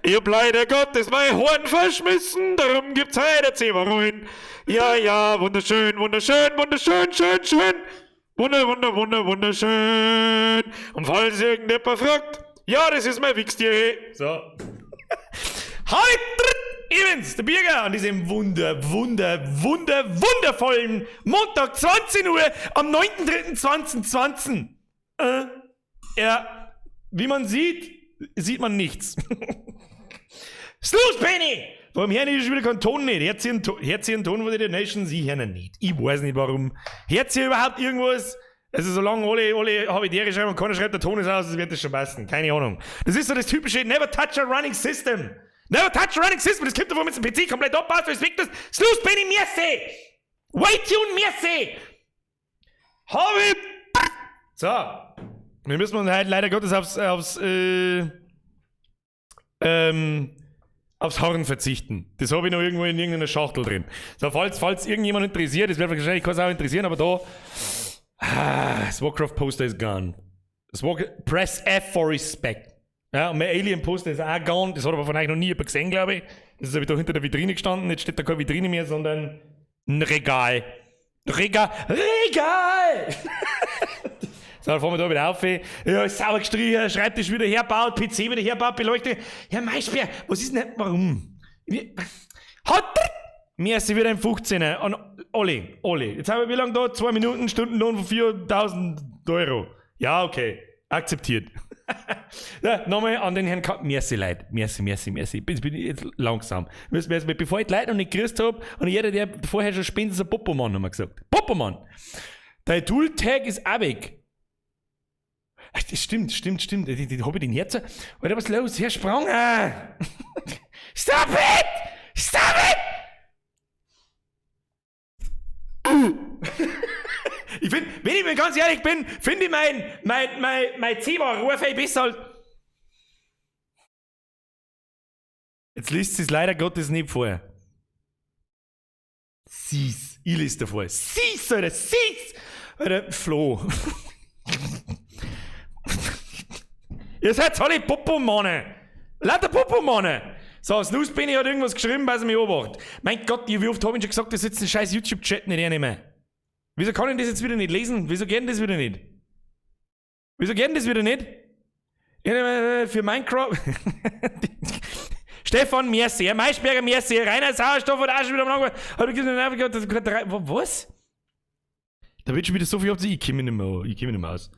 Ich hab leider Gottes mein Horn verschmissen, darum gibt's heute Zeberein. Ja, ja, wunderschön, wunderschön, wunderschön, schön, schön. Wunderschön. Und falls irgendjemand fragt, ja, das ist mein Wichstier. So. Heute übrigens der Birger an diesem wundervollen Montag 20 Uhr am 9.3.2020. Ja, wie man sieht man nichts. Snooze Penny! Warum hören die schon wieder keinen Ton nicht? Hört sie einen Ton von der Nation? Sie hören nicht. Ich weiß nicht warum. Hört sie überhaupt irgendwas? Also solange alle Habitäre schreiben und keiner schreibt, der Ton ist aus, das wird das schon passen. Keine Ahnung. Das ist so das typische Never touch a running system. Never touch a running system. Das kommt davon, wenn du den PC komplett abbaust, weil es weg ist. Snooze Penny, merci! Waytune, merci! Habe. So. Wir müssen uns halt leider Gottes aufs Horn verzichten. Das habe ich noch irgendwo in irgendeiner Schachtel drin. So, falls irgendjemand interessiert, das wird wahrscheinlich keinen auch interessieren, aber da. Das Warcraft Poster ist gone. Press F for Respect. Ja, und mein Alien Poster ist auch gone. Das hat aber von euch noch nie jemand gesehen, glaube ich. Das ist aber da hinter der Vitrine gestanden. Jetzt steht da keine Vitrine mehr, sondern ein Regal. Regal! So, dann fahren wir da wieder auf. Ja, sauber gestrichen, Schreibtisch wieder herbaut, PC wieder herbaut, Beleuchtung. Ja, Maischbär, was ist denn? Warum? Mir ist sie wieder ein 15er. Und Olli. Jetzt haben wir wie lange da? 2 Minuten, Stundenlohn von 4.000 Euro. Ja, okay. Akzeptiert. Ja, nochmal an den Herrn Merci, Leute. Merci. Bin jetzt langsam. Bevor ich die Leute noch nicht gekriegt habe, und jeder, der vorher schon spendet, ist ein Popomann, haben wir gesagt. Popomann! Dein Tool-Tag ist auch weg. Das stimmt. Die hab ich den Herzen. Alter, was ist los? Herr Sprung! Stop it! Ich finde, wenn ich mir ganz ehrlich bin, finde ich mein Zebra-Rohrfell besser als. Jetzt liest sie es leider Gottes nicht vor. Sieh's. Ich lese davor. Sieh's, Alter, sieh's! Alter, Flo. Ihr seid alle Popomanne. Lauter Popomanne. So, Snooze Penny hat irgendwas geschrieben, weil sie mich beobachtet. Mein Gott, wie oft habe ich schon gesagt, dass jetzt ein scheiß YouTube-Chat nicht hernehmen. Wieso kann ich das jetzt wieder nicht lesen? Wieso geht das wieder nicht? Für Minecraft. Stefan, merci. Maischberger, merci. Rainer Sauerstoff hat auch schon wieder am Anfang. Was? Da wird schon wieder so viel auf sich. Ich komme nicht mehr aus.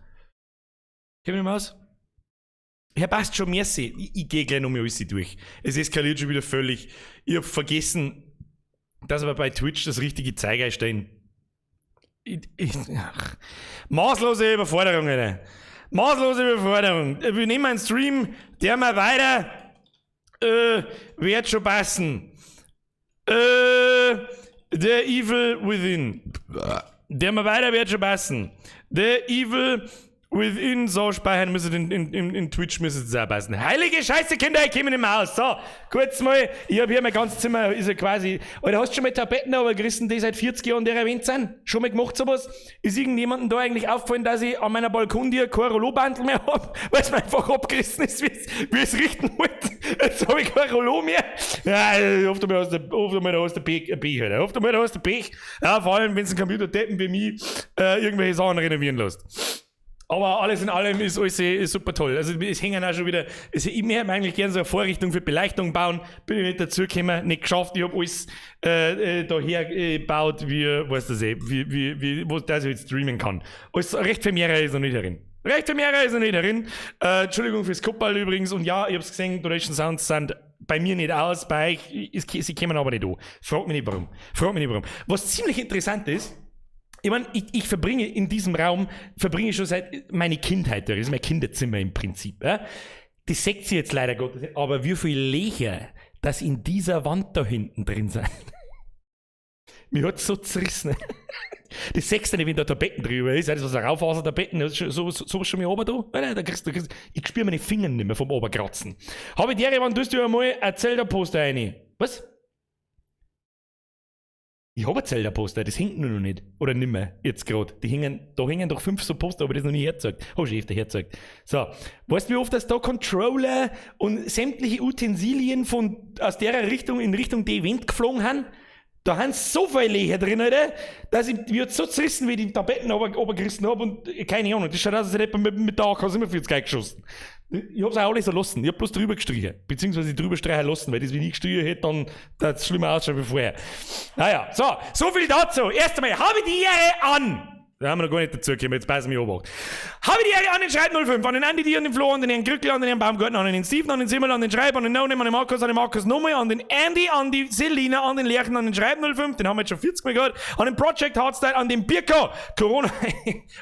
Herr passt schon, merci. Ich gehe gleich nochmal alles durch. Es eskaliert schon wieder völlig. Ich habe vergessen, dass aber bei Twitch das richtige Zeug einstellen. Maßlose Überforderung, Alter. Wir nehmen einen Stream, der mal weiter wird schon passen. Der Evil Within. Der mal weiter wird schon passen. Der Evil Within, so speichern müssen in Twitch müssen es auch passen. Heilige Scheiße, Kinder, ich komme nicht mehr aus. So, kurz mal, ich habe hier mein ganzes Zimmer, ist ja quasi. Alter, hast du schon mal Tapetten aber gerissen, die seit 40 Jahren der erwähnt sind? Schon mal gemacht sowas? Ist irgendjemandem da eigentlich aufgefallen, dass ich an meiner Balkontür kein Rollo-Bandel mehr habe, weil es mir einfach abgerissen ist, wie es richten wollte? Jetzt habe ich kein Rollo mehr. Ja, oft einmal hast du Pech, Alter. Oft einmal hast du Pech. Ja, vor allem, wenn es ein Computerdeppen wie mich irgendwelche Sachen renovieren lässt. Aber alles in allem ist alles super toll. Also es hängen auch schon wieder, ich hätte eigentlich gerne so eine Vorrichtung für Beleuchtung bauen, bin ich nicht dazu gekommen, nicht geschafft, ich habe alles daher gebaut, wie, weißt du, wo das ich jetzt streamen kann. Alles recht viel mehr ist noch nicht darin. Entschuldigung fürs Kuppel übrigens, und ja, ich hab's gesehen, Donation Sounds sind bei mir nicht aus, bei euch, sie kommen aber nicht an. Frag mich nicht warum. Was ziemlich interessant ist, ich meine, ich verbringe in diesem Raum, schon seit meine Kindheit, das ist mein Kinderzimmer im Prinzip. Ja? Das seht ihr jetzt leider Gottes nicht, aber wie viele Löcher, das in dieser Wand da hinten drin sind. Mir hat's so zerrissen. Das seht ihr nicht, wenn da Tapetten drüber ist, das was Raufaser-Tapetten, so schon mal oben da kriegst du, ich spüre meine Finger nicht mehr vom Oberkratzen. Habe ich dir, wann tust du einmal erzählt, der Poster rein? Was? Ich habe ein Zelda-Poster, das hängt nur noch nicht. Oder nimmer, jetzt gerade. Da hängen doch 5 so Poster, aber das noch nie hergezeigt. Habe ich öfter hergezeigt. So, weißt du, wie oft das da Controller und sämtliche Utensilien aus der Richtung in Richtung der Event geflogen haben? Da haben so viele Löcher drin, Alter, dass ich jetzt so zerrissen, wie ich die Tabletten runtergerissen habe und keine Ahnung, das schaut aus, als hätte man mit der AK immer viel zu geil geschossen. Ich hab's auch alles so lassen, ich hab bloß drüber gestrichen, beziehungsweise drüber streichen lassen, weil das, wenn ich gestrichen hätte, dann das schlimmer ausschauen wie vorher. Naja, so viel dazu. Erst einmal, habe ich die Ehre an. Da haben wir noch gar nicht dazu gekommen, jetzt beißen wir Obacht. Habe die Ehre an den Schreib 05, an den Andi, die, an den Flo, an den Herrn Grückel, an den Herrn Baumgartner, an den Steven, an den Simmel, an den Schreib, an den Nonem, an den Markus nochmal, an den Andy, an die Selina, an den Lerchen, an den Schreib 05, den haben wir jetzt schon 40 Mal gehört, an den Project Hardstyle, an den Birko. Corona,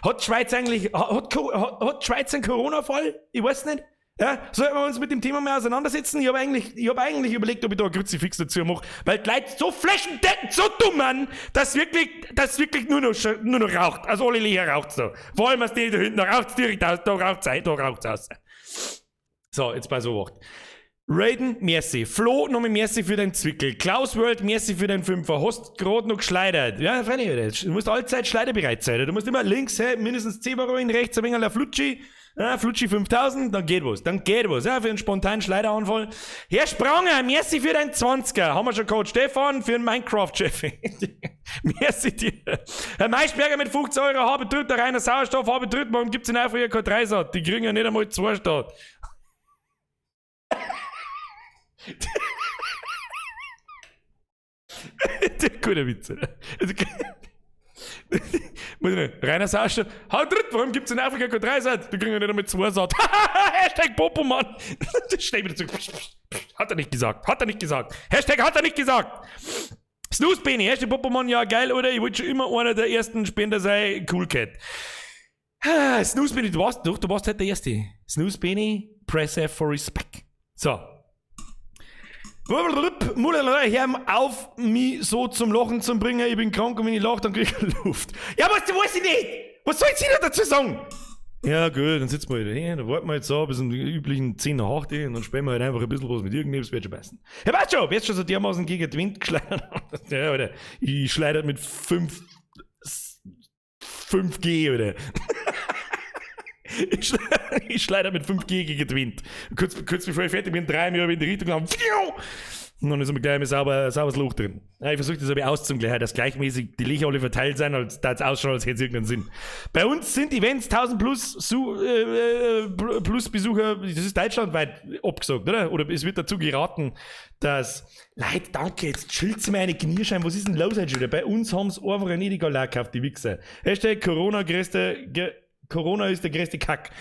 hat Schweiz eigentlich, hat Schweiz einen Corona-Fall? Ich weiß nicht. Ja, sollten wir uns mit dem Thema mehr auseinandersetzen? Ich hab eigentlich überlegt, ob ich da ein Kruzifix dazu mache, weil die Leute so flächendeckend so dumm an, dass wirklich nur noch raucht. Also alle Leher raucht so. Vor allem, was die da hinten raucht direkt aus, da raucht's aus. So, jetzt bei so Wort. Raiden, merci. Flo, nochmal merci für dein Zwickel. Klaus World, merci für dein Fünfer. Hast gerade noch geschleudert. Ja, freilich, du musst allzeit schleiderbereit sein. Du musst immer links, mindestens 10 Euro in rechts, ein wenig la Flutschi. Ja, Flutschi 5000, dann geht was. Ja, für einen spontanen Schleideranfall. Herr Spranger, merci für dein 20er. Haben wir schon Coach Stefan für einen Minecraft-Chef. Merci dir. Herr Maischberger mit 50 Euro, habe drübt, der reiner Sauerstoff, habe drübt, warum gibt's in Afrika kein Dreisat? Die kriegen ja nicht einmal 2 Stadt. Guter Witz, oder? Reiner Sauerstoff. Hau dritt, warum gibt's in Afrika kein Dreisat? Die kriegen ja nicht einmal 2 Saat. Hashtag Popomann. Das steht wieder zurück. Hat er nicht gesagt. Hashtag hat er nicht gesagt. Snooze Benny, Hashtag Popomann, ja geil, oder? Ich wollte schon immer einer der ersten Spender sein. Cool Cat. Snooze Benny, du warst halt der Erste. Snooze Benny, press F for respect. So. Hör auf, mich so zum Lachen zu bringen. Ich bin krank und wenn ich lache, dann krieg ich Luft. Ja, weiß ich nicht. Was soll ich denn dazu sagen? Ja, gut, dann sitzen wir wieder hin, dann warten wir jetzt so bis um die üblichen 10 nach 8 und dann sprechen wir halt einfach ein bisschen was mit irgendwas, wird schon passen. Ja, weißt schon, jetzt schon so dermaßen gegen den Wind geschleudert. Ja, Alter, ich schleudert mit 5G, oder? Ich schleider mit 5G gegen den Wind. Kurz bevor ich fertig bin, 3 Jahre in die Richtung haben. Und dann ist aber gleich ein sauberes Loch drin. Ja, ich versuche das aber auszugleichen, dass gleichmäßig die Lichter alle verteilt sind, als da es ausschaut, als hätte es irgendeinen Sinn. Bei uns sind Events 1000 plus Besucher, das ist deutschlandweit abgesagt, oder? Oder es wird dazu geraten, dass Leute, danke, jetzt chillt's mir eine Knierschein, was ist denn los heute wieder? Bei uns haben sie einfach nicht egal gekauft, die Wichser. Hashtag Corona ist der größte Kack.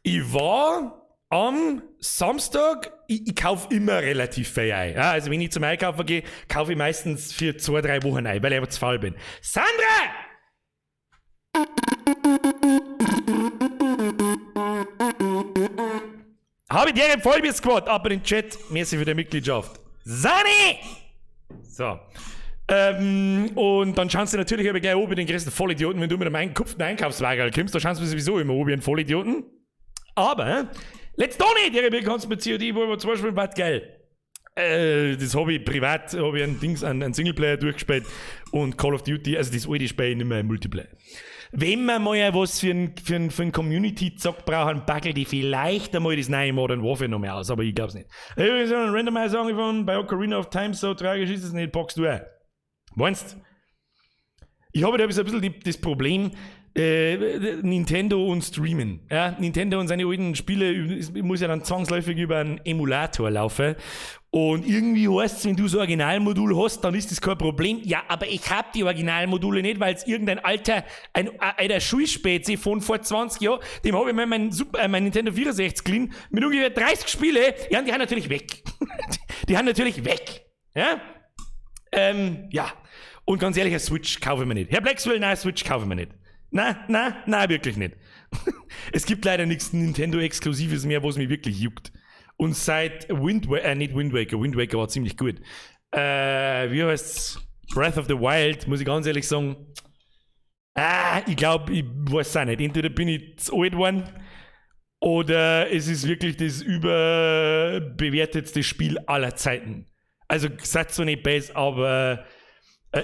Ich war am Samstag, ich kaufe immer relativ viel ein. Ja, also wenn ich zum Einkaufen gehe, kaufe ich meistens für 2-3 Wochen ein, weil ich einfach zu faul bin. Sandra! Habe ich dir im Vollbier-Squad, aber in den Chat, merci für die Mitgliedschaft. Sani! So. Und dann schaust du natürlich aber gleich oben den größten Vollidioten, wenn du mit einem gekupften Einkaufswagen kommst, da schaust du sowieso immer oben einen Vollidioten. Aber, let's doch nicht, ihre kannst mit COD, wo wir zum Beispiel was geil. Das habe ich privat, habe ich einen Singleplayer durchgespielt und Call of Duty, also das alte Spiel nicht mehr im Multiplayer. Wenn man mal was für ein Community-Zock brauchen, backel die vielleicht einmal das neue Modern Warfare noch mehr aus, aber ich glaub's nicht. Ich habe so einen Randomizer angefangen, bei Ocarina of Time, so tragisch ist es nicht, packst du ein. Meinst? Ich habe da so ein bisschen das Problem, Nintendo und Streamen. Ja, Nintendo und seine alten Spiele muss ja dann zwangsläufig über einen Emulator laufen. Und irgendwie heißt es, wenn du so ein Originalmodul hast, dann ist das kein Problem. Ja, aber ich habe die Originalmodule nicht, weil es irgendein alter Schulspezi von vor 20 Jahren, dem habe ich mal mein Nintendo 64 geliehen, mit ungefähr 30 Spiele, ja, und die haben natürlich weg. Die haben natürlich weg. Ja? Ja. Und ganz ehrlich, eine Switch kaufe ich mir nicht. Herr Blackswell, nein, Switch kaufe ich mir nicht. Nein, wirklich nicht. Es gibt leider nichts Nintendo-Exklusives mehr, was mich wirklich juckt. Und seit Wind Waker war ziemlich gut. Wie heißt's? Breath of the Wild, muss ich ganz ehrlich sagen. Ich glaube, ich weiß es auch nicht. Entweder bin ich zu alt geworden oder es ist wirklich das überbewertetste Spiel aller Zeiten. Also, seid so nicht base, aber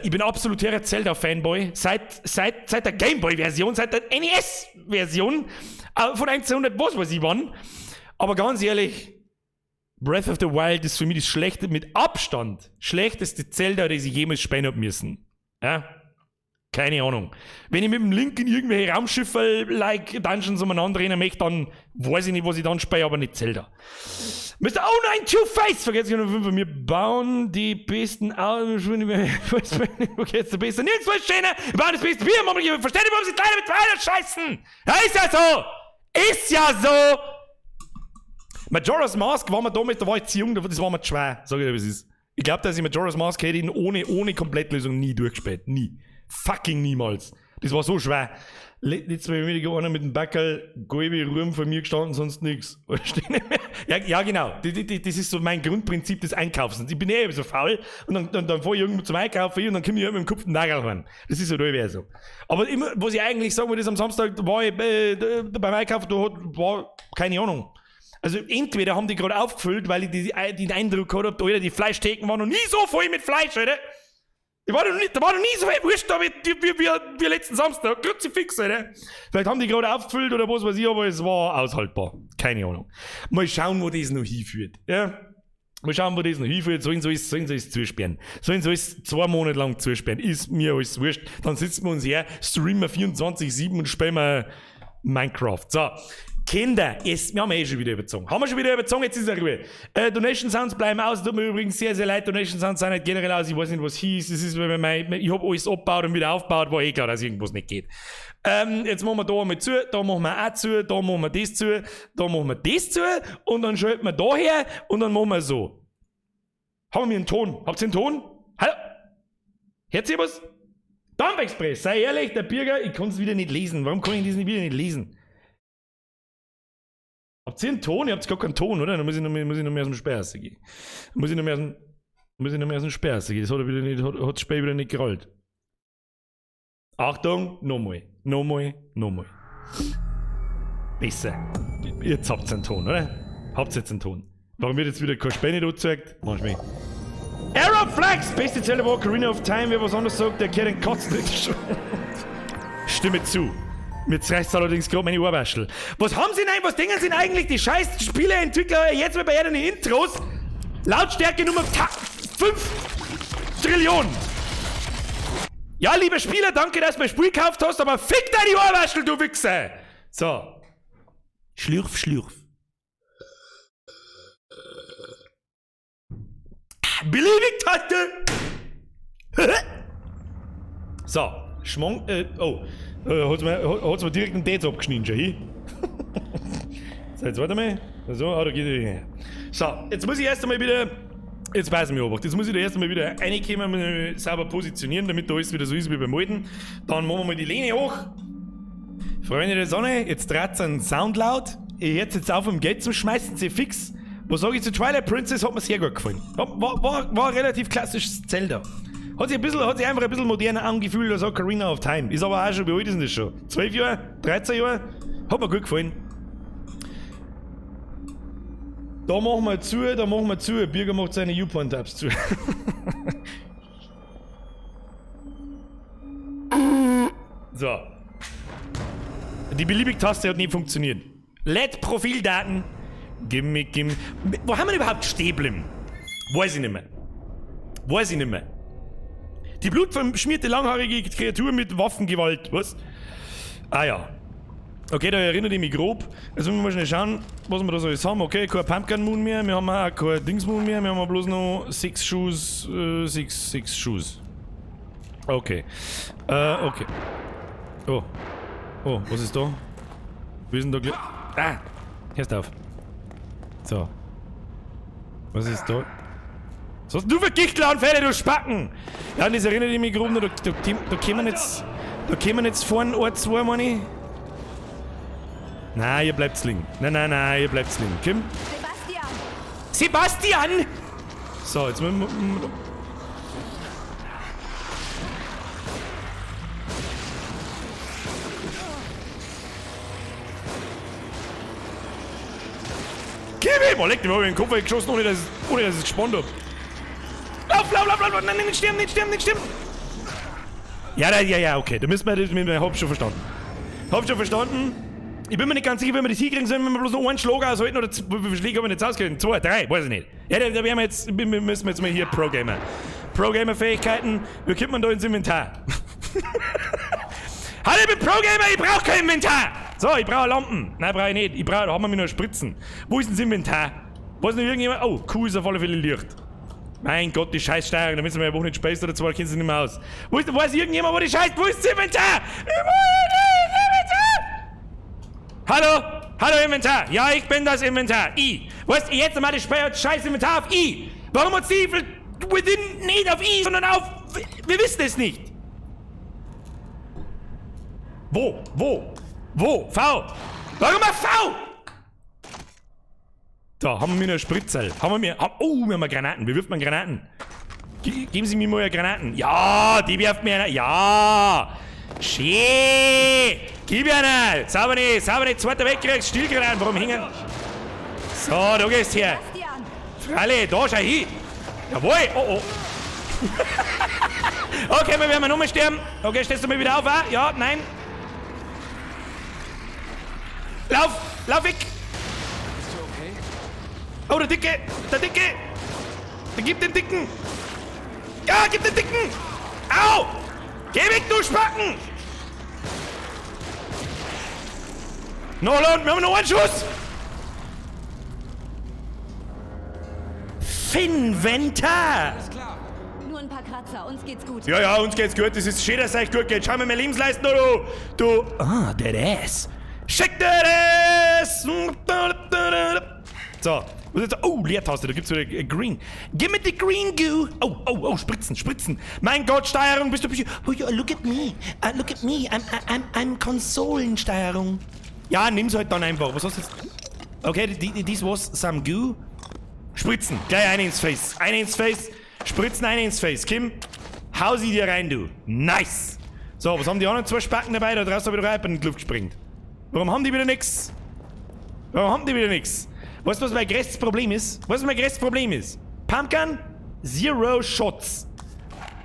Ich bin absoluter Zelda-Fanboy. Seit der Gameboy-Version, seit der NES-Version von 1900, was weiß ich wann. Aber ganz ehrlich, Breath of the Wild ist für mich das schlechte, mit Abstand schlechteste Zelda, das ich jemals spielen habe müssen. Ja? Keine Ahnung. Wenn ich mit dem Link in irgendwelche Raumschiffe like Dungeons umeinander rennen möchte, dann weiß ich nicht, was ich dann spiele, aber nicht Zelda. Mr. Oh nein, Two-Face! Vergesst ich noch 5 von mir. Bauen die besten Autos. Okay, jetzt der Beste. Nirgendwo ist schöner. Wir bauen das beste Bier. Ich verstehe nicht, warum sie kleiner mit Pfeiler scheißen. Ja, ist ja so. Ist ja so. Majora's Mask war mir damals, da war ich zu jung, das war mir zu schwer. Sag ich dir, was ist. Ich glaube, dass ich Majora's Mask hätte ihn ohne Komplettlösung nie durchgespielt. Nie. Fucking niemals. Das war so schwer. Letztes Mal wieder einer mit dem Backerl, Galbi, Ruhm von mir gestanden, sonst nichts. Ja, genau. Das ist so mein Grundprinzip des Einkaufens. Ich bin eh so faul und dann fahre ich irgendwo zum Einkaufen und dann komme ich mit dem Kopf den Nagel rein. Das ist so da so. Aber immer, was ich eigentlich sagen wollte, am Samstag war ich beim Einkaufen, da war keine Ahnung. Also entweder haben die gerade aufgefüllt, weil ich den Eindruck gehabt habe, die Fleischtheken waren noch nie so voll mit Fleisch, Alter. Da war noch nie so viel Wurst da wie letzten Samstag. Kruzifix, Alter. Vielleicht haben die gerade aufgefüllt oder was weiß ich, aber es war aushaltbar. Keine Ahnung. Mal schauen, wo das noch hinführt. Ja? Mal schauen, wo das noch hinführt. Sollen sie es zusperren. Sollen sie es 2 Monate lang zusperren. Ist mir alles wurscht. Dann sitzen wir uns her, streamen 24/7 und spielen wir Minecraft. So. Kinder, wir haben schon wieder überzogen. Jetzt ist er Ruhe. Donation Sounds bleiben aus. Tut mir übrigens sehr, sehr leid. Donation Sounds sind nicht generell aus. Ich weiß nicht, was hieß. Das ist, wenn ich habe alles abgebaut und wieder aufgebaut, war klar, dass irgendwas nicht geht. Jetzt machen wir da einmal zu, da machen wir auch zu, da machen wir das zu, da machen wir das zu und dann schalten wir da her und dann machen wir so. Haben wir einen Ton? Habt ihr einen Ton? Hallo? Hört ihr was? Dump Express, sei ehrlich, der Bürger, ich kann es wieder nicht lesen. Warum kann ich das wieder nicht lesen? Habt ihr einen Ton? Ihr habt gar keinen Ton, oder? Dann muss ich noch mehr aus dem Sperrse gehen. Muss ich noch mehr aus dem Sperrse gehen. Das hat das Spiel wieder nicht gerollt. Achtung, nochmal. Besser. Jetzt habt ihr einen Ton, oder? Habt ihr jetzt einen Ton? Warum wird jetzt wieder kein Spiel nicht angezeigt? Mach ich mich. Arrow Flags! Beste Zelda war Ocarina of Time. Wer was anderes sagt, der kehrt den Kotzen. Stimme zu. Mir reißt allerdings gerade meine Ohrwaschel. Was haben sie denn? Was denken sie denn eigentlich, die scheiß Spieleentwickler jetzt mal bei ihren Intros? Lautstärke Nummer 5 Trillionen. Ja, lieber Spieler, danke, dass du mein Spiel gekauft hast, aber fick deine Ohrwaschel, du Wichser! So. Schlürf. Beliebig-Taste! So. Hat's mir direkt einen Dates abgeschnitten, schon hin. So, jetzt warte mal. So, da geht er hin. So, jetzt muss ich erst einmal wieder. Jetzt weiß ich mich aber. Jetzt muss ich da erst einmal wieder reinkommen, mich sauber positionieren, damit da alles wieder so ist wie beim Alten. Dann machen wir mal die Lehne hoch. Freunde der Sonne, jetzt dreht einen Sound laut. Ihr hört jetzt auf, um Geld zu schmeißen, sie fix. Was sage ich zu Twilight Princess? Hat mir sehr gut gefallen. War ein relativ klassisches Zelda. Hat sich einfach ein bisschen moderner angefühlt als Ocarina of Time. Ist aber auch schon, wie alt ist denn das schon? 12 Jahre? 13 Jahre? Hat mir gut gefallen. Da machen wir zu. Birger macht seine YouPorn-Tabs zu. So. Die Beliebig-Taste hat nie funktioniert. LED Profildaten. Gimme. Wo haben wir überhaupt Stäblim? Weiß ich nicht mehr. Die blutverschmierte, langhaarige Kreatur mit Waffengewalt, was? Ah ja. Okay, da erinnert ich mich grob. Jetzt müssen wir mal schnell schauen, was wir da so alles haben. Okay, kein Pumpkin Moon mehr, wir haben auch kein Dings Moon mehr, wir haben bloß noch 6 Shoes, 6 Shoes. Okay. Okay. Oh, was ist da? Wir sind da gleich. Ah! Hörst auf. So. Was ist da? Was hast du für Gichtelanfälle, du Spacken? Ja, und das erinnert mich grob noch, da kommen jetzt vorne ein, 2, meine ich. Nein, ihr bleibt's liegen. Nein, ihr bleibt's liegen. Kim? Sebastian! So, jetzt müssen wir... Kimi! Boah, leck dir mal über den Kopf geschossen, ohne dass ich es gespannt hab. Lauf! Nein, nicht sterben! Ja, okay. Da müssen wir, hab schon verstanden. Ich bin mir nicht ganz sicher, wie wir das hinkriegen sollen, wenn wir bloß noch einen Schlag aushalten oder wie viele Schläge haben wir jetzt ausgekriegt? 2, 3, weiß ich nicht. Ja, da werden müssen wir jetzt mal hier Pro-Gamer. Pro-Gamer-Fähigkeiten, wie kommt man da ins Inventar? Hallo, ich bin Pro-Gamer, ich brauche kein Inventar! So, ich brauche Lampen. Nein, brauche ich nicht. Da haben wir mir noch Spritzen. Wo ist denn das Inventar? Weiß nicht irgendjemand? Oh, Q ist auf alle Fälle Licht. Mein Gott, die Scheißsteuerung, da müssen wir ja Woche nicht Space oder 2, kennen sie nicht mehr aus. Weiß irgendjemand, wo die Scheiß, wo ist das Inventar? Hallo Inventar, ja, ich bin das Inventar, weißt du, jetzt mal das scheiß Inventar auf Warum hat sie Within nicht auf sondern auf, wir wissen es nicht. Wo, V, warum auf V? Da, haben wir noch eine Spritzel, wir haben Granaten, wie wirft man Granaten? Geben Sie mir mal Granaten, ja, die wirft mir, ja. Schee! Gib ja nicht! Sauber nicht, zweiter wegkriegst, Stillgranaten, warum hängen? So, du gehst hier! Fralle, da schau hin! Jawohl! Oh! Okay, wir werden nochmal sterben. Okay, stehst du mir wieder auf, ja, nein? Lauf weg! Oh, der Dicke! Der gibt den Dicken! Ja, gib den Dicken! Au! Geh weg, du Spacken! Nolan, wir haben noch einen Schuss! Finventa! Nur ein paar Kratzer, uns geht's gut. Ja, uns geht's gut. Das ist schön, dass es euch gut geht. Schau mir meine Lebensleisten, du! Ah, der Ass! Schick der Ass! So. Oh, Leertaste, da gibt's wieder Green. Give me the green goo. Oh, Spritzen. Mein Gott, Steuerung, bist du... Oh, look at me. I'm Konsolensteuerung. Ja, nimm's halt dann einfach. Was hast du jetzt? Okay, this was some goo. Spritzen, gleich eine ins Face. Spritzen, eine ins Face. Kim, hau sie dir rein, du. Nice. So, was haben die anderen 2 Spacken dabei? Da draußen wieder rein in die Luft gespringt. Warum haben die wieder nix? Weißt du, was mein größtes Problem ist? Pumpkin, 0 Shots.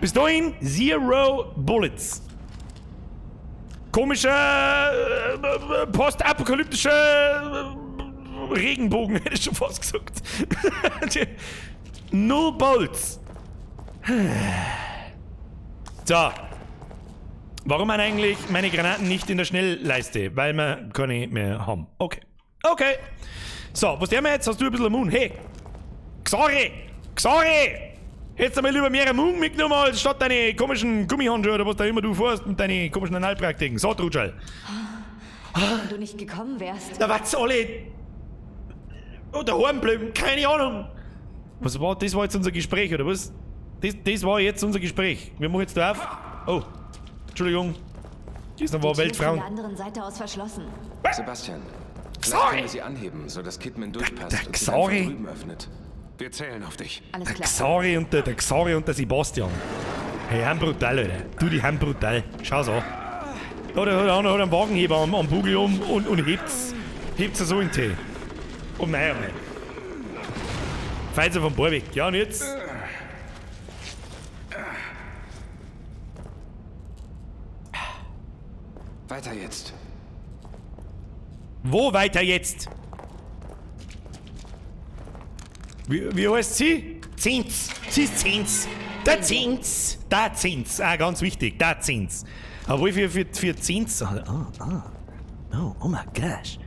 Bis dahin, 0 Bullets. Komischer, postapokalyptischer Regenbogen, hätte ich schon fast gesagt. 0 Bolts. So. Warum man eigentlich meine Granaten nicht in der Schnellleiste? Weil wir keine mehr haben. Okay. So, was der mir jetzt? Hast du ein bisschen Moon? Hey! Xari! Hättest du mal lieber mehr Moon mitgenommen, als statt deine komischen Gummihandschuhe oder was da immer du fährst mit deinen komischen Analpraktiken. So, Trutschall. Wenn du nicht gekommen wärst. Da war's alle... daheim bleiben, keine Ahnung. Was war, das war jetzt unser Gespräch, oder was? Das war jetzt unser Gespräch. Wir machen jetzt da auf. Oh, Entschuldigung. Gestern war Weltfrauen. Von der anderen Seite aus verschlossen. Sebastian, vielleicht können wir sie anheben, sodass Kidman durchpasst der und sie dann von Xari. drüben öffnet. Wir zählen auf dich. Alles Der klar. Xari und der Sebastian. Hey, haben brutal, Alter. Du, die haben brutal. Schau's an. Da hat einer einen Wagenheber am Bugel und hebt's so in den Tee. Und nein. Fällt sie vom Ball weg. Ja, und jetzt? Weiter jetzt. Wo weiter jetzt? Wie heißt sie? Zins. Sie ist Zins. Der Zins. Ah, ganz wichtig. Der Zins. Aber wie für Zins? Oh my gosh.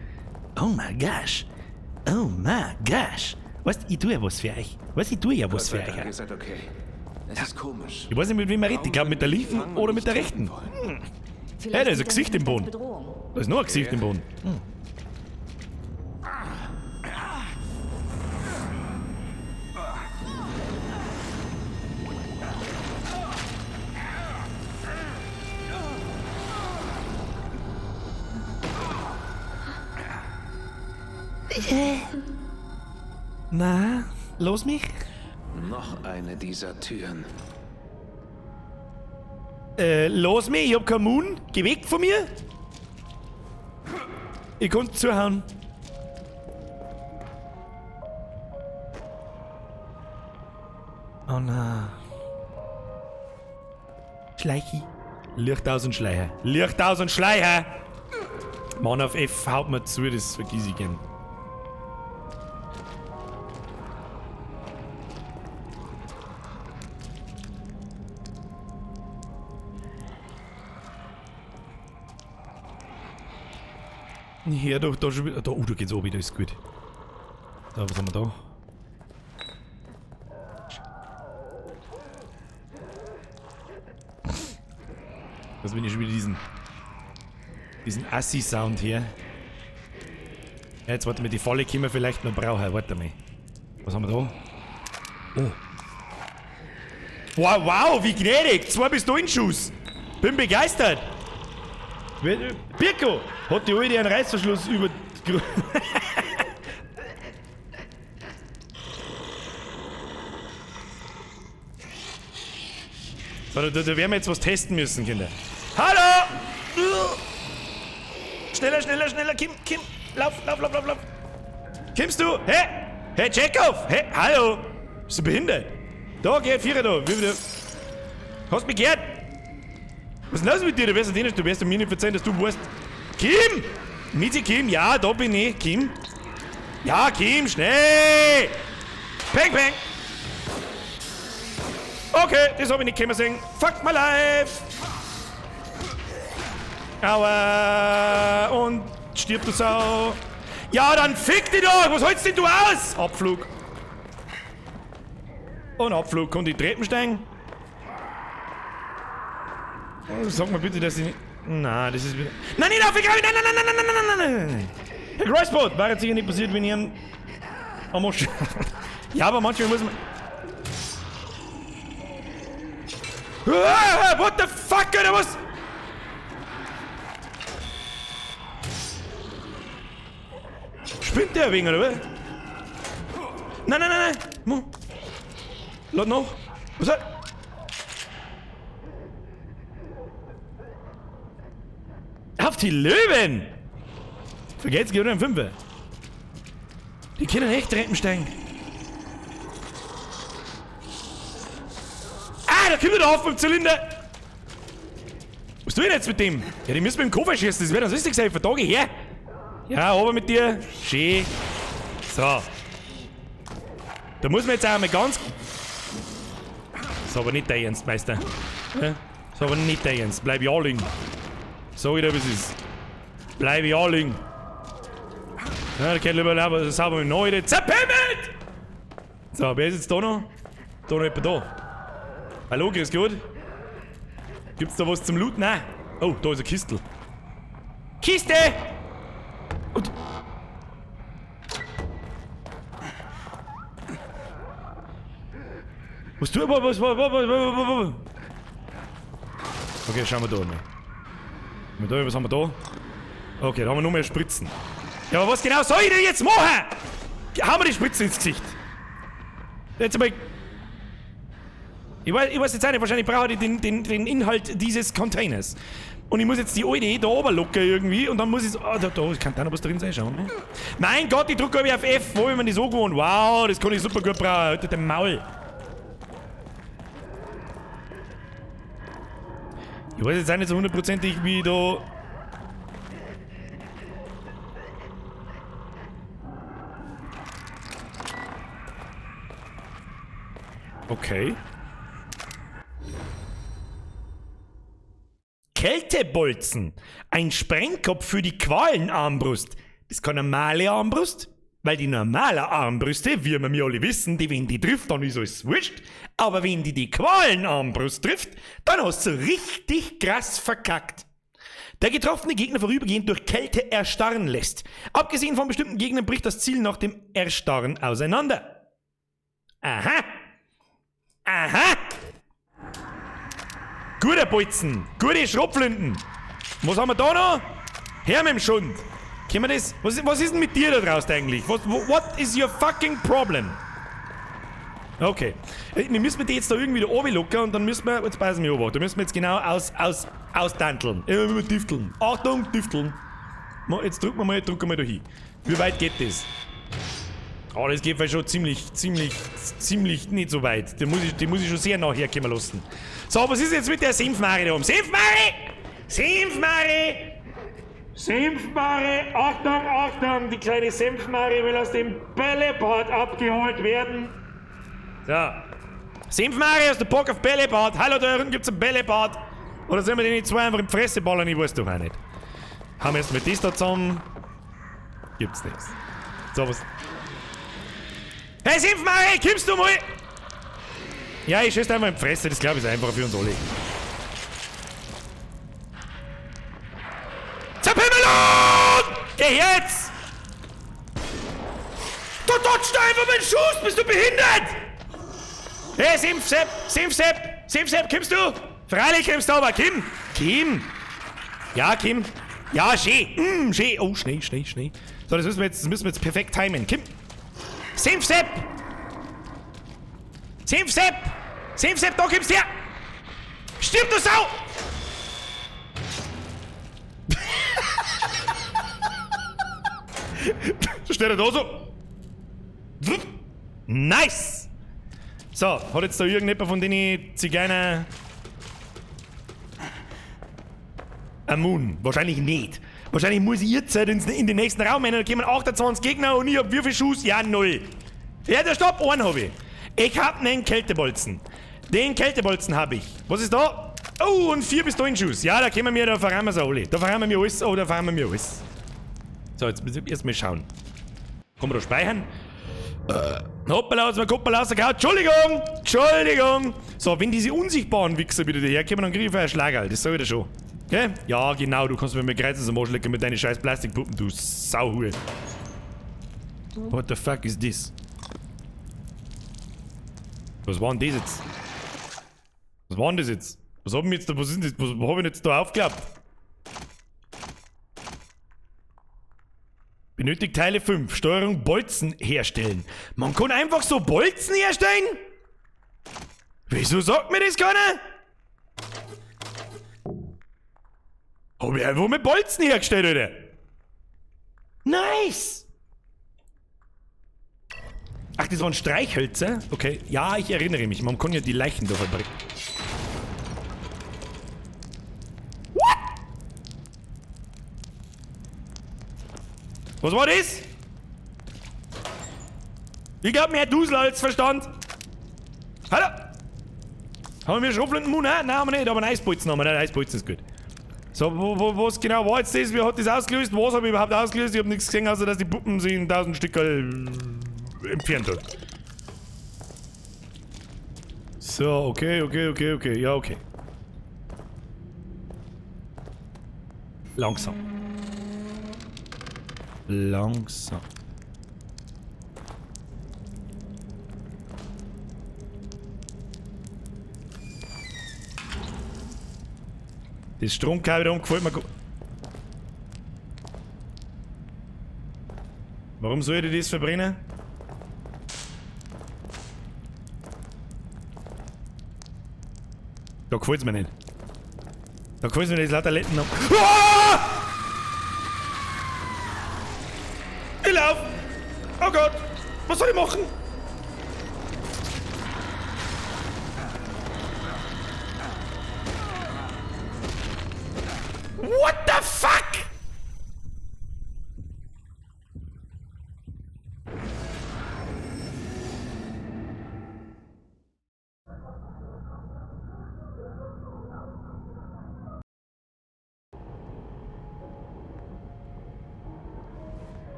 Weißt du, ich tue ja was für euch. Ihr seid okay. Es ist komisch. Ich weiß nicht, mit wem er redet. Ich glaube, mit der linken oder mit der rechten. Hey, da ist ein Gesicht im Boden. Da ist noch ein Gesicht im Boden. Na, los mich? Noch eine dieser Türen. Los mich, ich hab keinen Moon. Geh weg von mir. Ich konnte zuhauen. Oh nein. Schleichi. Licht aus und Schleicher. Licht aus und Schleicher! Mann, auf F haut mir zu, das vergiss ich gern. Hier doch, da schon wieder. Da, da geht's oben, da ist gut. Da, was haben wir da? Was bin ich schon wieder diesen Assi-Sound hier. Ja, jetzt warte mal, die Falle können wir vielleicht noch brauchen. Warte mal. Was haben wir da? Oh. Wow, wow, wie gnädig! 2 Pistolenschuss! Bin begeistert! Pirko! Hat die alte einen Reißverschluss über... Da werden wir jetzt was testen müssen, Kinder. Hallo! Schneller, schneller, schneller, Kim! Lauf! Kimmst du? Hä? Hey, Chekhov! Hä? Hallo! Bist du behindert? Da, geh, Vierer da! Hast mich gehört? Was ist denn los mit dir? Du wirst mir nicht verzeihen, dass du weißt. Kim! Mitzi, Kim! Ja, da bin ich, Kim! Ja, Kim, schnell! Peng, peng! Okay, das hab ich nicht können sehen. Fuck my life! Aua! Und stirbt du Sau! Ja, dann fick dich doch! Was hältst denn du aus? Abflug. Und Abflug. Und die Treppen steigen. Sag mal bitte, dass ich nicht... Nein, das ist wieder... Nein, nicht aufgegraben! Nein! Herr Grossbot, war jetzt sicher nicht passiert, wenn ich am Arsch... Ja, aber manchmal muss man... What the fuck, Alter, was? Spinnt der wegen, oder was? Nein! Lass noch. Was hat... Auf die Löwen! Vergesst, geht nur ein Fünfer. Die können echt Treppen steigen. Ah, da kommt der auf vom Zylinder! Was tun wir jetzt mit dem? Ja, die müssen wir im Koffer schießen, das wäre das wichtig sein, von Tage her. Ja, runter mit dir. Schön. So. Da muss man jetzt auch mal ganz... Das ist aber nicht dein Ernst, Meister. Ja? Das ist aber nicht dein Ernst. Bleib ja liegen. Sag ich dir, was ist. Bleib ja liegen. Ja, der kann lieber laufen, das haben wir noch heute zerpimmelt! So, wer ist jetzt da noch? Da noch jemand da. Hallo, grüß gut. Gibt's da was zum Loot? Nein. Oh, da ist eine Kistel. Kiste! Und... Was tut was? Okay, schauen wir da mal. Was haben wir da? Okay, da haben wir nur mehr Spritzen. Ja, aber was genau soll ich denn jetzt machen? Haben wir die Spritzen ins Gesicht? Jetzt mal... Ich weiß jetzt auch nicht, wahrscheinlich brauche ich den Inhalt dieses Containers. Und ich muss jetzt die alte da oben locken irgendwie und dann muss ich... Oh, da kann da noch was drin sein, schauen wir. Mein Gott, ich drücke auf F, wo man die so gewohnt. Wow, das kann ich super gut brauchen. Unter dem Maul. Ich weiß jetzt auch nicht so hundertprozentig, wie da... Okay. Kältebolzen. Ein Sprengkopf für die Qualenarmbrust. Das ist keine normale Armbrust, weil die normale Armbrüste, wie wir alle wissen, die wenn die trifft, dann ist alles wurscht. Aber wenn die Qualenarmbrust trifft, dann hast du richtig krass verkackt. Der getroffene Gegner vorübergehend durch Kälte erstarren lässt. Abgesehen von bestimmten Gegnern bricht das Ziel nach dem Erstarren auseinander. Aha! Guter Bolzen, gute Schrotflinten. Was haben wir da noch? Her mit dem Schund. Können wir das? Was ist denn mit dir da draußen eigentlich? What is your fucking problem? Okay. Wir müssen die jetzt da irgendwie da oben locken und dann müssen wir, jetzt passen wir auf, da müssen wir jetzt genau austanteln. Immer tüfteln. Achtung, tüfteln. Jetzt drücken wir mal da hin. Wie weit geht das? Oh, das geht vielleicht schon ziemlich nicht so weit. Den muss ich schon sehr nachher kommen lassen. So, was ist jetzt mit der Senfmare da oben? Senfmare! Senfmare! Senfmare! Achtung, Achtung! Die kleine Senfmare will aus dem Bällebad abgeholt werden. So. Senfmare aus der Bock auf Bällebad. Hallo, da unten gibt's ein Bällebad. Oder sollen wir den zwei einfach in die Fresse ballern? Ich weiß doch auch nicht. Haben wir jetzt mit das da zusammen? Gibt's nichts. So, was... Hey Senfmare, kommst du mal? Ja, ich schieße einfach in die Fresse, das glaube ich ist einfacher für uns alle. Zapimmelon! Geh jetzt! Du dotzt einfach meinen Schuss, bist du behindert? Hey Senfsepp, kommst du? Freilich kommst du aber, Kim! Ja, Kim. Ja, schön. Schön. Oh, Schnee. So, das müssen wir jetzt perfekt timen. Kim! Senfsepp, da kommst du her! Stirb, du Sau! Steht er da so? Nice! So, hat jetzt da irgendjemand von den Zigeuner... Amun? Wahrscheinlich nicht. Wahrscheinlich muss ich jetzt in den nächsten Raum rein, da kommen 28 Gegner und ich hab wie viel Schuss? Ja, 0. Ja, der Stopp, einen hab ich. Ich hab einen Kältebolzen. Den Kältebolzen hab ich. Was ist da? Oh, und 4 Pistolenschuss. Ja, da können wir, da verraten wir alle. Da verraten wir alles, oh, da verraten wir alles. So, jetzt müssen wir erstmal schauen. Kann man da speichern? Hoppala, aus meinem Kuppel rausgehauen. Entschuldigung! So, wenn diese unsichtbaren Wichser wieder daherkommen, dann krieg ich einen Schlagerl. Das sag ich dir schon. Okay? Ja, genau, du kannst mir mit Kreuzen am Arsch lecken mit deinen scheiß Plastikpuppen, du Sauhure. What the fuck is this? Was war denn das jetzt? Was war denn das jetzt? Was hab ich jetzt da, was ist das? Was hab ich jetzt da aufgeklappt? Benötigt Teile 5. Steuerung Bolzen herstellen. Man kann einfach so Bolzen herstellen? Wieso sagt mir das keiner? Hab ich einfach mit Bolzen hergestellt, Alter. Nice! Ach, das waren Streichhölzer? Okay, ja, ich erinnere mich. Man kann ja die Leichen da verbrennen. What? Was war das? Ich glaub, mir hat Dusel als Verstand. Hallo? Haben wir Schrumpelnden Mund? Nein, haben wir nicht, aber einen Eisbolzen haben wir. Nein, Eisbolzen ist gut. So, was genau war jetzt das? Wie hat das ausgelöst? Was habe ich überhaupt ausgelöst? Ich habe nichts gesehen, außer dass die Puppen sich in 1000 Stücke entfernt hat. So, okay. Ja, okay. Langsam. Das Stromkabel da gefällt mir gut. Warum soll ich das verbrennen? Da gefällt's mir nicht. Da gefällt's mir nicht, das lauter Letten noch. Ah! Ich lauf! Oh Gott! Was soll ich machen? What the fuck?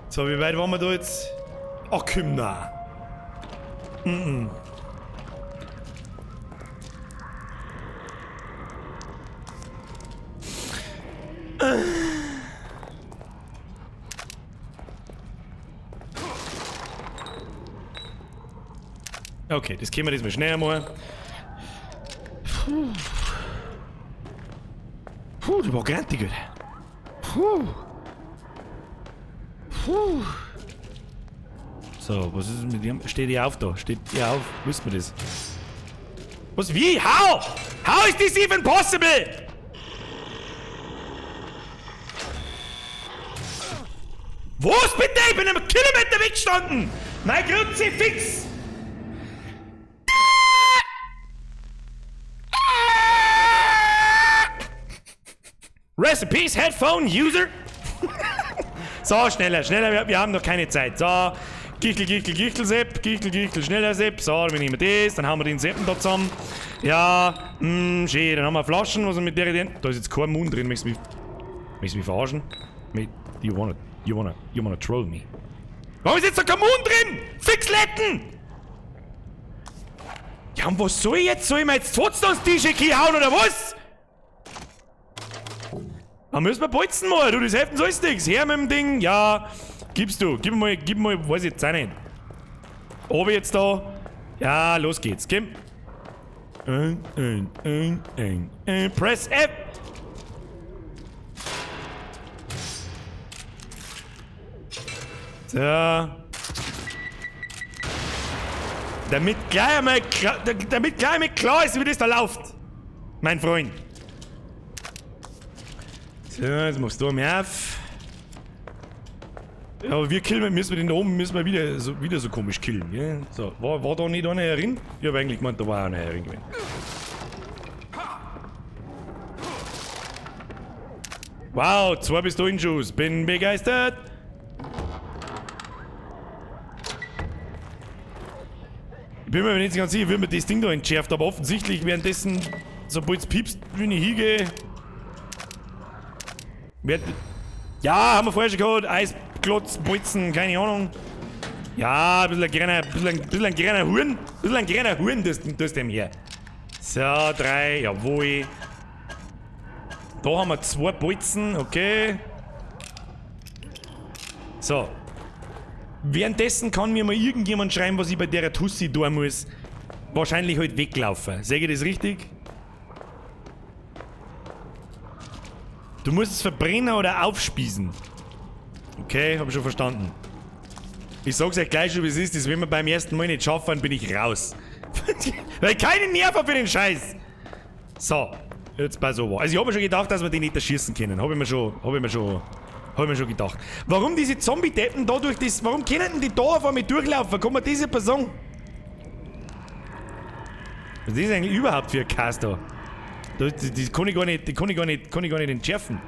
So, wie weit waren wir da jetzt? Ach, komm, na. Okay, das können wir diesmal schnell mal. Puh, das war grantig, gut. So, was ist mit dem? Steht ihr auf da? Steht ihr auf? Wissen wir das? Was? Wie? How? How is this even possible? Was bitte? Ich bin einen Kilometer weggestanden! Mein Kruzifix! Rest in peace, Headphone User! So, schneller, wir haben noch keine Zeit. So, Gichtel, Sepp, schneller, Sepp. So, dann nehmen wir das, dann haben wir den Seppen da zusammen. Ja, schön, dann haben wir Flaschen, was wir mit der denn? Da ist jetzt kein Mund drin, möchtest du mich verarschen? You wanna troll me? Warum ist jetzt da kein Mund drin? Fixletten! Ja, und was soll ich jetzt? Soll ich mir jetzt trotzdem ans T-Shirt hauen oder was? Da müssen wir bolzen mal, du, das helfen sollst nix. Her mit dem Ding, ja. Gib mal, weiß ich jetzt auch nicht. Ob ich jetzt da. Ja, los geht's, komm. Press F. So. Damit gleich einmal klar ist, wie das da läuft. Mein Freund. So, jetzt machst du mal auf. Ja, aber müssen wir den da oben wieder so komisch killen, ja? So, war da nicht einer herin? Ich hab eigentlich gemeint, da war einer herin gewesen. Wow, 2 Pistolenschuss, bin begeistert. Ich bin mir nicht ganz sicher, wie man das Ding da entschärft, aber offensichtlich währenddessen, sobald es piepst, wenn ich hingehe. Ja, haben wir vorher schon gehabt. Eisklotz, Bolzen, keine Ahnung. Ja, ein bisschen ein kleiner Huren. Ein kleiner Huren, das dem hier. So, 3, jawohl. Da haben wir 2 Bolzen, okay. So. Währenddessen kann mir mal irgendjemand schreiben, was ich bei der Tussi tun muss. Wahrscheinlich halt weglaufen. Sehe ich das richtig? Du musst es verbrennen oder aufspießen. Okay, hab ich schon verstanden. Ich sag's euch gleich schon, wie es ist. Das, wenn wir beim ersten Mal nicht schaffen, bin ich raus. Weil ich keine Nerven für den Scheiß. So, jetzt bei so was. Also ich hab mir schon gedacht, dass wir den nicht erschießen können. Hab ich mir schon gedacht. Warum diese Zombie-Deppen da durch das... Warum können die da auf einmal durchlaufen? Kann man das jetzt sagen? Was ist das eigentlich überhaupt für ein Kass da? Die kann ich gar nicht entschärfen.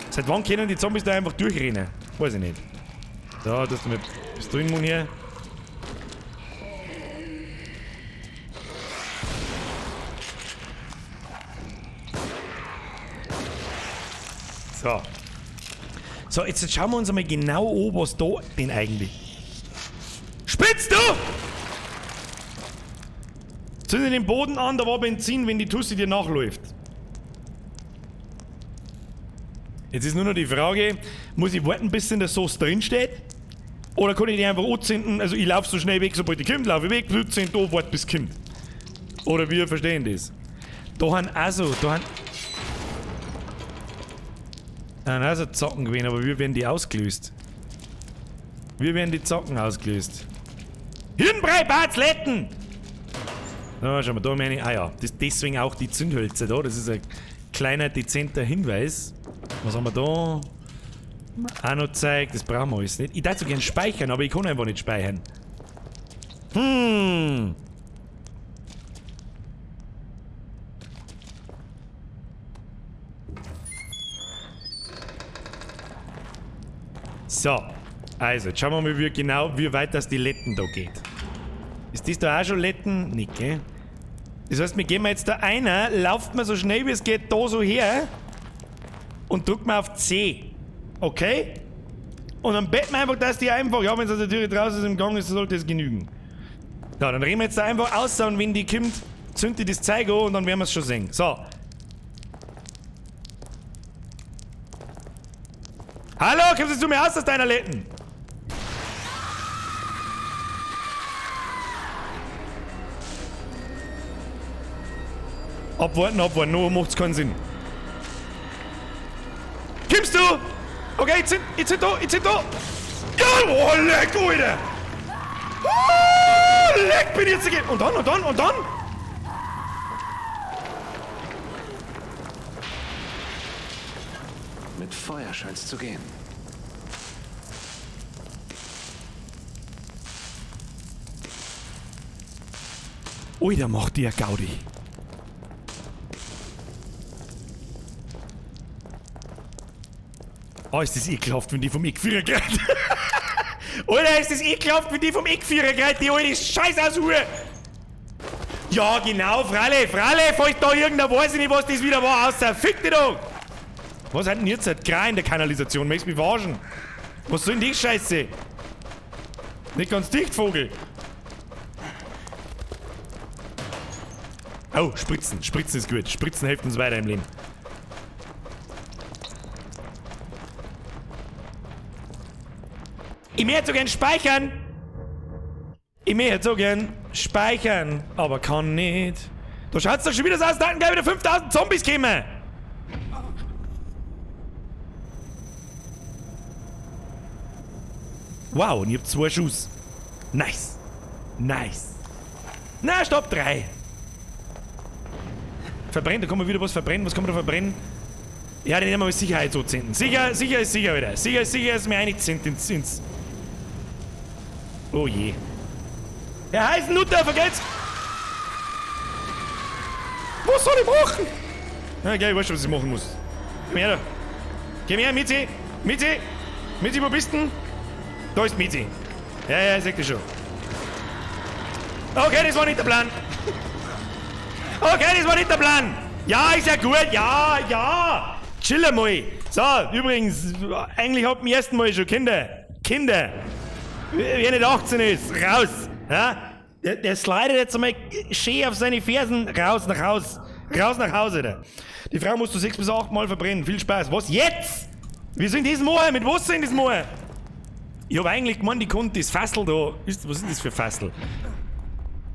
Seit wann können die Zombies da einfach durchrennen? Weiß ich nicht. So, das ist mit Pistolenmund hier. So. So, jetzt schauen wir uns einmal genau an, was da denn eigentlich. Spitzt du! Zünde den Boden an, da war Benzin, wenn die Tussi dir nachläuft. Jetzt ist nur noch die Frage, muss ich warten, bis in der Sauce drin steht? Oder kann ich die einfach anzünden? Also ich laufe so schnell weg, sobald die kommt, laufe ich weg, zünd da, warte bis kommt. Oder wir verstehen das. Da haben also, also Zacken gewesen, aber wir werden die ausgelöst. Wir werden die Zacken ausgelöst. Hirnbrei, Barzletten! So, schau mal, da meine ich. Ah ja, das deswegen auch die Zündhölzer da. Das ist ein kleiner, dezenter Hinweis. Was haben wir da? Auch noch zeigt, das brauchen wir alles nicht. Ich darf so gern speichern, aber ich kann einfach nicht speichern. So, also, jetzt schauen wir mal, wie weit das die Letten da geht. Ist das da auch schon Letten? Nicht, gell? Das heißt, wir gehen jetzt da einer, lauft man so schnell wie es geht da so her und drückt man auf C. Okay? Und dann betten wir einfach, dass die einfach, ja, wenn es aus der Tür draußen ist im Gang ist, sollte es genügen. Ja, dann reden wir jetzt da einfach aus und wenn die kommt, zündet die das Zeug an und dann werden wir es schon sehen. So. Hallo, kommst du zu mir aus deiner Letten? Abwarten, nur macht's keinen Sinn. Kommst du? Okay, jetzt sind da. Ja, oh, leck, Alter! Oh, leck, bin jetzt gegeben. Und dann. Mit Feuer scheint's zu gehen. Ui, der macht dir Gaudi. Oh, ist das ekelhaft, wenn die vom Eckvierer greift. Alter, ist das ekelhaft, wenn die vom Eckvierer greift, die alte Scheiß aus Ruhe. Ja, genau, Fralle, falls da irgendeiner weiß ich nicht, was das wieder war, außer fick dich doch. Was hat denn jetzt halt Kran in der Kanalisation? Möchtest du mich verarschen? Was soll denn die Scheiße? Nicht ganz dicht, Vogel. Oh, Spritzen. Spritzen ist gut. Spritzen hilft uns weiter im Leben. Ich möchte so gern speichern. Ich möchte so gern speichern. Aber kann nicht. Da schaut's doch schon wieder so aus, da hatten gleich wieder 5000 Zombies kommen. Wow, und ich hab 2 Schuss. Nice. Nice. Na, stopp, 3. Verbrennen, da kann man wieder was verbrennen. Was kann man da verbrennen? Ja, den nehmen wir mit Sicherheit so zünden. Sicher ist sicher wieder. Sicher ist mir einig sind ins. Oh je. Der heißen Nutter, vergesst! Was soll ich machen? Na, okay, ich weiß schon, was ich machen muss. Komm her da. Komm her, Mizi. Mizi, wo bist du? Da ist Mizi. Ja, sag ich schon. Okay, das war nicht der Plan. Ja, ist ja gut. Ja. Chill mal. So, übrigens, eigentlich ab dem ersten Mal schon Kinder. Wer nicht 18 ist, raus. Ja? Der slidet jetzt einmal schön auf seine Fersen raus nach Hause. Da. Die Frau musst du 6 bis 8 Mal verbrennen. Viel Spaß. Was jetzt? Wir sind in diesem Moor. Mit Wasser in diesem Moor. Ich hab eigentlich gemeint, die konnte das Fassel da. Was ist das für Fassel?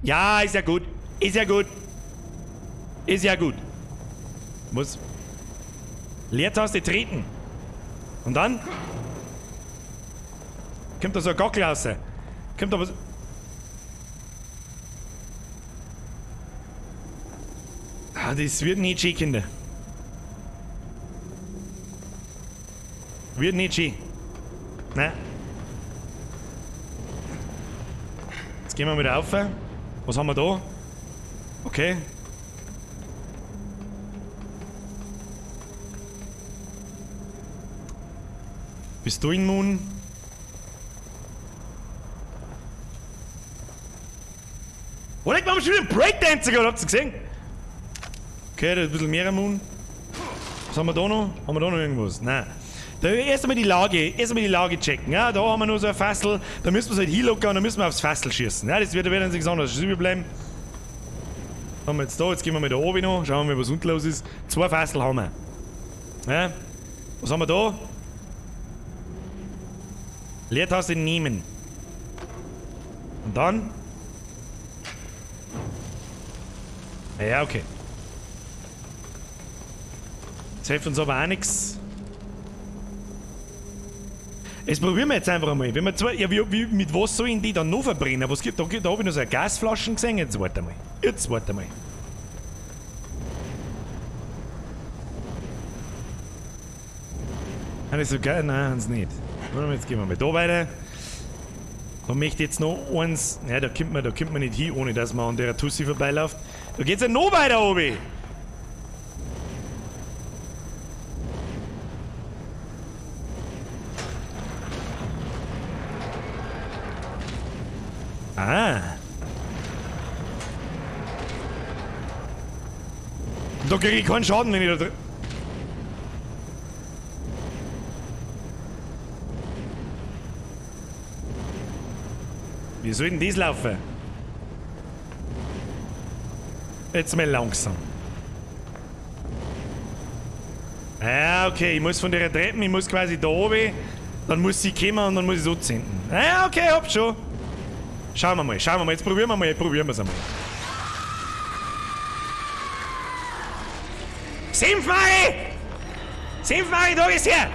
Ja, ist ja gut. Was? Leertaste treten. Und dann? Kommt da so ein Gockel raus. Kommt da was... Ah, das wird nicht schön, Kinder. Wird nicht schön. Nein. Jetzt gehen wir wieder rauf. Was haben wir da? Okay. Bist du immun? Oder ich mach schon wieder einen Breakdancer, habt ihr gesehen? Okay, da ist ein bisschen mehr immun. Was haben wir da noch? Haben wir da noch irgendwas? Nein. Da erst einmal die Lage checken. Ja, da haben wir nur so ein Fassel. Da müssen wir es halt hinlocken und dann müssen wir aufs Fassel schießen. Ja, das wird dann nichts anderes überbleiben. Haben wir jetzt da, jetzt gehen wir mal da oben noch. Schauen wir mal, was unten los ist. 2 Fassel haben wir. Ja. Was haben wir da? Leertaste nehmen. Und dann? Ja, okay. Das hilft uns aber auch nichts. Jetzt probieren wir jetzt einfach einmal. Wenn wir zwei, ja, wie, mit was soll ich die dann noch verbrennen? Was gibt da? Da habe ich noch so eine Gasflaschen gesehen. Jetzt warte mal. Habe ich so geil? Nein, haben sie nicht. Warte mal, jetzt gehen wir mal da weiter. Da möchte ich jetzt noch eins. Ja, da kommt man nicht hin, ohne dass man an der Tussi vorbeiläuft. Da geht's ja noch weiter oben. Ah. Da kriege ich keinen Schaden, wenn ich da drin... Wie soll denn das laufen? Jetzt mal langsam. Ja, okay, ich muss von der Treppen, ich muss quasi da oben, dann muss sie kommen und dann muss ich so zünden. Ja, okay, hab schon. Schauen wir mal, jetzt probieren wir es einmal. Senfmari, da ist her!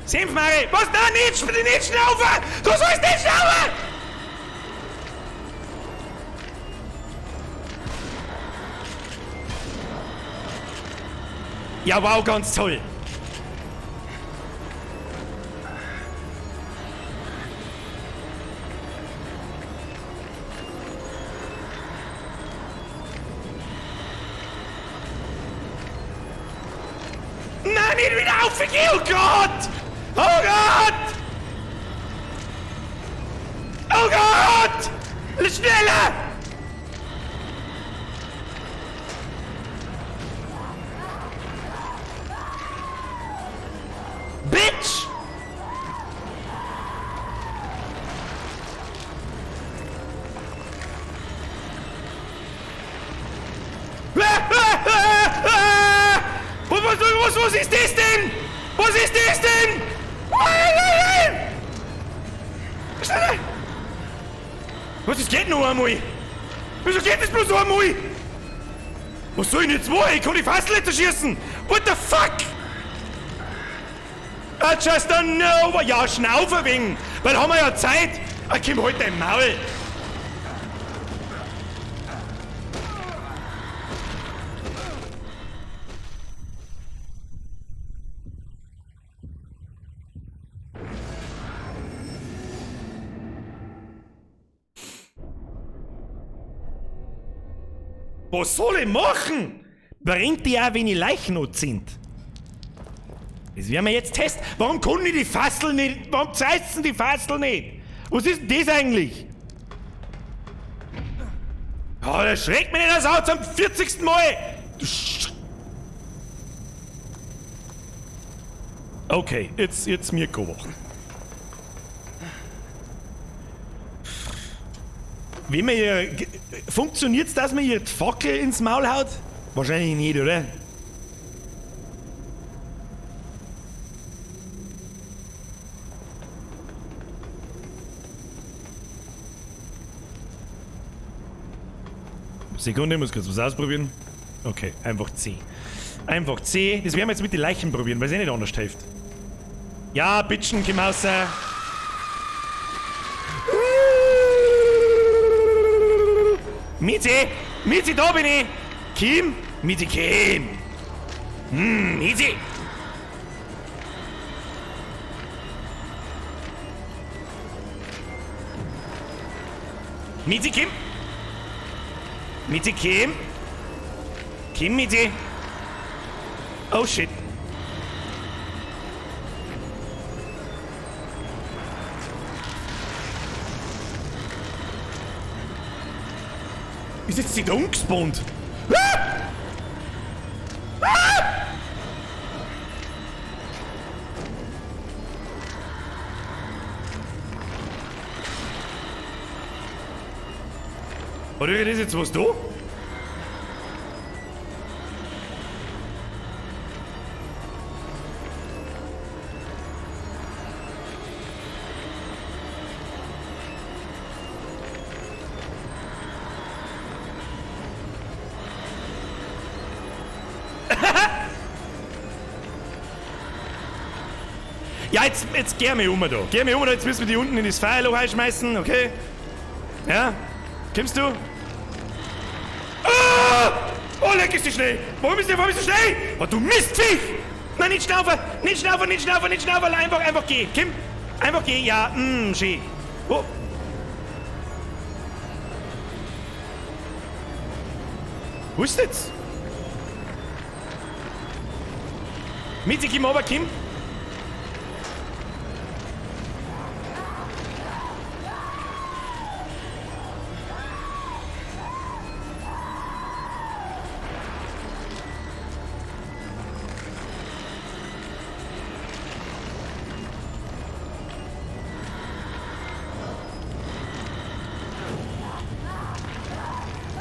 Senfmari, was da nicht schnaufen! Du sollst nicht schnaufen! Ja, wow, ganz toll. nicht wieder aufgehen! Oh Gott! Oh Gott! Oh Gott! Schneller! Bitch! Was ist das denn? Was ist das denn? Was, das geht nur einmal? Wieso geht das bloß einmal? Was soll ich denn jetzt machen? Ich kann die Fassel nicht erschießen! What the fuck? I just don't know. Ja, schnaufen wegen. Weil haben wir ja Zeit. Komm, halt dein Maul. Was soll ich machen? Bringt die auch, wenn ich Leichnot sind? Das werden wir jetzt testen. Warum kann ich die Fassel nicht? Warum zerreißen die Fassel nicht? Was ist denn das eigentlich? Oh, das schreckt mich nicht aus zum 40. Mal! Okay, jetzt Mirko wachen. Wie man ihr. Funktioniert's, dass man ihr die Fackel ins Maul haut? Wahrscheinlich nicht, oder? Sekunde, ich muss kurz was ausprobieren. Okay, einfach C. Einfach C. Das werden wir jetzt mit den Leichen probieren, weil es eh nicht anders hilft. Ja, Bitchen, komm raus. Miezi! Miezi, da bin ich! Kim? Miezi, Kim! Miezi! Miezi, Kim! Miezi, Kim! Kim, Miezi! Oh shit! Ist jetzt die da umgespawnt? Oder ist jetzt was da? Ja, jetzt geh mir um da. Geh mir um da, jetzt müssen wir die unten in das Feuerloch einschmeißen, okay? Ja? Kommst du? Ah! Oh, leck, ist die schnell! Warum ist die so schnell? Oh, du Mistviech! Nein, nicht schnaufen! Nicht schnaufen, nicht schnaufen, nicht schnaufen! Einfach geh! Kim! Einfach geh, ja, schön. Oh! Wo ist das? Mitzi, komm runter, Kim!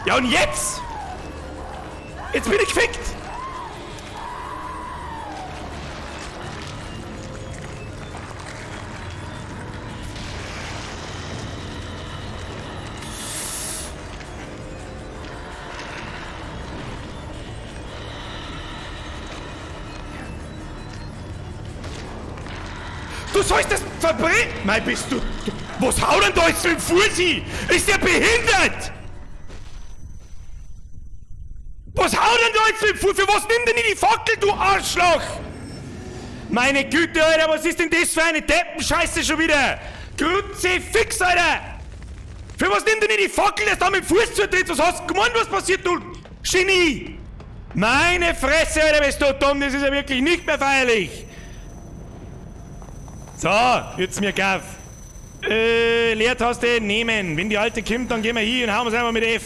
Ja, und jetzt? Jetzt bin ich gefickt! Du sollst das verbrennen! Nein, bist du... Was haut denn da jetzt mit dem Fursi? Ist der behindert? Was haut denn da jetzt mit dem Fuß? Für was nimm denn die Fackel, du Arschloch? Meine Güte, Alter, was ist denn das für eine Deppenscheiße schon wieder? Kruzifix, Alter! Für was nimm denn die Fackel, das da mit dem Fuß zutritt? Was hast du gemeint, was passiert, du Genie? Meine Fresse, Alter, bist du dumm, das ist ja wirklich nicht mehr feierlich. So, jetzt mir Gaff. Leertaste nehmen. Wenn die alte kommt, dann gehen wir hier und hauen wir es einfach mit F.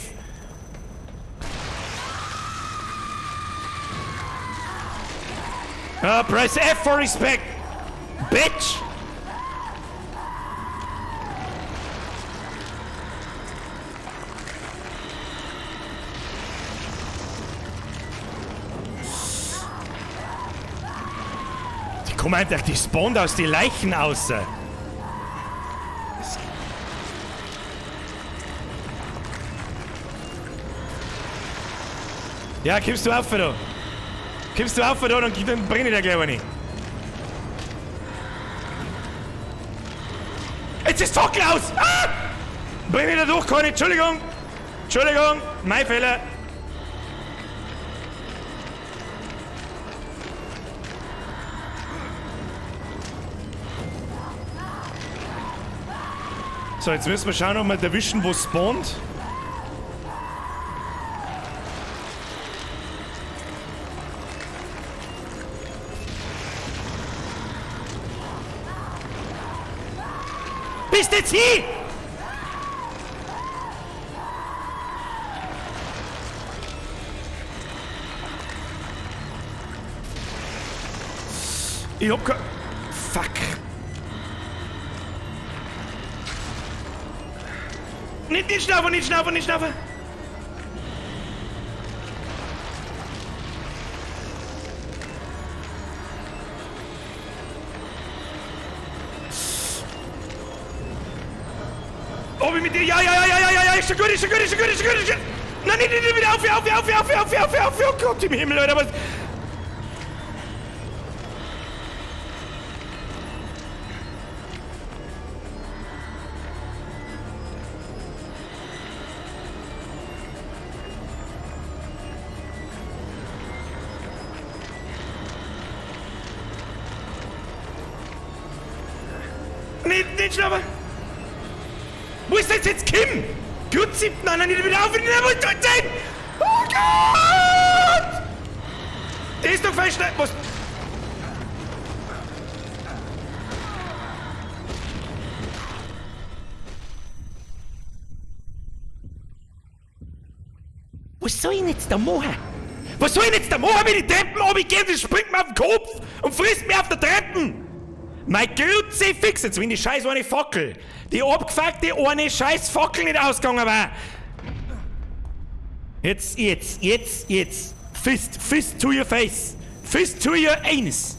Press F for respect. Bitch! Die kommen einfach, die spawnen aus den Leichen aus. Ja, kommst du auf da? Kommst du auf da, dann bring ich dir gleich eine. Jetzt ist Fackel aus! Ah! Bring ich da durch, Conny, Entschuldigung! Entschuldigung, mein Fehler. So, jetzt müssen wir schauen, ob wir erwischen, wo es spawnt. Bist jetzt hier? Ich hab kein... Fuck. Nicht schnaufen, nicht schnaufen, nicht schnaufen. Oh, wie mit dir? Ja, ist schon gut, ist schon gut, ist schon gut, ist schon gut, ist schon gut. Nein, nicht wieder auf, oh Gott im Himmel, Leute, was... Nicht schnaufen! Wo ist das jetzt Kim? Gut, nein, nicht wieder auf, nicht mehr tot sein! Oh Gott! Der ist doch falsch, was? Was soll ich denn jetzt da machen? Was soll ich denn jetzt da machen, wenn die Treppen runtergehen? Das springt mir auf den Kopf und frisst mir auf der Treppen! Mein Kruzifix, jetzt wenn die scheiß eine Fackel, die abgefuckte eine scheiß Fackel nicht ausgegangen war. Jetzt. Fist to your face. Fist to your anus.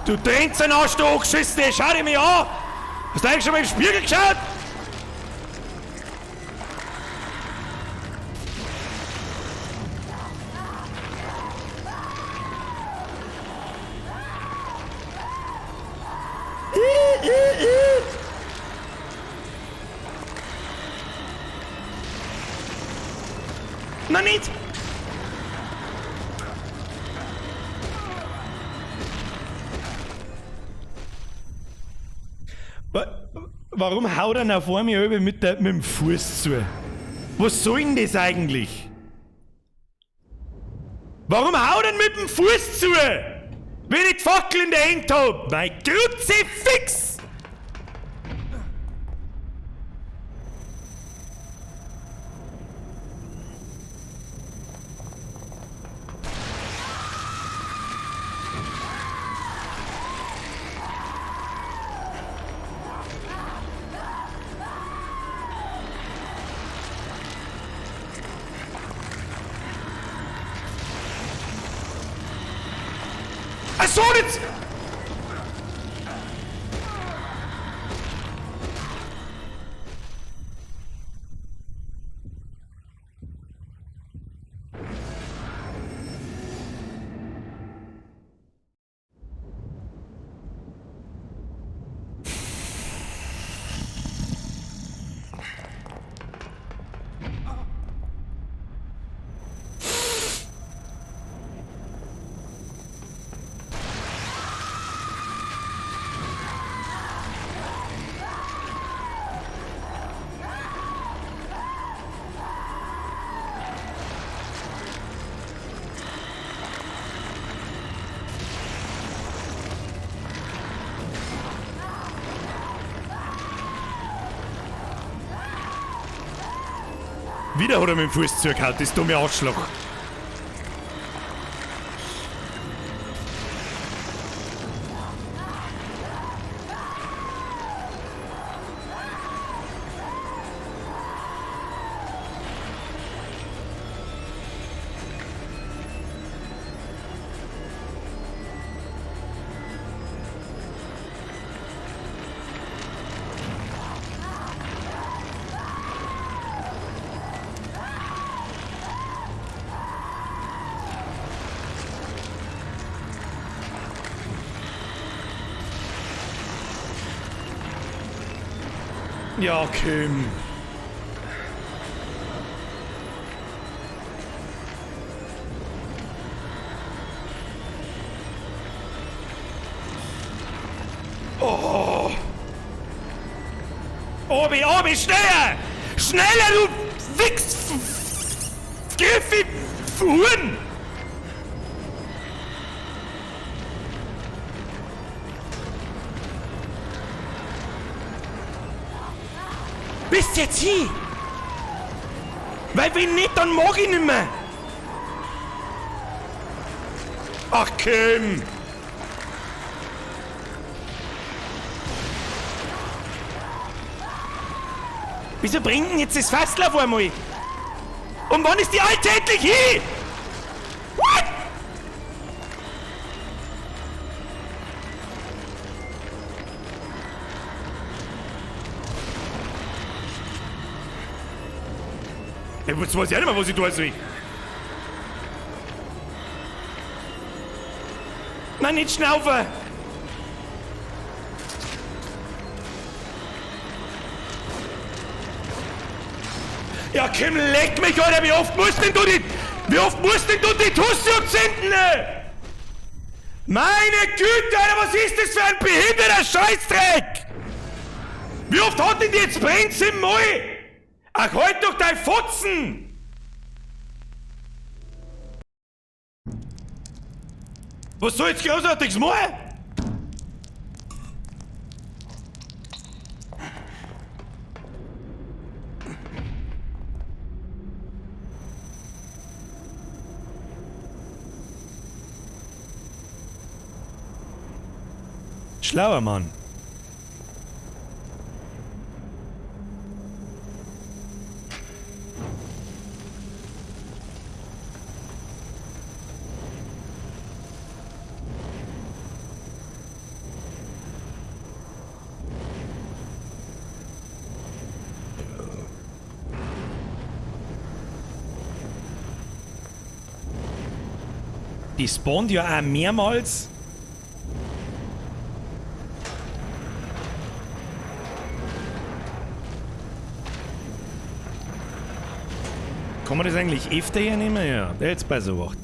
Du Trenzen hast du angeschissen, schau dir mich an. Hast du eigentlich schon mal im Spiegel geschaut? Na nicht! Warum haut er nach vor mir über mit dem Fuß zu? Was soll denn das eigentlich? Warum haut er mit dem Fuß zu? Wenn ich die Fackel in der Hand hab! Mein Kruzifix! I saw it! Wieder hat er mit dem Fuß zugehauen, das dumme Arschloch. Ja, Kim. Oh. Obi, Obi, schneller! Schneller, du Wichs! Griffi! Huhn! Bist jetzt hier? Weil wenn nicht, dann mag ich nicht mehr. Ach, Kim. Wieso bringt denn jetzt das Fassel auf einmal? Und wann ist die Alte endlich hier? What? Jetzt weiß ich auch nicht mehr, was ich tun soll. Nein, nicht schnaufen! Ja, Kim, leck mich, Alter! Wie oft musst denn du die Tusse absenden? Meine Güte, Alter, was ist das für ein behinderter Scheißdreck? Wie oft hat denn die jetzt brennt's im Mai? Ach, halt doch dein Fotzen! Was soll jetzt großartiges machen? Schlauer Mann. Die spawnt ja auch mehrmals. Kann man das eigentlich öfter hernehmen? Ja, der jetzt bei so Wacht.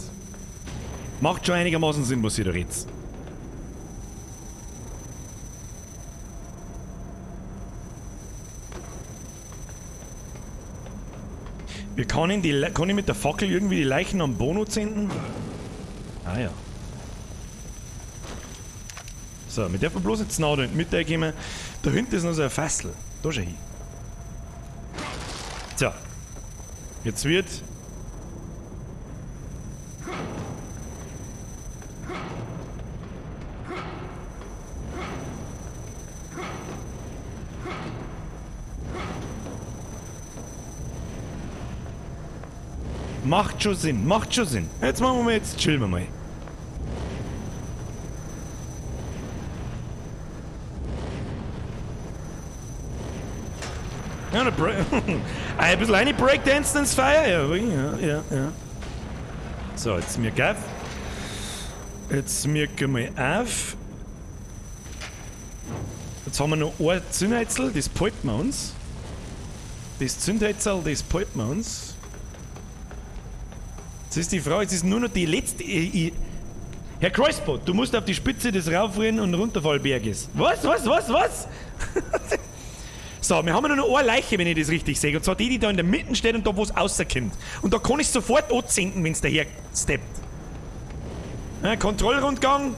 Macht schon einigermaßen Sinn, was ihr da redet. Kann ich mit der Fackel irgendwie die Leichen am Bono zünden? Ah ja. So, wir dürfen bloß jetzt nah da hinten mit kommen. Da hinten ist noch so ein Fassel. Da schau hin. So. Jetzt wird... Macht schon Sinn, macht schon Sinn. Jetzt machen wir mal, jetzt chillen wir mal. Ja, ein bisschen eine Breakdance ins Feuer. Ja. So, jetzt mir auf. Jetzt mirken wir auf. Jetzt haben wir noch ein Zündhölzl, das behalten wir uns. Das Zündhölzl, das behalten wir uns. Jetzt ist die Frage, jetzt ist nur noch die letzte... Herr Kreuzbot, du musst auf die Spitze des Raufrennen- und Runterfallberges. Was? So, wir haben nur noch eine Leiche, wenn ich das richtig sehe. Und zwar die da in der Mitte steht und da, wo es rauskommt. Und da kann ich sofort anzünden, wenn es daher steppt. Ja, Kontrollrundgang.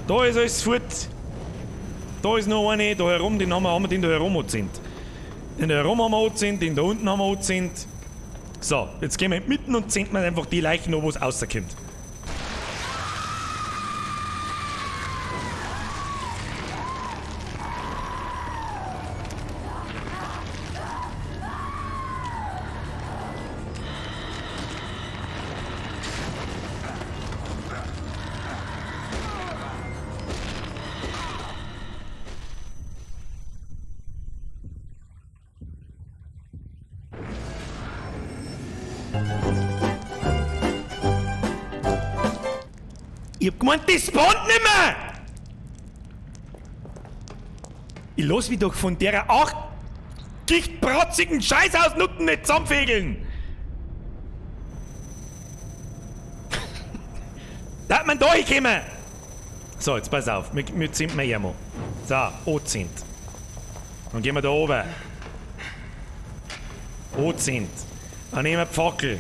Da ist alles fort. Da ist noch eine, da herum, den haben wir den da herum angezündet. Den da herum haben wir angezündet, den da unten haben wir angezündet. So, jetzt gehen wir mitten und zünden wir einfach die Leichen noch, wo es rauskommt. Ich hab gemeint, das spawnt nimmer! Ich lass mich doch von der gichtbratzigen Scheißhausnutten nicht zusammenfegeln! Darf man da hinkommen? So, jetzt pass auf, wir ziehen hier mal. So, anzieht. Dann gehen wir da oben. Anzieht. Dann nehmen wir die Fackel.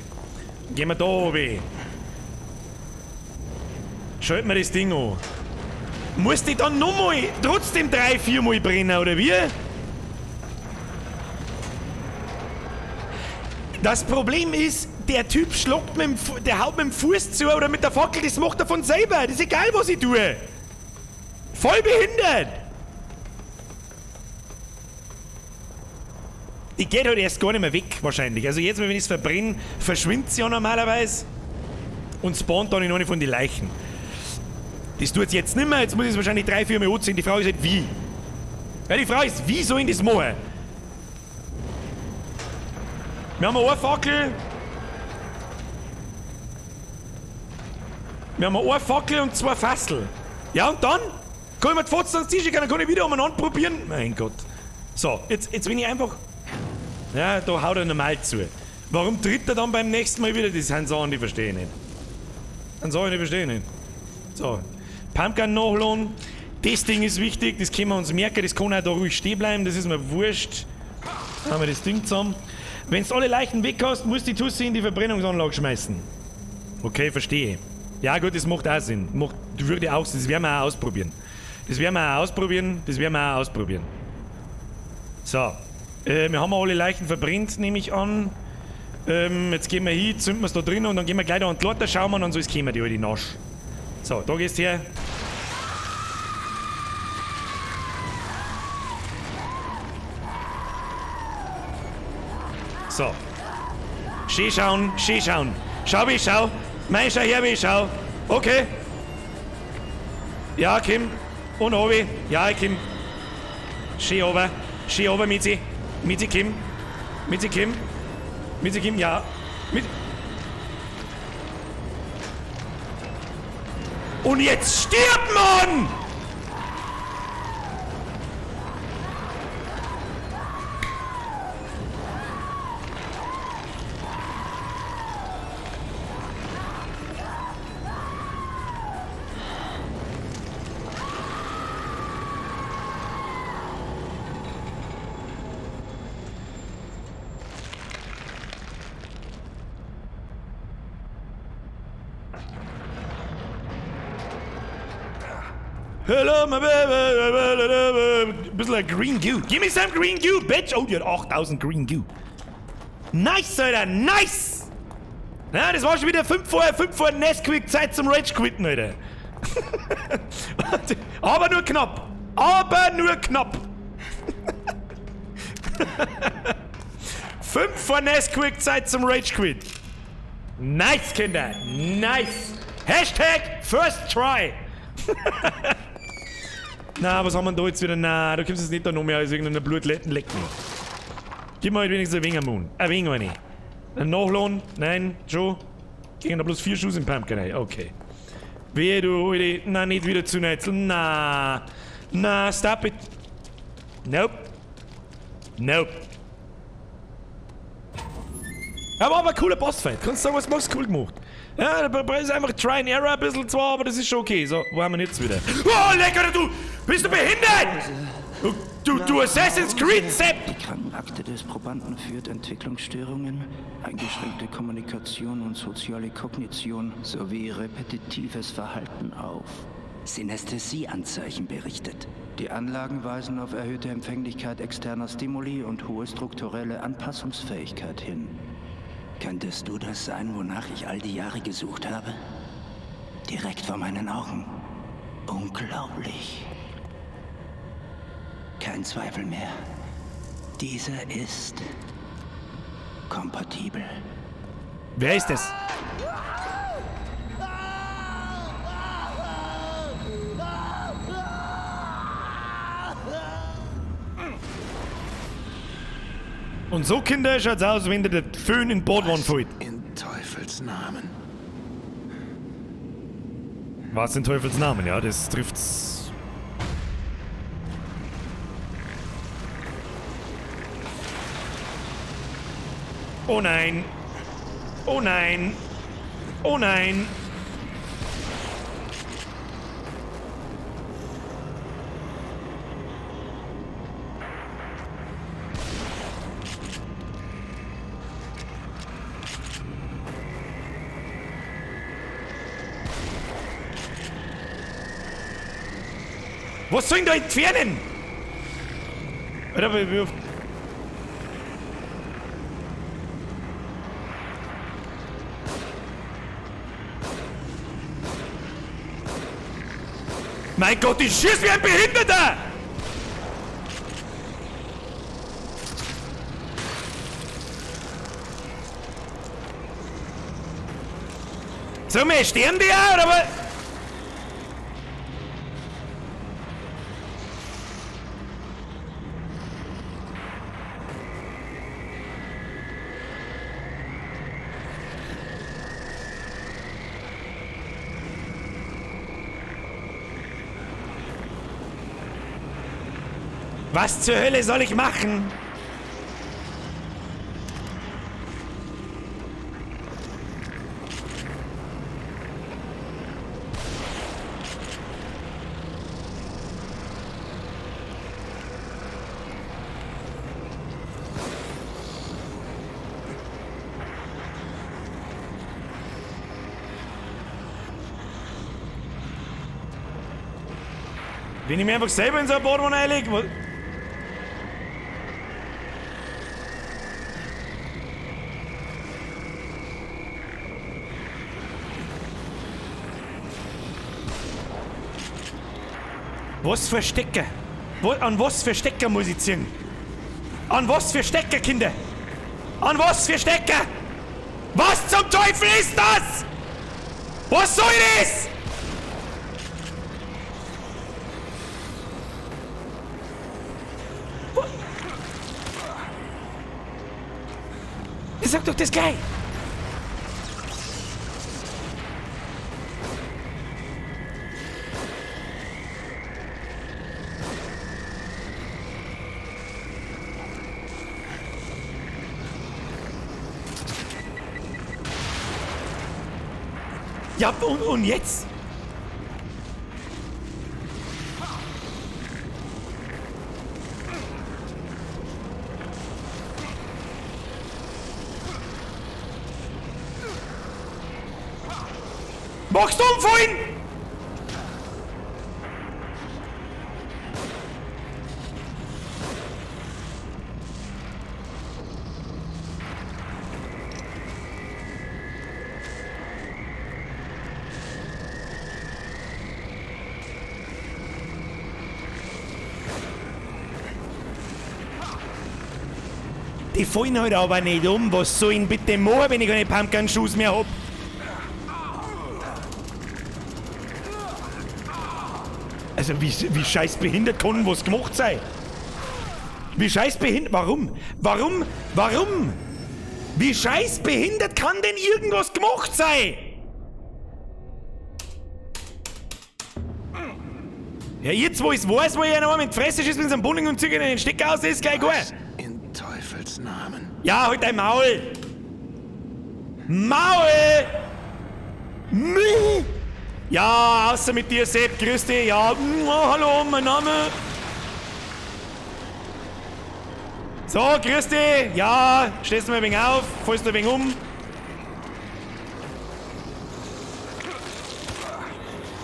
Dann gehen wir da oben. Schalten wir das Ding an. Muss die dann nochmal trotzdem 3-4 Mal brennen, oder wie? Das Problem ist, der Typ schlägt der haut mit dem Fuß zu oder mit der Fackel, das macht er von selber. Das ist egal, was ich tue. Voll behindert. Die geht halt erst gar nicht mehr weg, wahrscheinlich. Also jetzt, wenn ich es verbrenne, verschwindet sie ja normalerweise und spawnt dann in eine von den Leichen. Das tut es jetzt nicht mehr, jetzt muss ich es wahrscheinlich 3-4 Mal anziehen. Die Frage ist halt, wie? Ja, die Frage ist, wie soll ich das machen? Wir haben eine Fackel. Wir haben eine Fackel und 2 Fassel. Ja, und dann? Kann ich mir die Fotzen ans Tisch gehen, dann kann ich wieder umeinander probieren. Mein Gott. So, jetzt bin ich einfach... Ja, da haut er normal zu. Warum tritt er dann beim nächsten Mal wieder? Das sind Sachen, die verstehe ich nicht. Dann Sachen, die verstehe ich nicht. So, Pumpgun nachladen. Das Ding ist wichtig, das können wir uns merken, das kann auch da ruhig stehen bleiben, das ist mir wurscht. Dann haben wir das Ding zusammen. Wenn du alle Leichen weg hast, musst du die Tussi in die Verbrennungsanlage schmeißen. Okay, verstehe. Ja gut, das macht auch Sinn. Das werden wir auch ausprobieren. Das werden wir auch ausprobieren. So, wir haben alle Leichen verbrennt, nehme ich an. Jetzt gehen wir hin, zünden wir es da drin und dann gehen wir gleich da an die Leiter, schauen wir und sonst kommen die alle nasch. So, da gehst du her. So. Schön schauen, schön schauen. Schau, wie ich schau. Mein, schau her, wie ich schau. Okay. Ja, Kim. Und obi. Ja, Kim. Schön ober, Mitzi. Mitzi, Kim. Mitzi, Kim. Mitzi, Kim, ja. Und jetzt stirbt man! Hello, my baby. Bisschen like green goo. Give me some green goo, bitch. Oh, die hat 8000 green goo. Nice, Alter, nice. Ja, das war schon wieder 5 vor Nesquik, Zeit zum Rage quitten, Alter. Aber nur knapp. 5 vor Nesquik, Zeit zum Rage quit. Nice, Kinder. Nice. Hashtag first try. Na, was haben wir da jetzt wieder? Na, du kommst jetzt nicht da noch mehr als irgendeine Blutletten lecken. Gib mir halt wenigstens ein wenig am Mund. Ein wenig eine. Ein Nachladen? Nein, Joe? Gehen da bloß 4 Schuss im Pumpkin rein. Okay. Wehe du, Alter. Na, nicht wieder zuneizeln. Na, stop it. Nope. Aber ein cooler Bossfight. Kannst du sagen, was machst du cool gemacht? Ja, da ist einfach Try and Error ein bisschen zwar, aber das ist schon okay. So, wo haben wir jetzt wieder? Oh, lecker, du! Bist du behindert? Du Assassin's Creed Sepp! Die Krankenakte des Probanden führt Entwicklungsstörungen, eingeschränkte Kommunikation und soziale Kognition sowie repetitives Verhalten auf. Synästhesieanzeichen berichtet. Die Anlagen weisen auf erhöhte Empfänglichkeit externer Stimuli und hohe strukturelle Anpassungsfähigkeit hin. Könntest du das sein, wonach ich all die Jahre gesucht habe? Direkt vor meinen Augen. Unglaublich. Kein Zweifel mehr. Dieser ist kompatibel. Wer ist es? Und so, Kinder, schaut's aus, wenn dir der Föhn in den Badwanne fällt. In Teufels Namen. Was in Teufels Namen, ja, das trifft's. Oh nein. Oh nein. Oh nein. Was soll ich da entfernen? Oder wie? Mein Gott, ich schieß wie ein Behinderter! Sollen wir sterben die auch, oder was? Was zur Hölle soll ich machen? Wenn ich mir einfach selber in so ein Badwanne einlege, was? Was für Stecker? An was für Stecker muss ich ziehen? An was für Stecker, Kinder? An was für Stecker? Was zum Teufel ist das? Was soll das? Ich sag doch das gleich. Ja, und jetzt? Machst du umfallen? Die fallen halt aber nicht um. Was soll ich bitte machen, wenn ich keine Pumpgun-Schuss mehr hab? Also wie scheiß behindert kann was gemacht sein? Wie scheiß behindert... Warum? Warum? Wie scheiß behindert kann denn irgendwas gemacht sein? Ja, jetzt wo ich's weiß, wo ich noch mit Fresse schießt mit so einem Bunning und ziehe den Stecker aus, ist gleich gut. In Teufels Namen. Ja, halt dein Maul! Maul! Ja, außer mit dir, Sepp, grüß dich. Ja, hallo, mein Name. So, grüß dich. Ja, stehst du mal ein wenig auf, fällst du ein wenig um.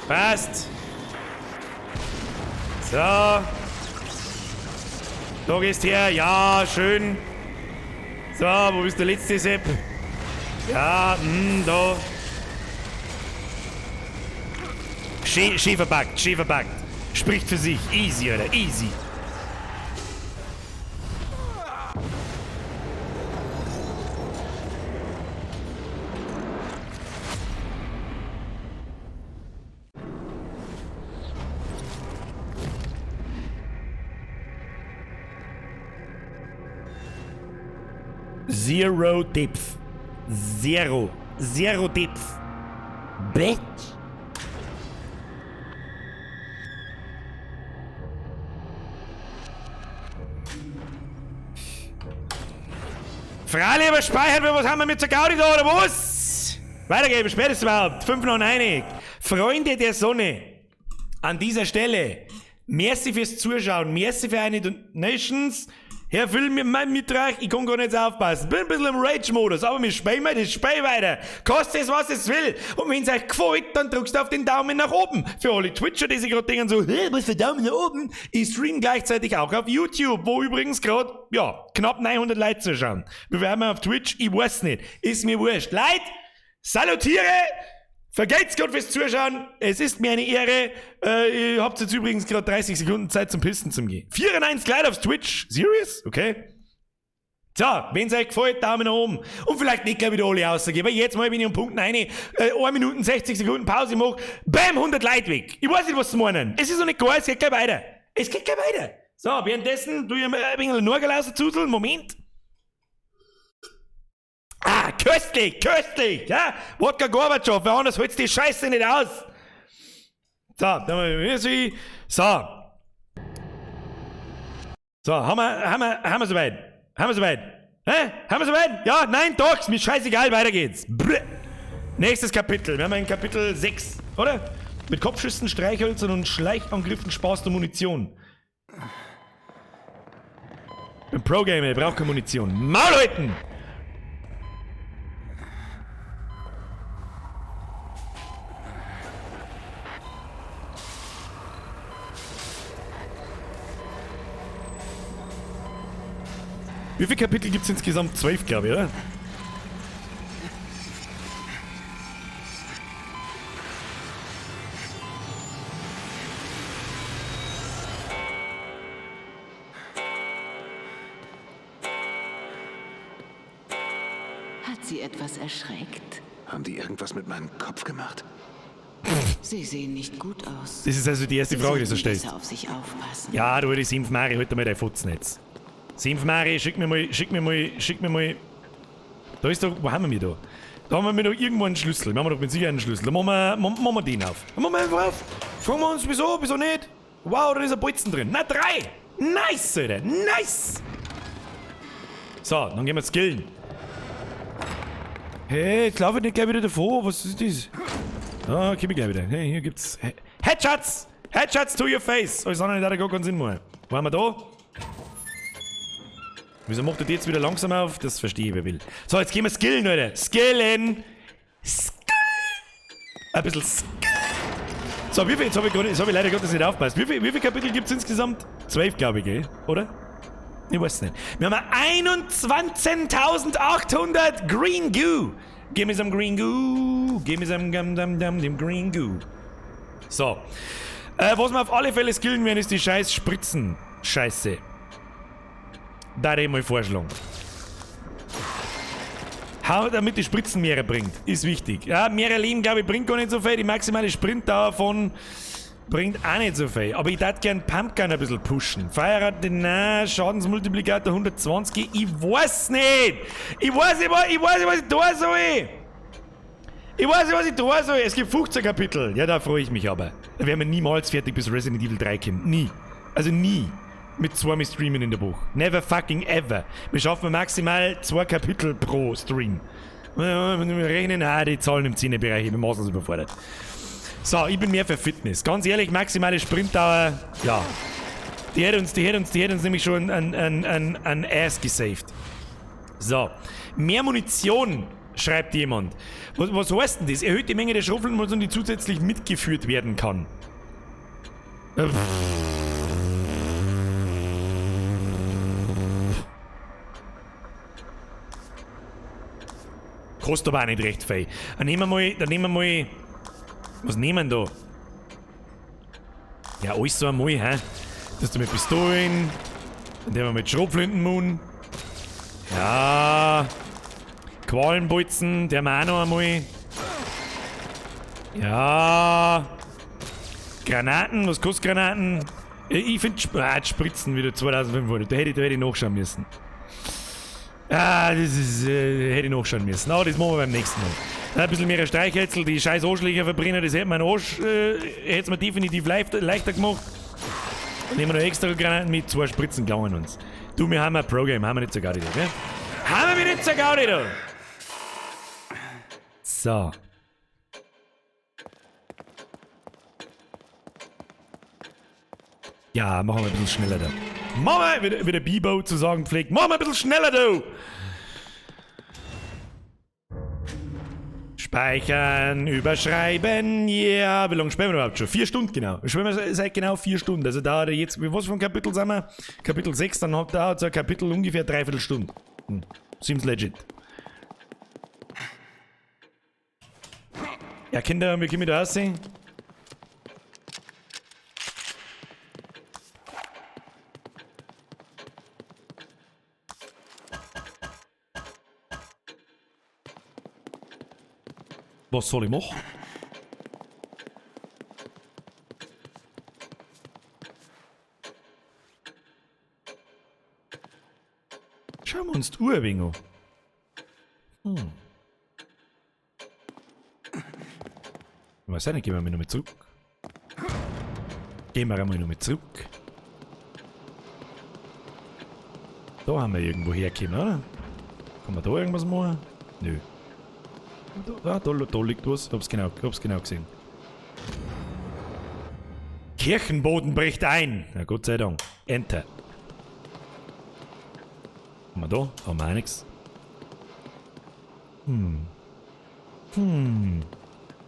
Passt. So. Da gehst her. Ja, schön. So, wo bist der letzte, Sepp? Ja, da. Schön verpackt, schön verpackt. Spricht für sich. Easy, oder? Easy. Zero Depth. Zero Depth. Bitch. Freilich überspeichert, was haben wir mit der Gaudi da, oder was? Weitergeben, spätestens überhaupt. 5,9. Freunde der Sonne, an dieser Stelle, merci fürs Zuschauen, merci für eine Donations. Herr Film mit euch, ich kann gar nicht aufpassen. Bin ein bisschen im Rage-Modus, aber wir spielen mal das Spiel weiter. Kostet es, was es will. Und wenn es euch gefällt, dann drückst du auf den Daumen nach oben. Für alle Twitcher, die sich gerade denken so, was für Daumen nach oben? Ich stream gleichzeitig auch auf YouTube, wo übrigens gerade, ja, knapp 900 Leute zuschauen. Bewerben wir auf Twitch, ich weiß nicht. Ist mir wurscht. Leute, salutiere! Vergelt's Gott fürs Zuschauen. Es ist mir eine Ehre. Ihr habt jetzt übrigens gerade 30 Sekunden Zeit zum Pissen zum Gehen. 4-1 gleich aufs Twitch. Serious? Okay. So, wenn's euch gefällt, Daumen nach oben. Und vielleicht nicht gleich wieder alle rausgehen, weil jetzt mal bin ich um Punkt 1 Minuten 60 Sekunden Pause mache. Bam, 100 Leute weg. Ich weiß nicht, was sie meinen. Es ist noch nicht geil, es geht gleich weiter. Es geht gleich weiter. So, währenddessen tue ich mir ein bisschen Nurgel rauszuzeln. Moment. Ah, köstlich, köstlich, ja? Wodka Gorbatschow, weil anders holt's die Scheiße nicht aus. So, dann mal wir so. So, haben wir soweit? Haben wir soweit? Hä? Haben wir soweit? Ja, nein, doch, mir scheißegal, weiter geht's. Bleh. Nächstes Kapitel, wir haben ein Kapitel 6, oder? Mit Kopfschüssen, Streichhölzern und Schleichangriffen sparst du Munition. Ein Pro-Gamer, braucht keine Munition. Maul halten! Wie viele Kapitel gibt es insgesamt? 12, glaube ich, oder? Hat sie etwas erschreckt? Haben die irgendwas mit meinem Kopf gemacht? Sie sehen nicht gut aus. Das ist also die erste Frage, die du stellst. Besser auf sich aufpassen. Ja, du, die Simpfmari, halt mal dein Futznetz. Simpfmari, schick mir mal. Da ist doch, wo haben wir mich da? Da haben wir doch irgendwo einen Schlüssel. Wir haben doch mit Sicherheit einen Schlüssel. Da machen wir den auf. Dann machen wir einfach auf. Fragen wir uns, wieso nicht? Wow, da ist ein Bolzen drin. Na, 3! Nice, Alter, nice! So, dann gehen wir skillen. Hey, jetzt laufe ich nicht gleich wieder davor. Was ist das? Ah, komm ich gleich wieder. Hey, hier gibt's Headshots! Headshots to your face! Alles andere hat gar keinen Sinn mehr. Wo haben wir da? Wieso macht er die jetzt wieder langsam auf? Das verstehe ich, wer will. So, jetzt gehen wir skillen, Leute. Skillen! Skill! Ein bisschen Skill! So, wie viel? Jetzt hab ich leider Gottes nicht aufgepasst. Wie viele Kapitel gibt's insgesamt? 12, glaube ich, gell? Oder? Ich weiß nicht. Wir haben 21.800 Green Goo. Give me some Green Goo. Give me some dem Green Goo. So. Was wir auf alle Fälle skillen werden, ist die scheiß Spritzen. Scheiße. Da hätte ich mal vorschlagen. Damit die Spritzen mehrere bringt. Ist wichtig. Ja, mehrere Leben, glaube ich, bringt gar nicht so viel. Die maximale Sprintdauer von bringt auch nicht so viel. Aber ich würde gern Pumpgun ein bisschen pushen. Feierrad, nein, Schadensmultiplikator 120. Ich weiß nicht. Ich weiß nicht, was ich tun soll. Ich weiß nicht, was ich tun soll. Es gibt 15 Kapitel. Ja, da freue ich mich aber. Da werden wir niemals fertig bis Resident Evil 3 kommen. Nie. Also nie. Mit 2 Streamen in der Buch. Never fucking ever. Wir schaffen maximal 2 Kapitel pro Stream. Wir rechnen auch die Zahlen im Zehnerbereich. Ich bin maßlos überfordert. So, ich bin mehr für Fitness. Ganz ehrlich, maximale Sprintdauer, ja. Die hätte uns nämlich schon an Ass gesaved. So. Mehr Munition, schreibt jemand. Was heißt denn das? Erhöht die Menge der Schrotflinten, die zusätzlich mitgeführt werden kann. kostet aber auch nicht recht viel. Dann nehmen wir mal... Was nehmen wir da? Ja, alles so einmal, hä? Das ist mit Pistolen. Dann nehmen wir mit Schrotflintenmund. Ja. Qualenbolzen, der wir auch noch einmal. Ja. Granaten, was kostet Granaten? Ich finde Spritzen wieder 2500. Da hätte ich nachschauen müssen. Ah, das ist, hätte ich nachschauen müssen. Aber das machen wir beim nächsten Mal. Ein bisschen mehr Streichhölzel, die scheiß Arschlöcher verbrennen, das hätte mein Arsch, hätte es mir definitiv leichter gemacht. Dann nehmen wir noch extra Granaten mit, 2 Spritzen klauen uns. Du, wir haben ein Programm, haben wir nicht so Gaudi da, gell? Haben wir nicht so Gaudi da! So. Ja, machen wir ein bisschen schneller da. Machen wir, wie der Bibo zu sagen pflegt, machen wir ein bisschen schneller da! Speichern, überschreiben, ja. Yeah. Wie lange spielen wir überhaupt schon? 4 Stunden genau. Spielen wir seit genau 4 Stunden. Also da jetzt, was für ein Kapitel sind wir? Kapitel 6, dann hat da so ein Kapitel ungefähr 3/4 Stunde. Seems legit. Ja, Kinder, wie können wir da aussehen? Was soll ich machen? Schauen wir uns die Uhr ein wenig an. Ich weiß auch nicht, gehen wir mal noch zurück. Gehen wir einmal noch zurück. Da haben wir irgendwo hergekommen, oder? Kann man da irgendwas machen? Nö. Da liegt was. Hab's genau gesehen. Kirchenboden bricht ein. Na Gott sei Dank. Enter. Haben wir da? Haben wir auch nichts.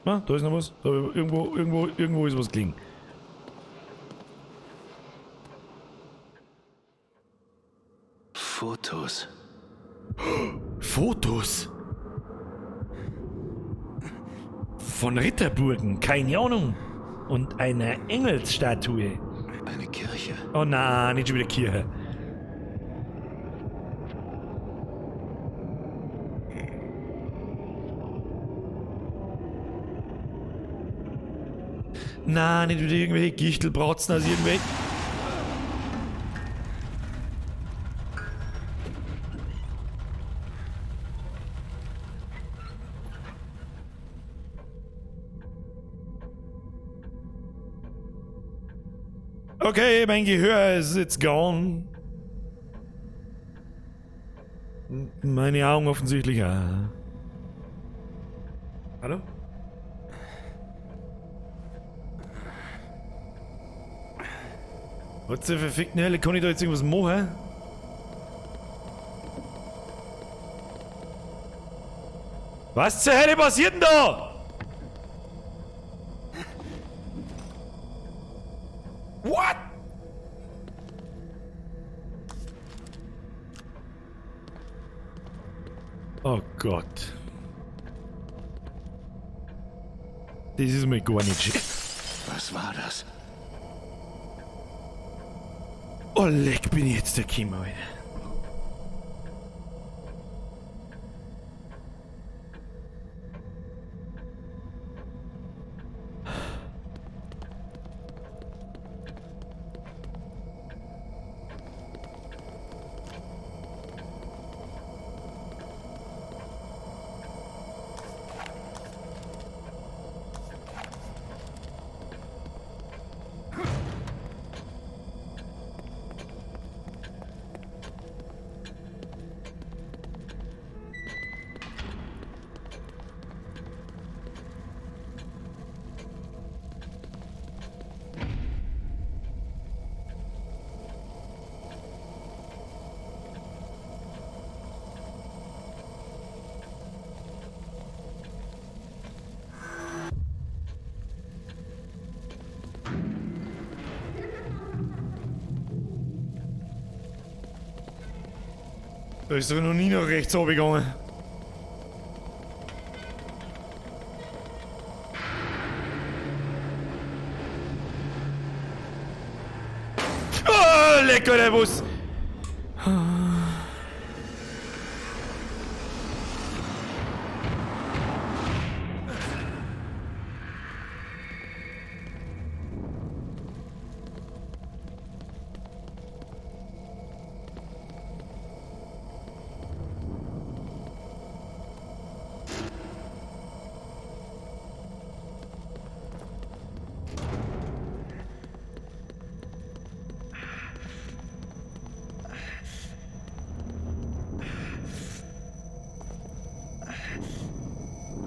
Na, da ist noch was. Da irgendwo ist was gelegen. Fotos. Fotos? Von Ritterburgen, keine Ahnung. Und einer Engelsstatue. Eine Kirche. Oh nein, nicht schon wieder Kirche. Nein, nicht wieder irgendwelche Gichtelbratzen aus irgendwelchen... Okay, mein Gehör ist jetzt gone. Meine Augen offensichtlich auch. Hallo? Was zur verfickten Hölle? Kann ich da jetzt irgendwas machen? Was zur Hölle passiert denn da? What? Oh Gott. Das ist mir gar nicht schick. Was war das? Oh leck, bin ich jetzt der Kimmer, Alter. Da ist doch noch nie nach rechts runtergegangen. leck, oder was?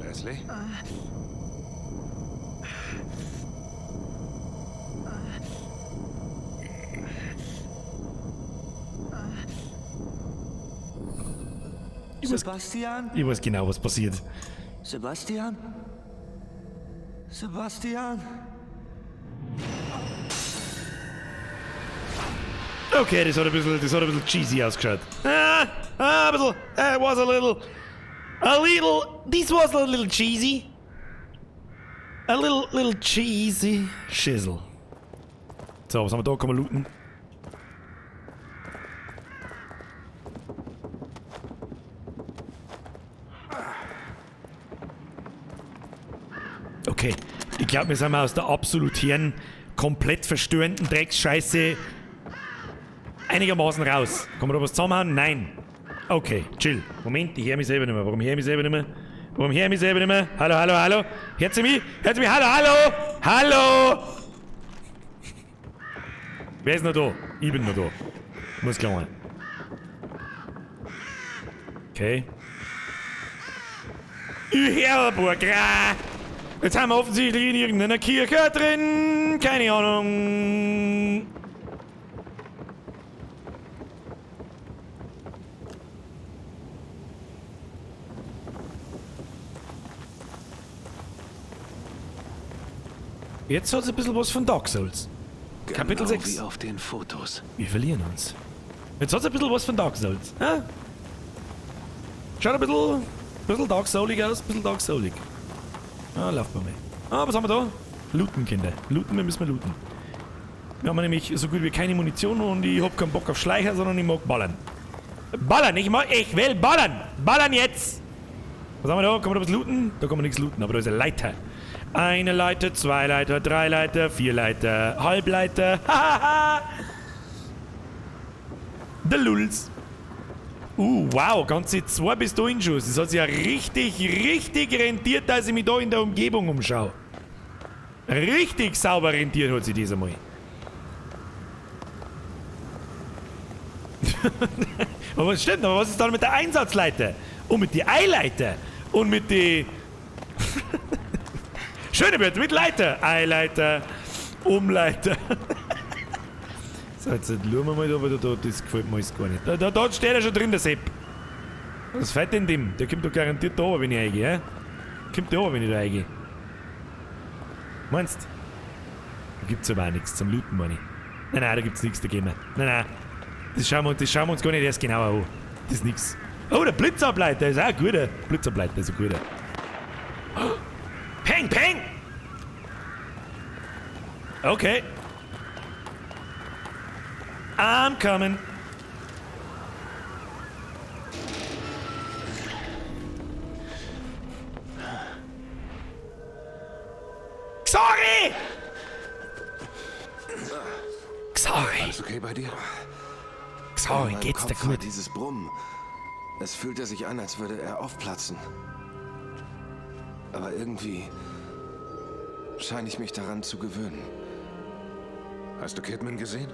Leslie? Sebastian? Ich weiß genau, was passiert. Sebastian? Sebastian? Okay, das hat ein bisschen cheesy ausgeschaut. Ein bisschen, this was a little cheesy. A little cheesy shizzle. So, was haben wir da? Kann man looten? Okay, ich glaube, wir sind mal aus der absoluten, komplett verstörenden Drecksscheiße einigermaßen raus. Kann man da was zusammenhauen? Nein. Okay, chill. Moment, ich höre mich selber nicht mehr. Warum höre ich mich selber nicht mehr? Warum höre ich mich selber nicht mehr? Hallo, hallo, hallo? Hört sie mich? Hört sie mich? Hallo, hallo? Hallo? Wer ist noch da? Ich bin noch da. Muss klar sein. Okay. Ich höre ein paar Gra. Jetzt haben wir offensichtlich in irgendeiner Kirche drin. Keine Ahnung. Jetzt hat es ein bisschen was von Dark Souls. Kapitel 6. Wie auf den Fotos. Wir verlieren uns. Jetzt hat es ein bisschen was von Dark Souls. Ja? Schaut ein bisschen Dark Soulig aus, ein bisschen Dark Soulig. Ah, läuft bei mir. Ah, was haben wir da? Looten, Kinder. Looten, wir müssen looten. Wir haben nämlich so gut wie keine Munition und ich hab keinen Bock auf Schleicher, sondern ich mag ballern. Ballern, ich will ballern! Ballern jetzt! Was haben wir da? Kann man da was looten? Da kann man nichts looten, aber da ist eine Leiter. Eine Leiter, 2 Leiter, 3 Leiter, 4 Leiter, Halbleiter. Hahaha! Der Lulz. Wow, ganze 2 Pistolenschuss. Das hat sich ja richtig rentiert, dass ich mich da in der Umgebung umschaue. Richtig sauber rentiert hat sich das einmal. Aber was stimmt, aber was ist dann mit der Einsatzleiter? Und mit die Eileiter? Und mit die... Schöne Wörter, mit Leiter. Eileiter, Umleiter. So, jetzt schauen wir mal, aber da, das gefällt mir alles gar nicht. Da steht ja schon drin, der Sepp. Was fällt denn dem? Der kommt doch garantiert da oben, wenn ich reingehe, hä? Kommt da oben, wenn ich da reingehe. Meinst du? Da gibt's aber auch nichts zum Looten, meine ich. Nein, da gibt's nichts, da gehen wir. Nein. Das schauen wir uns gar nicht erst genauer an. Das ist nix. Oh, der Blitzableiter ist auch ein guter. Blitzableiter ist ein guter. Oh. Peng, peng! Okay. I'm coming. Sorry! Sorry. Alles okay bei dir? Sorry, In meinem geht's dir Kopf war gut? dieses Brummen. Es fühlte sich an, als würde er aufplatzen. Aber irgendwie scheine ich mich daran zu gewöhnen. Hast du Kidman gesehen?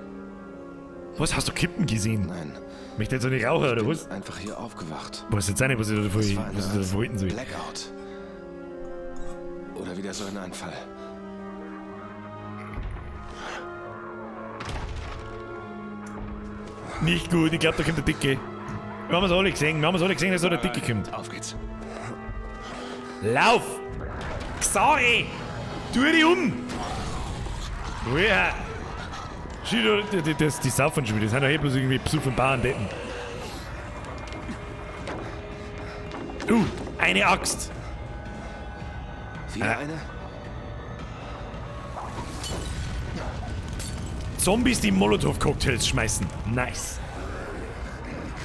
Was, hast du Kippen gesehen? Nein. Möchte jetzt so nicht rauchen, oder Ich was? bin einfach hier aufgewacht. Was jetzt auch nicht, was ich da Es war eine verhalten soll. Blackout. Oder wieder so ein Anfall. Nicht gut, ich glaube, da kommt der Dicke. Wir haben es alle gesehen, dass da der Dicke kommt. Auf geht's. Lauf! Sorry! Tu dich um! Ja! Die saufen schon wieder, das sind ja bloß irgendwie besoffen Bauerndeppen. Eine Axt! Wieder eine? Zombies, die Molotow-Cocktails schmeißen. Nice.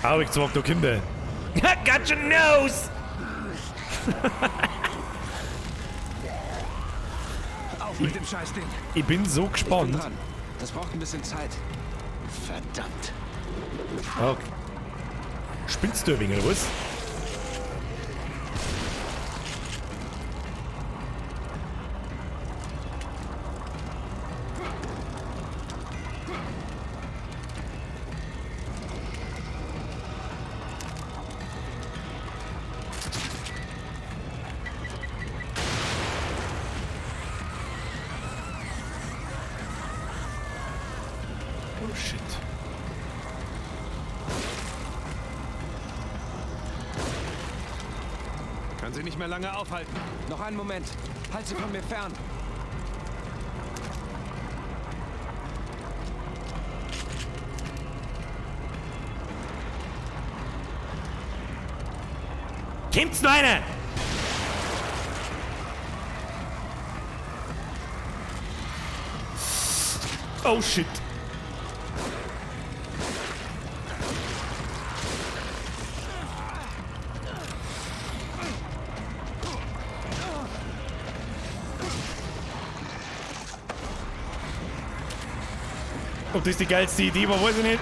Aber ich zwar, du Kinder. Got your nose! Auf mit dem Scheißding. Ich bin so Bin gespannt. dran. Das braucht ein bisschen Zeit. Verdammt. Okay. Spinnst du wegen oder was? Oh shit. Kann sie nicht mehr lange aufhalten. Noch einen Moment. Halt sie von mir fern. Kommt's noch einer? Oh shit. Ob das die geilste Idee war, weiß ich nicht.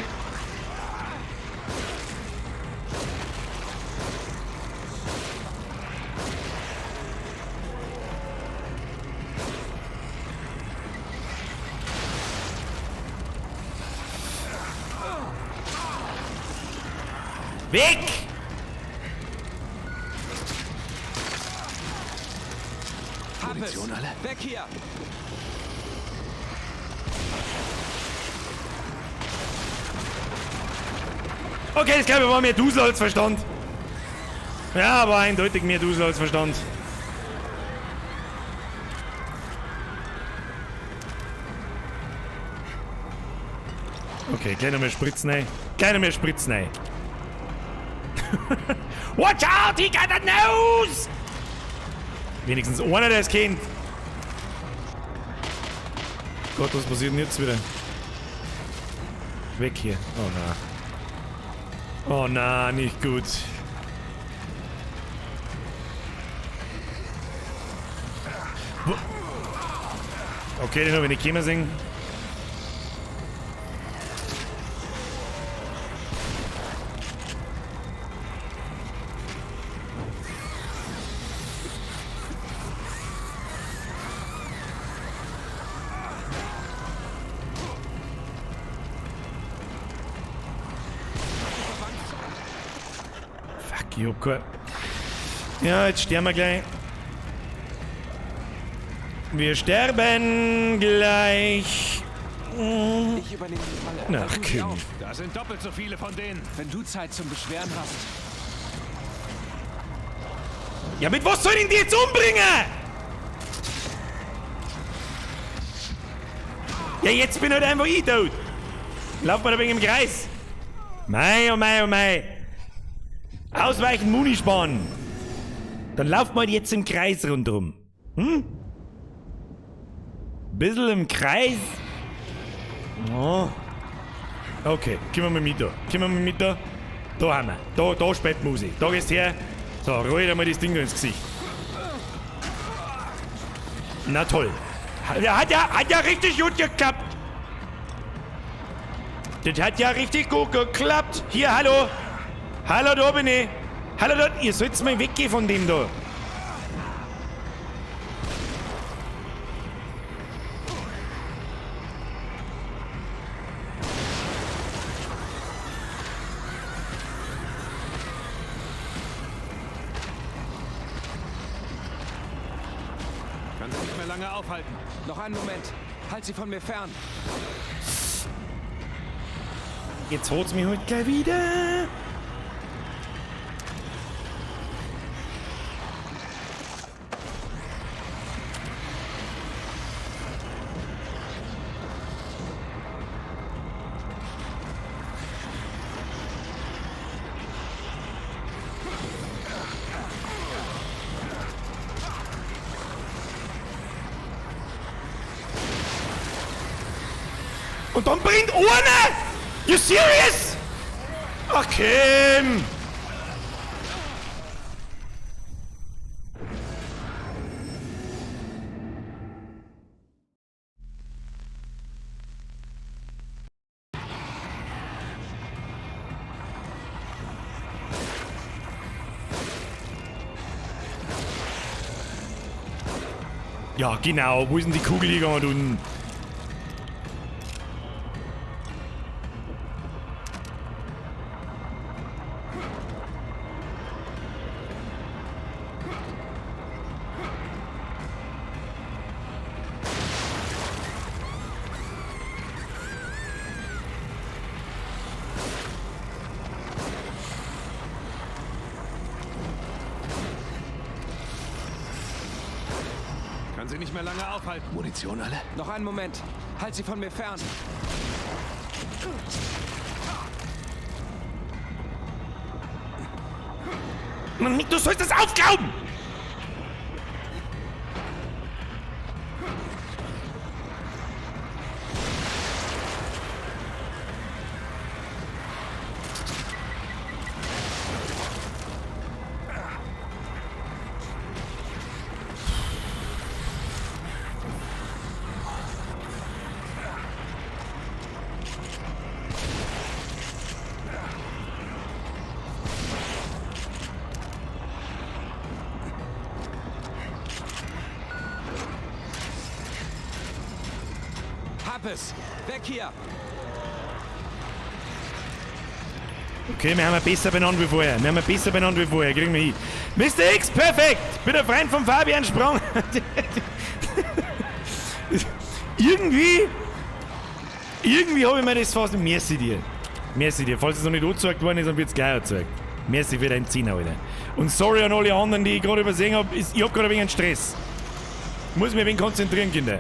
Weg! Munition alle? Weg hier! Okay, das glaube ich war mehr Dusel als Verstand. Ja, aber eindeutig mehr Dusel als Verstand. Okay, gleich noch mehr Spritzen rein. Gleich noch mehr Spritzen rein. Watch out, he got a nose! Wenigstens einer, der es kennt. Gott, was passiert denn jetzt wieder? Weg hier. Oh na. Oh na, nicht gut. Okay, den habe ich nicht kommen sehen. Fuck you, Gott. Ja, jetzt sterben wir gleich. Wir sterben gleich. Ich übernehme die Falle. Ach, Passen Sie Kind. auf. Da sind doppelt so viele von denen. Wenn du Zeit zum Beschweren hast. Ja, mit was soll ich die jetzt umbringen? Ja, jetzt bin halt einfach ich tot. Lauf mal ein wenig im Kreis. Mei, oh mei, oh mei. Ausweichen, Muni sparen. Dann lauft mal jetzt im Kreis rundherum. Hm? Bissl im Kreis. Oh. Okay, kommen wir mit da. Kommen wir mit da. Da haben wir. Da spielt Musik. Da gehst her. So, roll dir mal das Ding da ins Gesicht. Na toll. Hat ja richtig gut geklappt. Das hat ja richtig gut geklappt. Hier, hallo. Hallo, da bin ich. Hallo, da. Ihr sollt mal weggehen von dem da. Kann sie nicht mehr lange aufhalten. Noch einen Moment. Halt sie von mir fern. Jetzt holt's mich heute gleich wieder. Und dann bringt einer! You serious? Ach, Kim! Ja, genau. Wo ist denn die Kugel gegangen, du? Kann sie nicht mehr lange aufhalten. Munition alle? Noch einen Moment. Halt sie von mir fern. Mann, du sollst das aufglauben! Hab es! Weg hier! Okay, wir haben ihn besser benannt wie vorher. Kriegen wir hin. Mr. X, perfekt! Bin der Freund von Fabian Sprung. Irgendwie habe ich mir das fast... Merci dir. Falls es noch nicht angezeigt worden ist, dann wird es gleich angezeigt. Merci für deinen Zehner, Alter. Und sorry an alle anderen, die ich gerade übersehen habe. Ich habe gerade ein wenig Stress. Muss mich ein wenig konzentrieren, Kinder.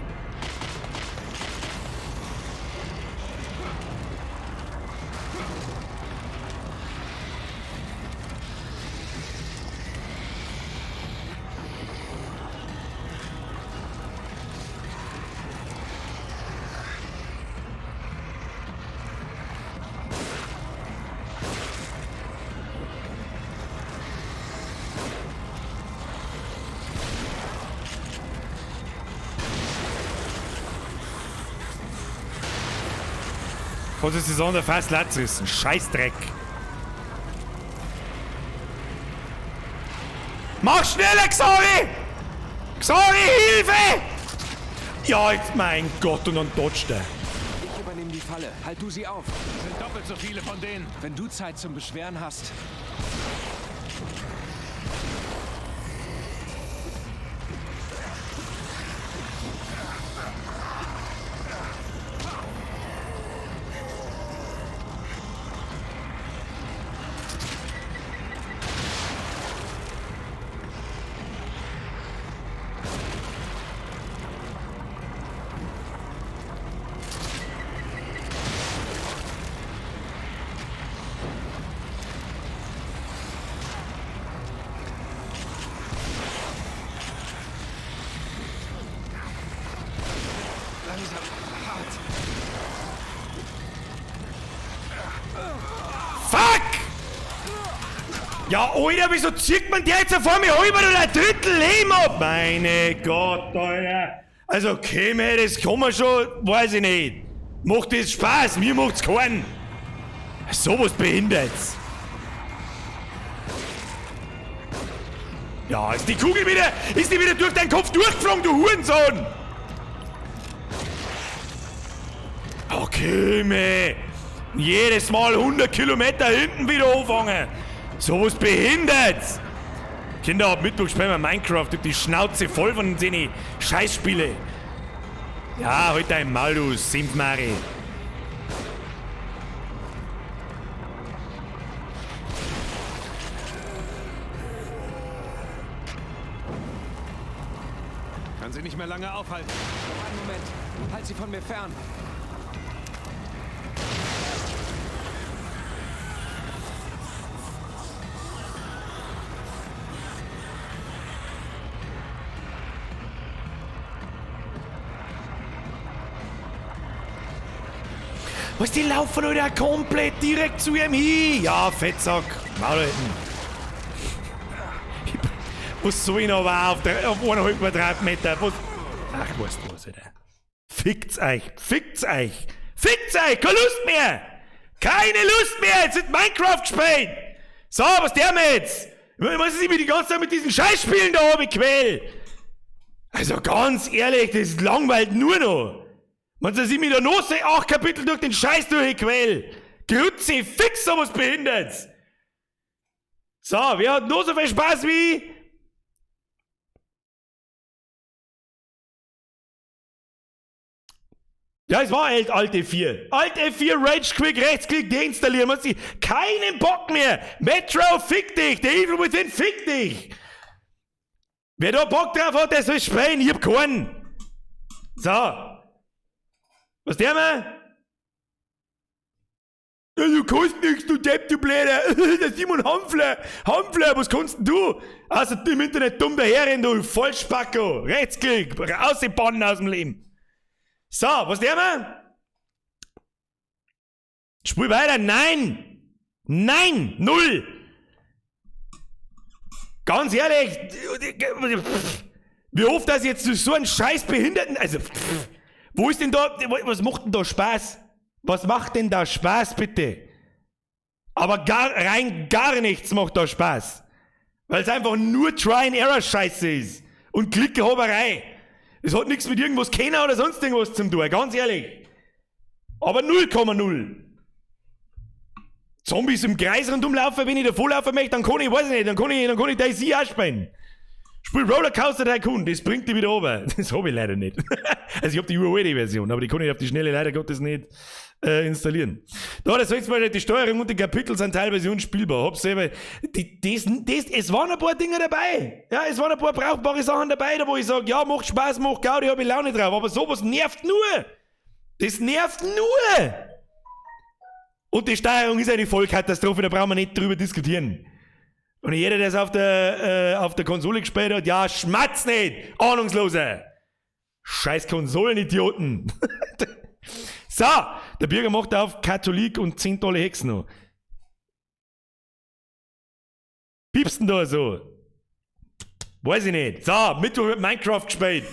Was ist das an der fast Latzrissen? Scheißdreck. Mach schneller, Xari! Xari, Hilfe! Ja, jetzt, mein Gott, und dann dodgt er. Ich übernehme die Falle. Halt du sie auf. Es sind doppelt so viele von denen. Wenn du Zeit zum Beschweren hast. Fuck! Ja, Alter, wieso zieht man der jetzt vor mir rüber und ein Drittel Leben ab? Meine Gott, Alter. Also, okay, man, das kann man schon, weiß ich nicht. Macht das Spaß, mir macht's keinen. Sowas behindert's. Ja, ist die Kugel wieder, ist die wieder durch deinen Kopf durchgeflogen, du Hurensohn? Okay, meh. Jedes Mal 100 Kilometer hinten wieder anfangen. Sowas behindert's. Kinder, ab Mittwoch spielen wir Minecraft. Ich hab die Schnauze voll von den Scheißspiele. Ja, halt dein Maul, du Simpmari. Kann sie nicht mehr lange aufhalten. Noch einen Moment. Halt sie von mir fern. Was, die laufen Alter komplett direkt zu ihm hin. Ja, Fettsack. Maul halten. Was soll ich noch auf 1,5 Quadratmeter? Was? Ach, weißt du was, Alter. Fickt's euch. Fickt's euch. Fickt's euch. Keine Lust mehr. Keine Lust mehr. Jetzt wird Minecraft gespielt. So, was der mir jetzt? Was ich mich die ganze Zeit mit diesen Scheißspielen da oben quäl? Also ganz ehrlich, das langweilt nur noch. Man soll sich mit der Nase 8 Kapitel durch den Scheiß durchquäl. Grütze, fix sowas Behinderts. So, wer hat noch so viel Spaß wie? Ja, es war Alt F4. Alt F4, Rage-Quick, Rechtsklick, deinstallieren. Man sieht keinen Bock mehr. Metro, fick dich. Der Evil Within, fick dich. Wer da Bock drauf hat, der soll spielen. Ich hab keinen. So. Was der mal? Ja, du kannst nichts, du Depp, du Bläder. Der Simon Hampfler. Hampfler, was kannst denn du? Außer du im Internet dumm daherrennen, du Vollspacko. Rechtsklick, rausgebannen aus dem Leben. So, was der mal? Spul weiter. Nein. Nein. 0. Ganz ehrlich. Wie oft das jetzt so einen scheiß Behinderten... Also, wo ist denn da... Was macht denn da Spaß? Was macht denn da Spaß, bitte? Aber rein gar nichts macht da Spaß. Weil es einfach nur Try-and-Error-Scheiße ist. Und Klickerhaberei. Es hat nichts mit irgendwas kennen oder sonst irgendwas zu tun, ganz ehrlich. Aber 0,0. Zombies im Kreis rundum laufen, wenn ich da volllaufen möchte, dann kann ich, weiß ich nicht, dann kann ich DayZ auch spielen. Spiel Rollercoaster Tycoon, das bringt dich wieder runter. Das habe ich leider nicht. Also ich habe die UAD-Version, aber die kann ich auf die Schnelle leider Gottes nicht installieren. Da, das heißt mal, die Steuerung und die Kapitel sind teilweise unspielbar. Hab's selber, es waren ein paar Dinge dabei. Ja, es waren ein paar brauchbare Sachen dabei, da wo ich sage, ja, macht Spaß, macht Gaudi, hab ich Laune drauf. Aber sowas nervt nur. Das nervt nur. Und die Steuerung ist eine Vollkatastrophe, da brauchen wir nicht drüber diskutieren. Und jeder, der es auf der Konsole gespielt hat, ja, schmatz nicht, Ahnungsloser. Scheiß Konsolenidioten. So, der Bürger macht auf Katholik und 10 tolle Hexen noch. Piepst denn da so? Weiß ich nicht. So, Mittwoch wird Minecraft gespielt.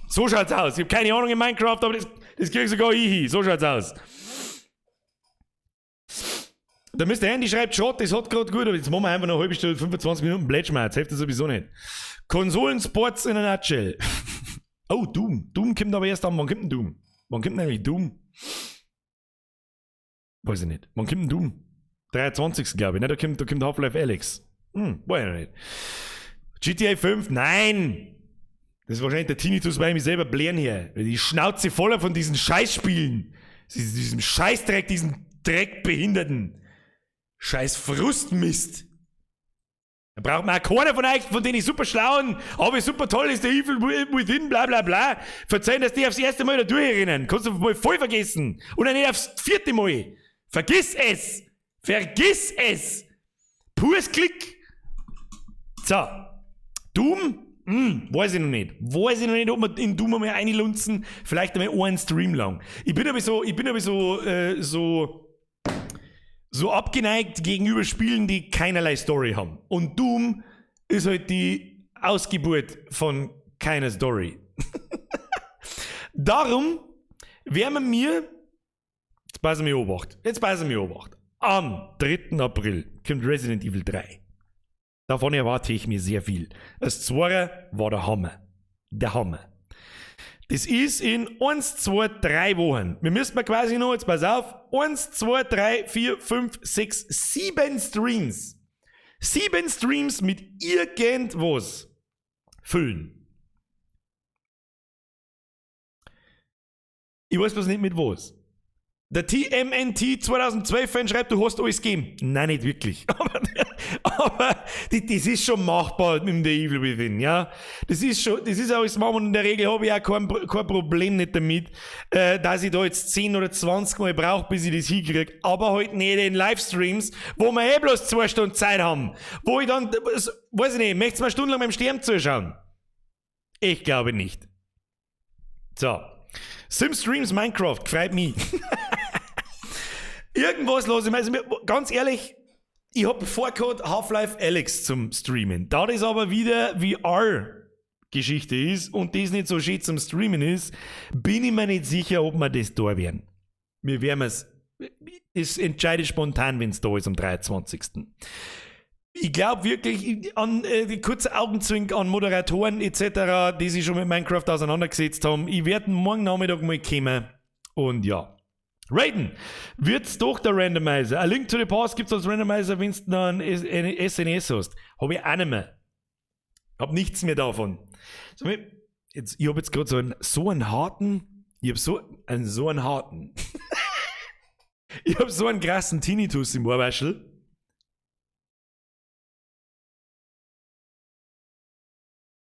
So schaut's aus. Ich hab keine Ahnung in Minecraft, aber das krieg sogar ich hin. So schaut's aus. Der Mr. Handy schreibt, Schrott, das hat gerade gut, aber jetzt machen wir einfach noch eine halbe Stunde, 25 Minuten Blättschmerz. Hilft das sowieso nicht. Konsolensports in a nutshell. Oh, Doom. Doom kommt aber erst an. Wann kommt denn Doom? Wann kommt denn eigentlich Doom? Weiß ich nicht. Wann kommt denn Doom? 23. glaube ich, ne? Da kommt Half-Life Alyx. Weiß ich noch nicht. GTA 5? Nein! Das ist wahrscheinlich der Tinnitus, weil ich mich selber blären hier. Die Schnauze voller von diesen Scheißspielen. Diesem Scheißdreck, diesen Dreckbehinderten. Scheiß Frustmist. Da braucht man auch keiner von euch, von denen ich super schlau und aber super toll ist, der Evil Within, bla bla bla. Verzeihen, dass die aufs erste Mal da durchrennen. Kannst du mal voll vergessen. Oder nicht aufs 4. Mal. Vergiss es. Vergiss es. Pures Klick. So. Doom? Weiß ich noch nicht. Weiß ich noch nicht, ob wir in Doom einmal reinlunzen. Vielleicht einmal einen Stream lang. Ich bin aber so abgeneigt gegenüber Spielen, die keinerlei Story haben. Und Doom ist halt die Ausgeburt von keiner Story. Darum werden wir, jetzt passen wir Obacht, am 3. April kommt Resident Evil 3. Davon erwarte ich mir sehr viel. Das 2. war der Hammer. Der Hammer. Das ist in 1, 2, 3 Wochen. Wir müssen mal quasi noch, jetzt pass auf, 1, 2, 3, 4, 5, 6, 7 Streams. 7 Streams mit irgendwas füllen. Ich weiß bloß nicht mit was. Der TMNT 2012-Fan schreibt, du hast alles gegeben. Nein, nicht wirklich. Aber das ist schon machbar mit der Evil Within, ja. Das ist alles machbar und in der Regel habe ich auch kein Problem nicht damit, dass ich da jetzt 10 oder 20 Mal brauche, bis ich das hinkriege. Aber halt nicht in Livestreams, wo wir bloß 2 Stunden Zeit haben. Wo ich dann, weiß ich nicht, möchtest du mal stundenlang beim Sterben zuschauen? Ich glaube nicht. So. Sim Streams Minecraft, freut mich. Irgendwas los. Also ganz ehrlich, ich habe vorgehabt, Half-Life Alyx zum Streamen. Da das aber wieder VR-Geschichte ist und das nicht so schön zum Streamen ist, bin ich mir nicht sicher, ob wir das da werden. Wir werden es. Es entscheidet spontan, wenn es da ist am 23. Ich glaube wirklich an die kurze Augenzwink an Moderatoren etc., die sich schon mit Minecraft auseinandergesetzt haben. Ich werde morgen Nachmittag mal kommen und ja. Raiden, wird's doch der Randomizer. Ein Link to the Past gibt's als Randomizer, wenn du noch ein SNS hast. Habe ich auch nicht mehr. Hab nichts mehr davon. Ich habe jetzt gerade so einen harten. Ich habe so einen krassen Tinnitus im Ohrwaschel.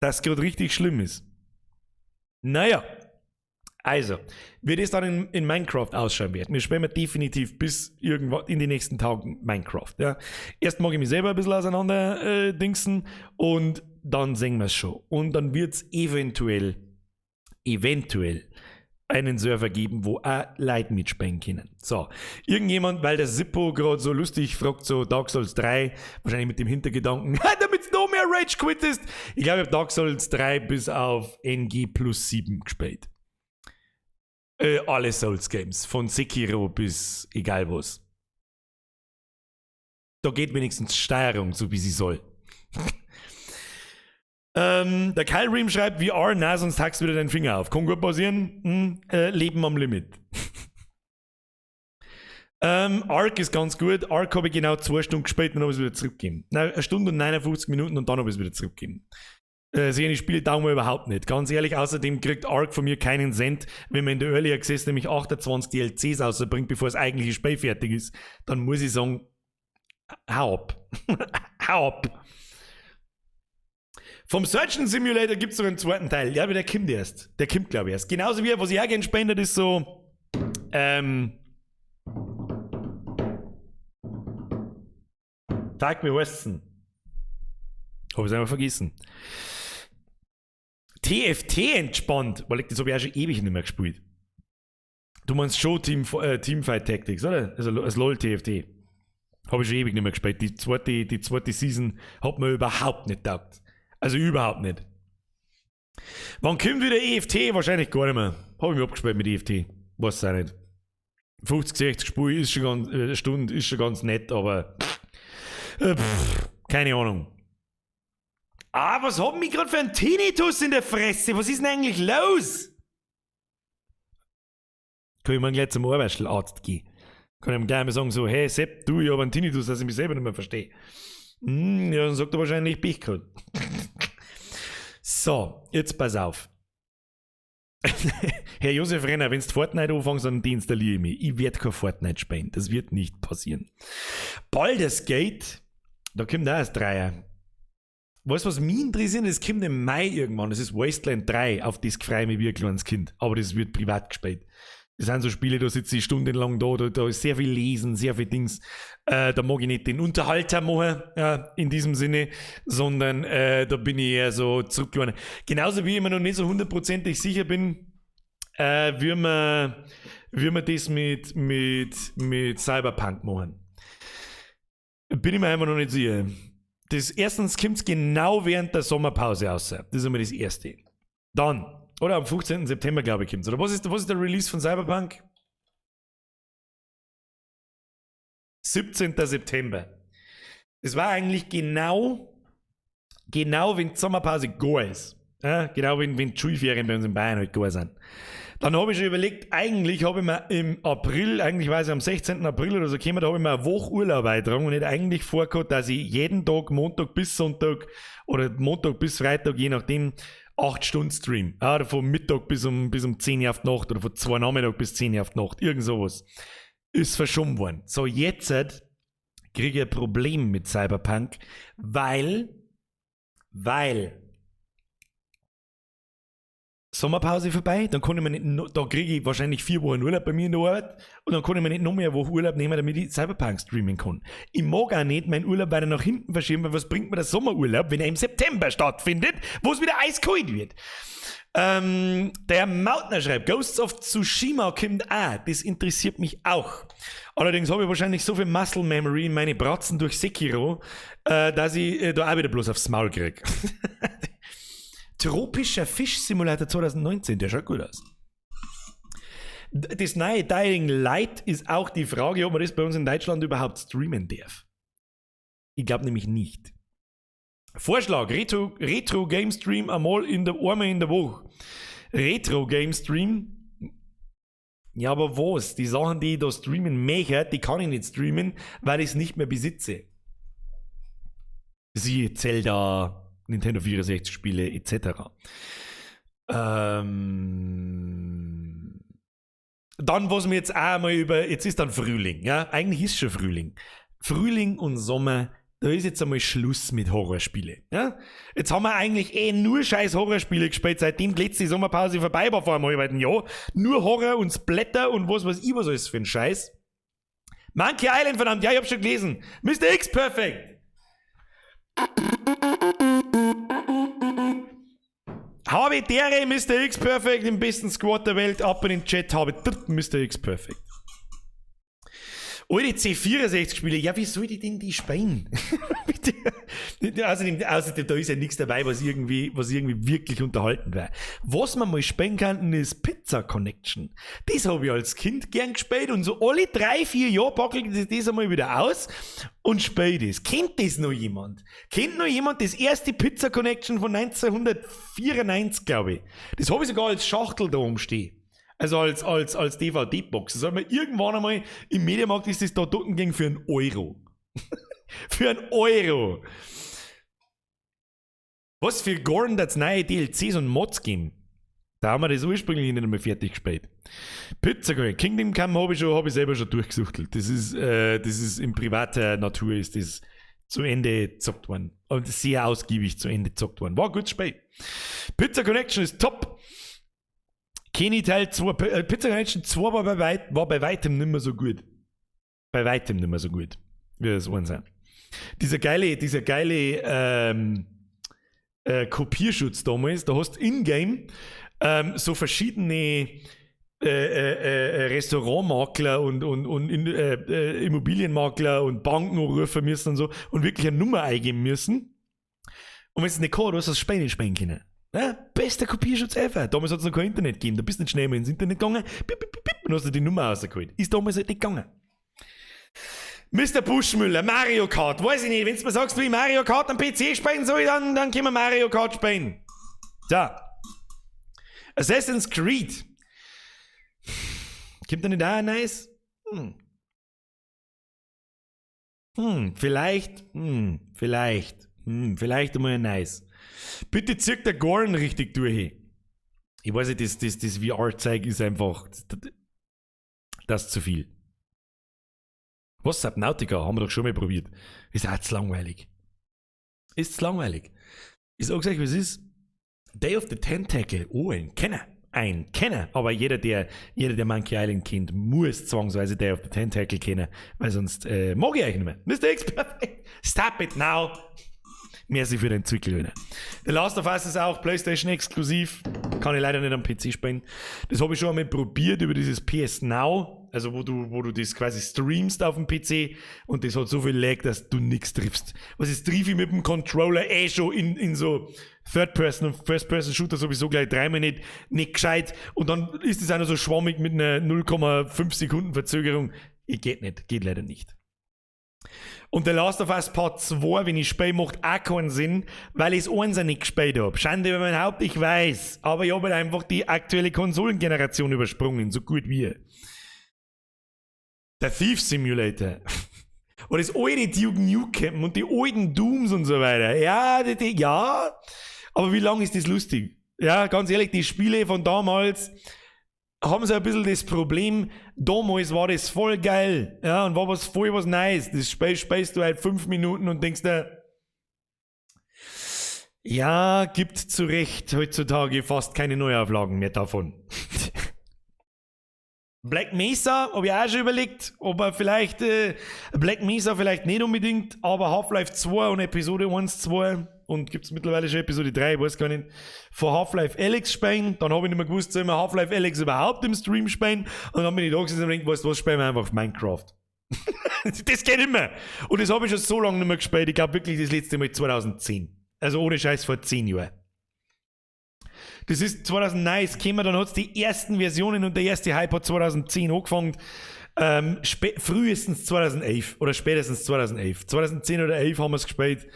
Das gerade richtig schlimm ist. Naja. Also, wie das dann in Minecraft ausschauen wird. Wir spielen definitiv bis irgendwann in den nächsten Tagen Minecraft. Ja. Erst mag ich mich selber ein bisschen auseinander dingsen und dann sehen wir es schon. Und dann wird es eventuell einen Server geben, wo auch Leute mitspielen können. So, irgendjemand, weil der Zippo gerade so lustig fragt, so Dark Souls 3, wahrscheinlich mit dem Hintergedanken, damit es noch mehr Rage Quit ist. Ich glaube, ich habe Dark Souls 3 bis auf NG plus 7 gespielt. Alle Souls Games, von Sekiro bis egal was. Da geht wenigstens Steuerung, so wie sie soll. Der Kyle Ream schreibt VR, na, sonst hackst du wieder deinen Finger auf. Kann gut passieren. Leben am Limit. Ark ist ganz gut. Ark habe ich genau 2 Stunden gespielt und dann habe ich es wieder zurückgegeben. Nein, 1 Stunde und 59 Minuten und dann habe ich es wieder zurückgegeben. Ich spiele Daumen überhaupt nicht. Ganz ehrlich, außerdem kriegt Ark von mir keinen Cent, wenn man in der Early Access nämlich 28 DLCs rausbringt, bevor das eigentliche Spiel fertig ist. Dann muss ich sagen, hau ab. Hau ab. Vom Surgeon Simulator gibt es noch einen zweiten Teil. Ja, aber der kommt erst. Der kommt, glaube ich, erst. Genauso wie, was ich auch gerne spendet, ist so, Tag mir Weston. Habe ich es einfach vergessen. TFT entspannt, weil das habe ich auch schon ewig nicht mehr gespielt. Du meinst schon Teamfight Tactics, oder? Also das LOL TFT. Habe ich schon ewig nicht mehr gespielt. Die zweite Season hat mir überhaupt nicht taugt. Also überhaupt nicht. Wann kommt wieder EFT? Wahrscheinlich gar nicht mehr. Habe ich mich abgespielt mit EFT. Weiß auch nicht. 50, 60 Spiele ist schon ganz, Stunde ist schon ganz nett, aber keine Ahnung. Ah, was haben wir gerade für einen Tinnitus in der Fresse? Was ist denn eigentlich los? Kann ich mal gleich zum Ohrwäschelarzt gehen? Kann ich ihm gleich mal sagen, so, hey Sepp, du, ich habe einen Tinnitus, dass ich mich selber nicht mehr verstehe. Ja, dann sagt er wahrscheinlich Pech gehabt. So, jetzt pass auf. Herr Josef Renner, wenn du Fortnite anfängst, dann deinstalliere ich mich. Ich werde kein Fortnite spielen. Das wird nicht passieren. Baldur's Gate, da kommt auch das Dreier. Weißt du, was mich interessiert? Das kommt im Mai irgendwann. Das ist Wasteland 3. Auf das freue ich mich wie ein kleines Kind. Aber das wird privat gespielt. Das sind so Spiele, da sitze ich stundenlang da ist sehr viel Lesen, sehr viel Dings. Da mag ich nicht den Unterhalter machen, in diesem Sinne, sondern da bin ich eher so zurückgegangen. Genauso wie ich mir noch nicht so 100% sicher bin, wie wir das mit Cyberpunk machen. Bin ich mir einfach noch nicht sicher. Erstens kommt es genau während der Sommerpause raus. Das ist einmal das Erste. Dann, oder am 15. September, glaube ich, kommt es. Oder was ist der Release von Cyberpunk? 17. September. Das war eigentlich genau wenn die Sommerpause gar ist. Ja, genau wenn die Schulferien bei uns in Bayern halt gar sind. Dann habe ich schon überlegt, eigentlich habe ich mir im April, eigentlich war es am 16. April oder so gekommen, da habe ich mir eine Woche Urlaub eingetragen und hätte eigentlich vorgehabt, dass ich jeden Tag, Montag bis Sonntag oder Montag bis Freitag, je nachdem, 8 Stunden stream. Ja, oder von Mittag bis um 10 Uhr auf die Nacht oder von 2 Nachmittag bis 10 Uhr auf die Nacht. Irgend sowas. Ist verschoben worden. So, jetzt kriege ich ein Problem mit Cyberpunk, weil Sommerpause vorbei, dann kann ich mir nicht, da kriege ich wahrscheinlich 4 Wochen Urlaub bei mir in der Arbeit und dann kann ich mir nicht noch mehr eine Woche Urlaub nehmen, damit ich Cyberpunk streamen kann. Ich mag auch nicht meinen Urlaub weiter nach hinten verschieben, weil was bringt mir der Sommerurlaub, wenn er im September stattfindet, wo es wieder eiskalt wird. Der Mautner schreibt, Ghosts of Tsushima kommt auch. Das interessiert mich auch. Allerdings habe ich wahrscheinlich so viel Muscle Memory in meine Bratzen durch Sekiro, dass ich da auch wieder bloß aufs Maul kriege. Tropischer Fisch-Simulator 2019, der schaut gut aus. Das neue Dying Light ist auch die Frage, ob man das bei uns in Deutschland überhaupt streamen darf. Ich glaube nämlich nicht. Vorschlag, Retro Game Stream einmal in der Woche. Retro Game Stream? Ja, aber was? Die Sachen, die ich da streamen möchte, die kann ich nicht streamen, weil ich es nicht mehr besitze. Siehe Zelda, Nintendo 64 Spiele etc. Dann, was mir jetzt auch mal jetzt ist dann Frühling, ja, eigentlich ist schon Frühling. Frühling und Sommer, da ist jetzt einmal Schluss mit Horrorspiele, ja. Jetzt haben wir eigentlich nur scheiß Horrorspiele gespielt, seitdem die letzte Sommerpause vorbei war vor einem halben Jahr. Nur Horror und Splatter und was weiß ich was alles für ein Scheiß. Monkey Island, verdammt, ja, ich hab schon gelesen. Mr. X Perfect. Habe der Mr. X Perfect, den besten Squad der Welt, ab in den Chat, habe Mr. X Perfect. Alte C64-Spiele, ja, wie soll ich denn die spielen? außerdem, da ist ja nichts dabei, was irgendwie wirklich unterhalten wäre. Was man mal spielen kann, ist Pizza Connection. Das habe ich als Kind gern gespielt und so alle 3-4 Jahre packe ich das einmal wieder aus und spiele das. Kennt das noch jemand? Kennt noch jemand das erste Pizza Connection von 1994, glaube ich? Das habe ich sogar als Schachtel da umstehen. Also als DVD-Box. Das hat man irgendwann einmal im Mediamarkt ist das da dort gegangen für €1. Für €1. Was für Gorn das neue DLCs und Mods geben. Da haben wir das ursprünglich nicht einmal fertig gespielt. Pizza Kingdom Come habe ich selber schon durchgesuchtelt. Das ist in privater Natur ist das zu Ende gezockt worden. Und sehr ausgiebig zu Ende gezockt worden. War ein gutes Spiel. Pizza Connection ist top. Kenny Teil 2, Pizza Connection 2 war bei weitem nicht mehr so gut. Bei weitem nicht mehr so gut, wie das eins sein. Dieser geile Kopierschutz damals, da hast du in-game so verschiedene Restaurantmakler und Immobilienmakler und Banken anrufen müssen und so und wirklich eine Nummer eingeben müssen. Und wenn es nicht kann, du hast das Spanisch spielen können. Ja, bester Kopierschutz ever. Damals hat es noch kein Internet gegeben. Da bist du nicht schnell mal ins Internet gegangen und hast du die Nummer rausgeholt. Ist damals halt nicht gegangen. Mr. Buschmüller, Mario Kart. Weiß ich nicht, wenn du mir sagst, wie Mario Kart am PC spielen soll, dann können wir Mario Kart spielen. So. Assassin's Creed. Kommt da nicht auch nice? Vielleicht einmal nice. Bitte zirkt der Gorn richtig durch. Ich weiß nicht, das VR-Zeug ist einfach. Das ist zu viel. Was Subnautica haben wir doch schon mal probiert. Ist auch zu langweilig. Ist zu langweilig. Ich sag's euch, was ist. Day of the Tentacle. Oh, ein Kenner. Aber jeder, der Monkey Island kennt, muss zwangsweise Day of the Tentacle kennen, weil sonst mag ich euch nicht mehr. Mr. X Perfect. Stop it now. Merci für den Zwickelhöhner. The Last of Us ist auch PlayStation exklusiv. Kann ich leider nicht am PC spielen. Das habe ich schon einmal probiert über dieses PS Now, also wo du das quasi streamst auf dem PC und das hat so viel Lag, dass du nichts triffst. Was ist triff ich mit dem Controller schon in so Third-Person und First-Person-Shooter sowieso gleich dreimal nicht gescheit und dann ist es auch noch so schwammig mit einer 0,5 Sekunden Verzögerung. Geht leider nicht. Und The Last of Us Part 2, wenn ich spiele, macht auch keinen Sinn, weil ich es eins nicht gespielt habe. Schande über mein Haupt, ich weiß. Aber ich habe halt einfach die aktuelle Konsolengeneration übersprungen, so gut wie. Der Thief Simulator. Oder das alte Duke Nukem und die alten Dooms und so weiter. Ja, ja. Aber wie lange ist das lustig? Ja, ganz ehrlich, die Spiele von damals haben so ein bisschen das Problem, damals war das voll geil, ja, und war voll was Neues. Das spielst du halt 5 Minuten und denkst dir, ja, gibt zu Recht heutzutage fast keine Neuauflagen mehr davon. Black Mesa, habe ich auch schon überlegt, aber vielleicht, Black Mesa vielleicht nicht unbedingt, aber Half-Life 2 und Episode 1, 2, und gibt es mittlerweile schon Episode 3, ich weiß gar nicht, von Half-Life Alyx spielen. Dann habe ich nicht mehr gewusst, soll man Half-Life Alyx überhaupt im Stream spielen? Und dann bin ich da gesessen und denke, weißt du was, spielen wir einfach auf Minecraft. Das geht nicht mehr. Und das habe ich schon so lange nicht mehr gespielt. Ich glaube wirklich das letzte Mal 2010. Also ohne Scheiß vor 10 Jahren. Das ist 2009 gekommen, dann hat es die ersten Versionen und der erste Hype hat 2010 angefangen. Frühestens 2011 oder spätestens 2011. 2010 oder 11 haben wir es gespielt.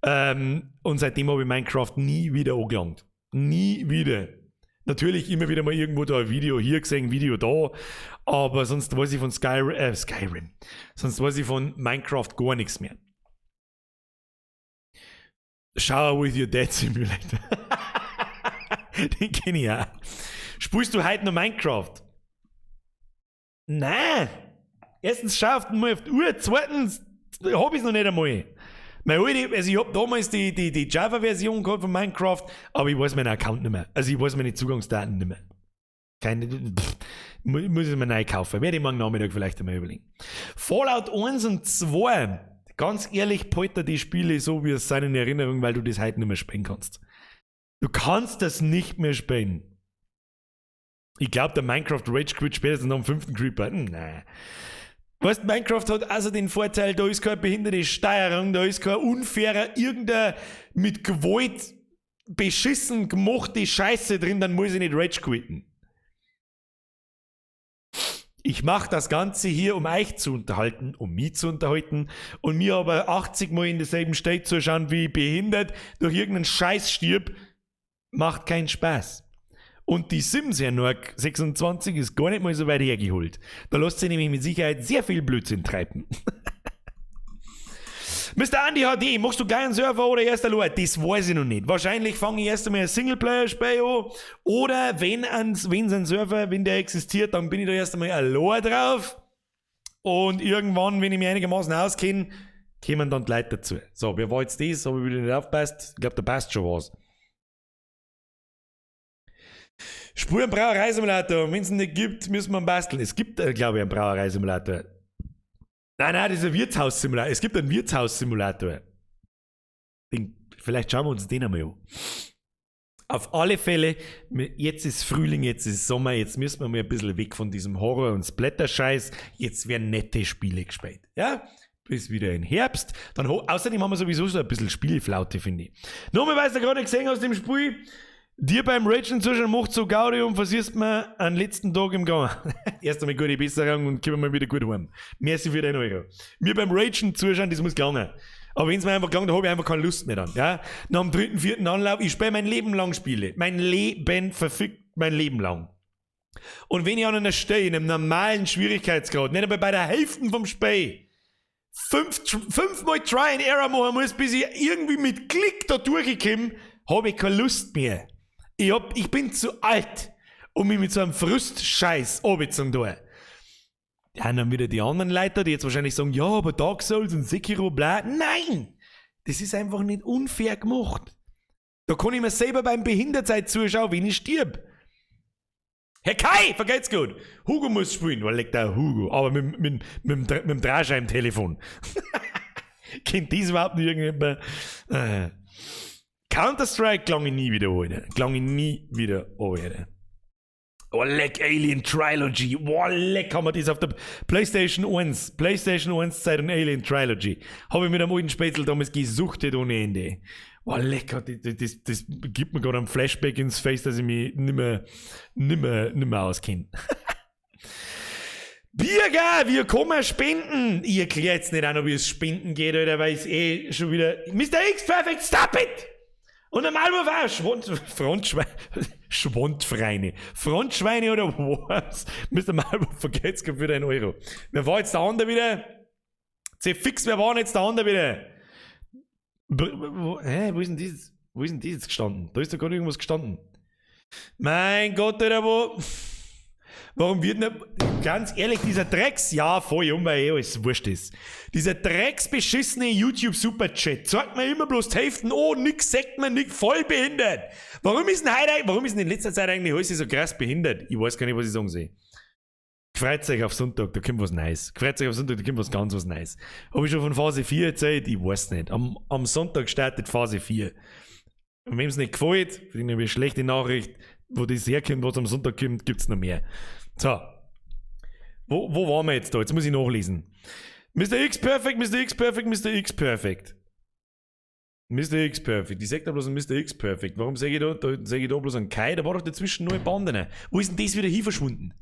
Und seitdem habe ich Minecraft nie wieder angelangt. Nie wieder. Natürlich immer wieder mal irgendwo da ein Video hier gesehen, Video da. Aber sonst weiß ich von Skyrim. Sonst weiß ich von Minecraft gar nichts mehr. Shower with your Dad Simulator. Den kenne ich auch. Spielst du heute noch Minecraft? Nein! Erstens schafft mal auf die Uhr, zweitens habe ich es noch nicht einmal. Ich habe damals die Java-Version gehabt von Minecraft, aber ich weiß meinen Account nicht mehr. Also ich weiß meine Zugangsdaten nicht mehr. Muss ich mir neu kaufen. Werde ich morgen Nachmittag vielleicht einmal überlegen. Fallout 1 und 2. Ganz ehrlich, polter die Spiele so, wie es sein in Erinnerung, weil du das heute nicht mehr spielen kannst. Du kannst das nicht mehr spielen. Ich glaube, der Minecraft Rage quit spätestens am 5. Creeper. Nein. Weißt, Minecraft hat also den Vorteil, da ist keine behinderte Steuerung, da ist kein unfairer, irgendein mit Gewalt beschissen gemachte Scheiße drin, dann muss ich nicht Rage quitten. Ich mache das Ganze hier, um euch zu unterhalten, um mich zu unterhalten und mir aber 80 Mal in derselben State zu schauen, wie behindert durch irgendeinen Scheiß stirb, macht keinen Spaß. Und die Sims Hernorg 26 ist gar nicht mal so weit hergeholt. Da lässt sich nämlich mit Sicherheit sehr viel Blödsinn treiben. Mr. Andy HD, machst du gleich einen Server oder erst allein? Das weiß ich noch nicht. Wahrscheinlich fange ich erst einmal ein Singleplayer-Spiel an. Oder wenn ein Server, wenn der existiert, dann bin ich da erst einmal allein drauf. Und irgendwann, wenn ich mich einigermaßen auskenne, kommen dann die Leute dazu. So, wer war jetzt das? Habe ich wieder nicht aufgepasst? Ich glaube, da passt schon was. Spur einen Brauereisimulator. Wenn es ihn nicht gibt, müssen wir ihn basteln. Es gibt, glaube ich, einen Brauereisimulator. Nein, das ist ein Wirtshaussimulator. Es gibt einen Wirtshaussimulator. Vielleicht schauen wir uns den einmal an. Auf alle Fälle, jetzt ist Frühling, jetzt ist Sommer, jetzt müssen wir mal ein bisschen weg von diesem Horror- und Splatter-Scheiß. Jetzt werden nette Spiele gespielt. Ja? Bis wieder im Herbst. Dann außerdem haben wir sowieso so ein bisschen Spielflaute, finde ich. Nochmal, weil du gerade gesehen aus dem Spiel, dir beim Ragen zuschauen macht so Gaudi und versiehst mir einen letzten Tag im Gang. Erst einmal gute Besserung und kommen wir wieder gut heim. Merci für den Euro. Mir beim Ragen zuschauen, das muss gelangen. Aber wenn es mir einfach gelangt, da habe ich einfach keine Lust mehr dann. Ja? Nach dem 3., 4. Anlauf, ich spiele mein Leben lang Spiele. Mein Leben lang. Und wenn ich an einer stehe, in einem normalen Schwierigkeitsgrad, nicht einmal bei der Hälfte vom Spiel, fünfmal Try and Error machen muss, bis ich irgendwie mit Klick da durchgekommen, habe ich keine Lust mehr. Ich bin zu alt, um mich mit so einem Frustscheiß runterzuziehen. Ja, dann wieder die anderen Leute, die jetzt wahrscheinlich sagen, ja, aber Dark Souls und Sekiro, bla. Nein! Das ist einfach nicht unfair gemacht. Da kann ich mir selber beim Behindertsein zuschauen, wenn ich stirb. Herr Kai, vergeht's gut. Hugo muss spielen, weil legt da Hugo, aber mit dem Drahtscheibentelefon. Kennt das überhaupt nicht irgendjemand? Counter-Strike klang ich nie wieder an. Oh, leck, Alien Trilogy. Oh, leck, haben wir das auf der PlayStation 1 Zeit und Alien Trilogy. Habe ich mit einem alten Spätzl damals gesuchtet ohne Ende. Oh, leck, das gibt mir gerade einen Flashback ins Face, dass ich mich nimmer auskenne. Birger, wir kommen spenden. Ich erkläre jetzt nicht auch, wie es spenden geht, oder weil es schon wieder... Mr. X Perfect, stop it! Und am Album war Frontschweine oder was? Mr. Malburg, vergeht's für den Euro. Wer war jetzt der andere wieder? Fix, wer war denn jetzt der andere wieder? Wo ist denn das? Wo ist denn das jetzt gestanden? Da ist doch gerade irgendwas gestanden. Mein Gott, oder wo? Warum wird nicht, ganz ehrlich, dieser Drecks, ja, voll um, weil alles wurscht ist. Dieser drecksbeschissene YouTube-Superchat sagt mir immer bloß die Hälften, oh, nix sagt mir, nix, voll behindert. Warum ist denn in letzter Zeit eigentlich alles so krass behindert? Ich weiß gar nicht, was ich sagen soll. Gefreut euch auf Sonntag, da kommt was Neues. Gefreut euch auf Sonntag, da kommt was Neues. Habe ich schon von Phase 4 erzählt? Ich weiß nicht. Am Sonntag startet Phase 4. Und wem es nicht gefällt, für den habe ich eine schlechte Nachricht, wo das herkommt, was am Sonntag kommt, gibt es noch mehr. So. Wo waren wir jetzt da? Jetzt muss ich nachlesen. Mr. X Perfect, Mr. X Perfect, Mr. X Perfect. Mr. X Perfect. Ich sag da bloß ein Mr. X Perfect. Warum sage ich da bloß ein Kai? Da war doch dazwischen nur ein Band rein. Wo ist denn das wieder hin verschwunden?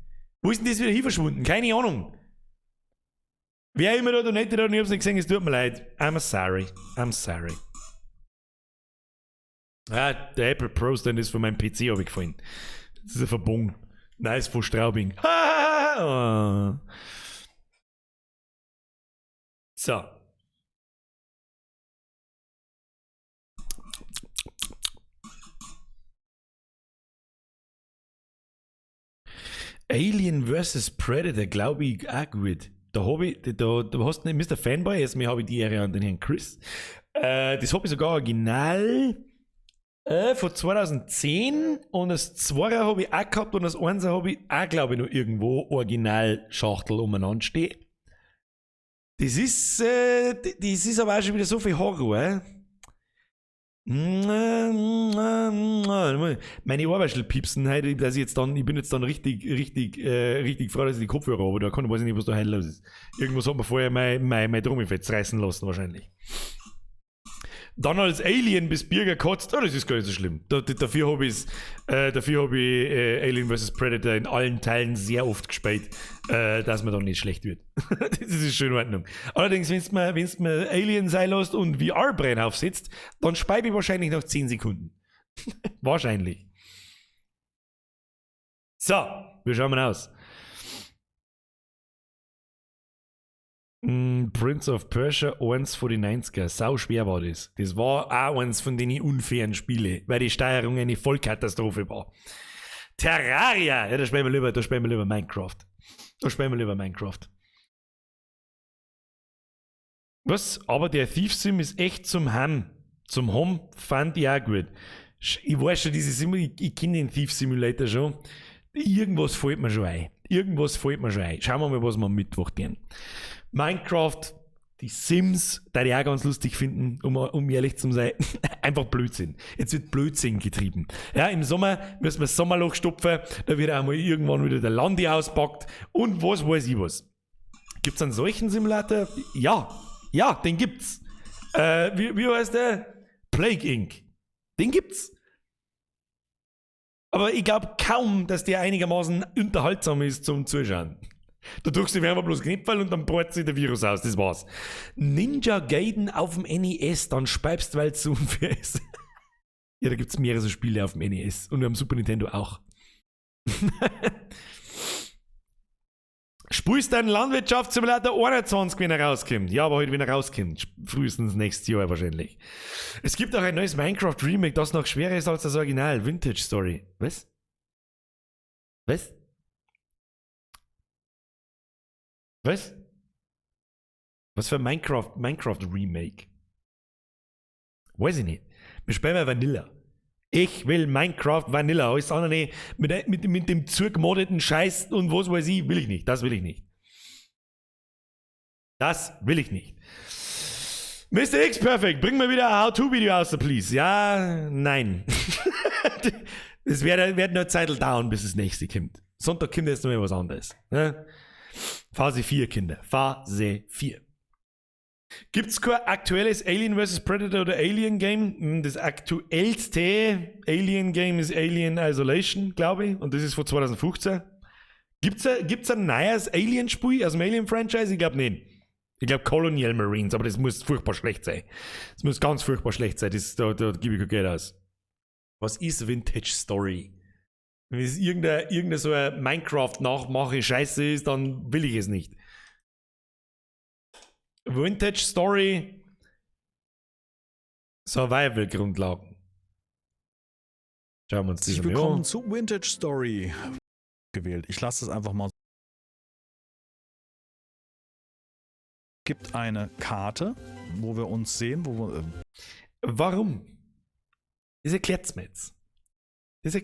Keine Ahnung. Wer immer da nicht da, ich hab's nicht gesehen, es tut mir leid. I'm sorry. Ah, der Apple Pro Stand ist von meinem PC abgefallen. Das ist ein Verbung. Nice von Straubing. So. Alien vs. Predator, glaube ich, auch gut. Da hast du nicht Mr. Fanboy, jetzt habe ich die Ehre an den Herrn Chris. Das habe ich sogar original von 2010 und das 2er habe ich auch gehabt und das 1er habe ich auch, glaube ich, noch irgendwo Original-Schachtel umeinander stehen. Das ist aber auch schon wieder so viel Horror. Meine Ohrwaschel piepsen heute, dass ich bin jetzt dann richtig froh, dass ich die Kopfhörer habe. Da weiß ich nicht, was da heute los ist. Irgendwas hat mir vorher mein Trommelfett reißen lassen, wahrscheinlich. Dann als Alien bis Birger kotzt, das ist gar nicht so schlimm. Dafür habe ich Alien vs. Predator in allen Teilen sehr oft gespielt, dass man dann nicht schlecht wird. Das ist schon in Ordnung. Allerdings, wenn du mir Alien sein lässt und VR-Brenn aufsetzt, dann speibe ich wahrscheinlich nach 10 Sekunden. Wahrscheinlich. So, wie schauen wir aus? Prince of Persia, eins von den 90er. Sau schwer war das. Das war auch eins von den unfairen Spielen, weil die Steuerung eine Vollkatastrophe war. Terraria! Ja, da spielen wir lieber Minecraft. Was? Aber der Thief Sim ist echt zum Ham. Zum Home fand ich auch gut. Ich weiß schon, ich kenne den Thief Simulator schon. Irgendwas fällt mir schon ein. Schauen wir mal, was wir am Mittwoch tun. Minecraft, die Sims, da die auch ganz lustig finden, um ehrlich zu sein, einfach Blödsinn. Jetzt wird Blödsinn getrieben. Ja, im Sommer müssen wir das Sommerloch stopfen, da wird auch mal irgendwann wieder der Landi auspackt und was weiß ich was. Gibt's einen solchen Simulator? Ja, den gibt's. Wie heißt der? Plague Inc. Den gibt's. Aber ich glaube kaum, dass der einigermaßen unterhaltsam ist zum Zuschauen. Da drückst du einfach bloß Knöpfel und dann breitet sich der Virus aus, das war's. Ninja Gaiden auf dem NES, dann speibst, weil es so unfair ist. Ja, da gibt's mehrere so Spiele auf dem NES und am Super Nintendo auch. Spielst deinen Landwirtschaftssimulator 21, wenn er rauskommt? Ja, aber heute, wenn er rauskommt. Frühestens nächstes Jahr wahrscheinlich. Es gibt auch ein neues Minecraft-Remake, das noch schwerer ist als das Original. Vintage Story. Was? Was für ein Minecraft-Remake? Weiß ich nicht. Wir spielen mal Vanilla. Ich will Minecraft Vanilla. Alles andere mit dem zugemoddeten Scheiß und was weiß ich, will ich nicht. Das will ich nicht. Mr. X Perfect, bring mir wieder ein How-To-Video aus, please. Ja, nein. Es wird nur Zeit dauern, bis das nächste kommt. Sonntag kommt jetzt noch mal was anderes. Ne? Phase 4, Kinder. Phase 4. Gibt's kein aktuelles Alien vs. Predator oder Alien Game? Das aktuellste Alien Game ist Alien Isolation, glaube ich. Und das ist von 2015. Gibt's ein neues Alien-Spiel aus dem Alien-Franchise? Ich glaube nicht. Ich glaube Colonial Marines, aber das muss furchtbar schlecht sein. Das muss ganz furchtbar schlecht sein. Da gebe ich kein Geld aus. Was ist Vintage Story? Wenn es irgendeine so eine Minecraft-Nachmache Scheiße ist, dann will ich es nicht. Vintage Story, Survival-Grundlagen. Schauen wir uns das mal an. Willkommen zu Vintage Story gewählt. Ich lasse es einfach mal. Es gibt eine Karte, wo wir uns sehen, Warum? Das erklärt's mir jetzt. Das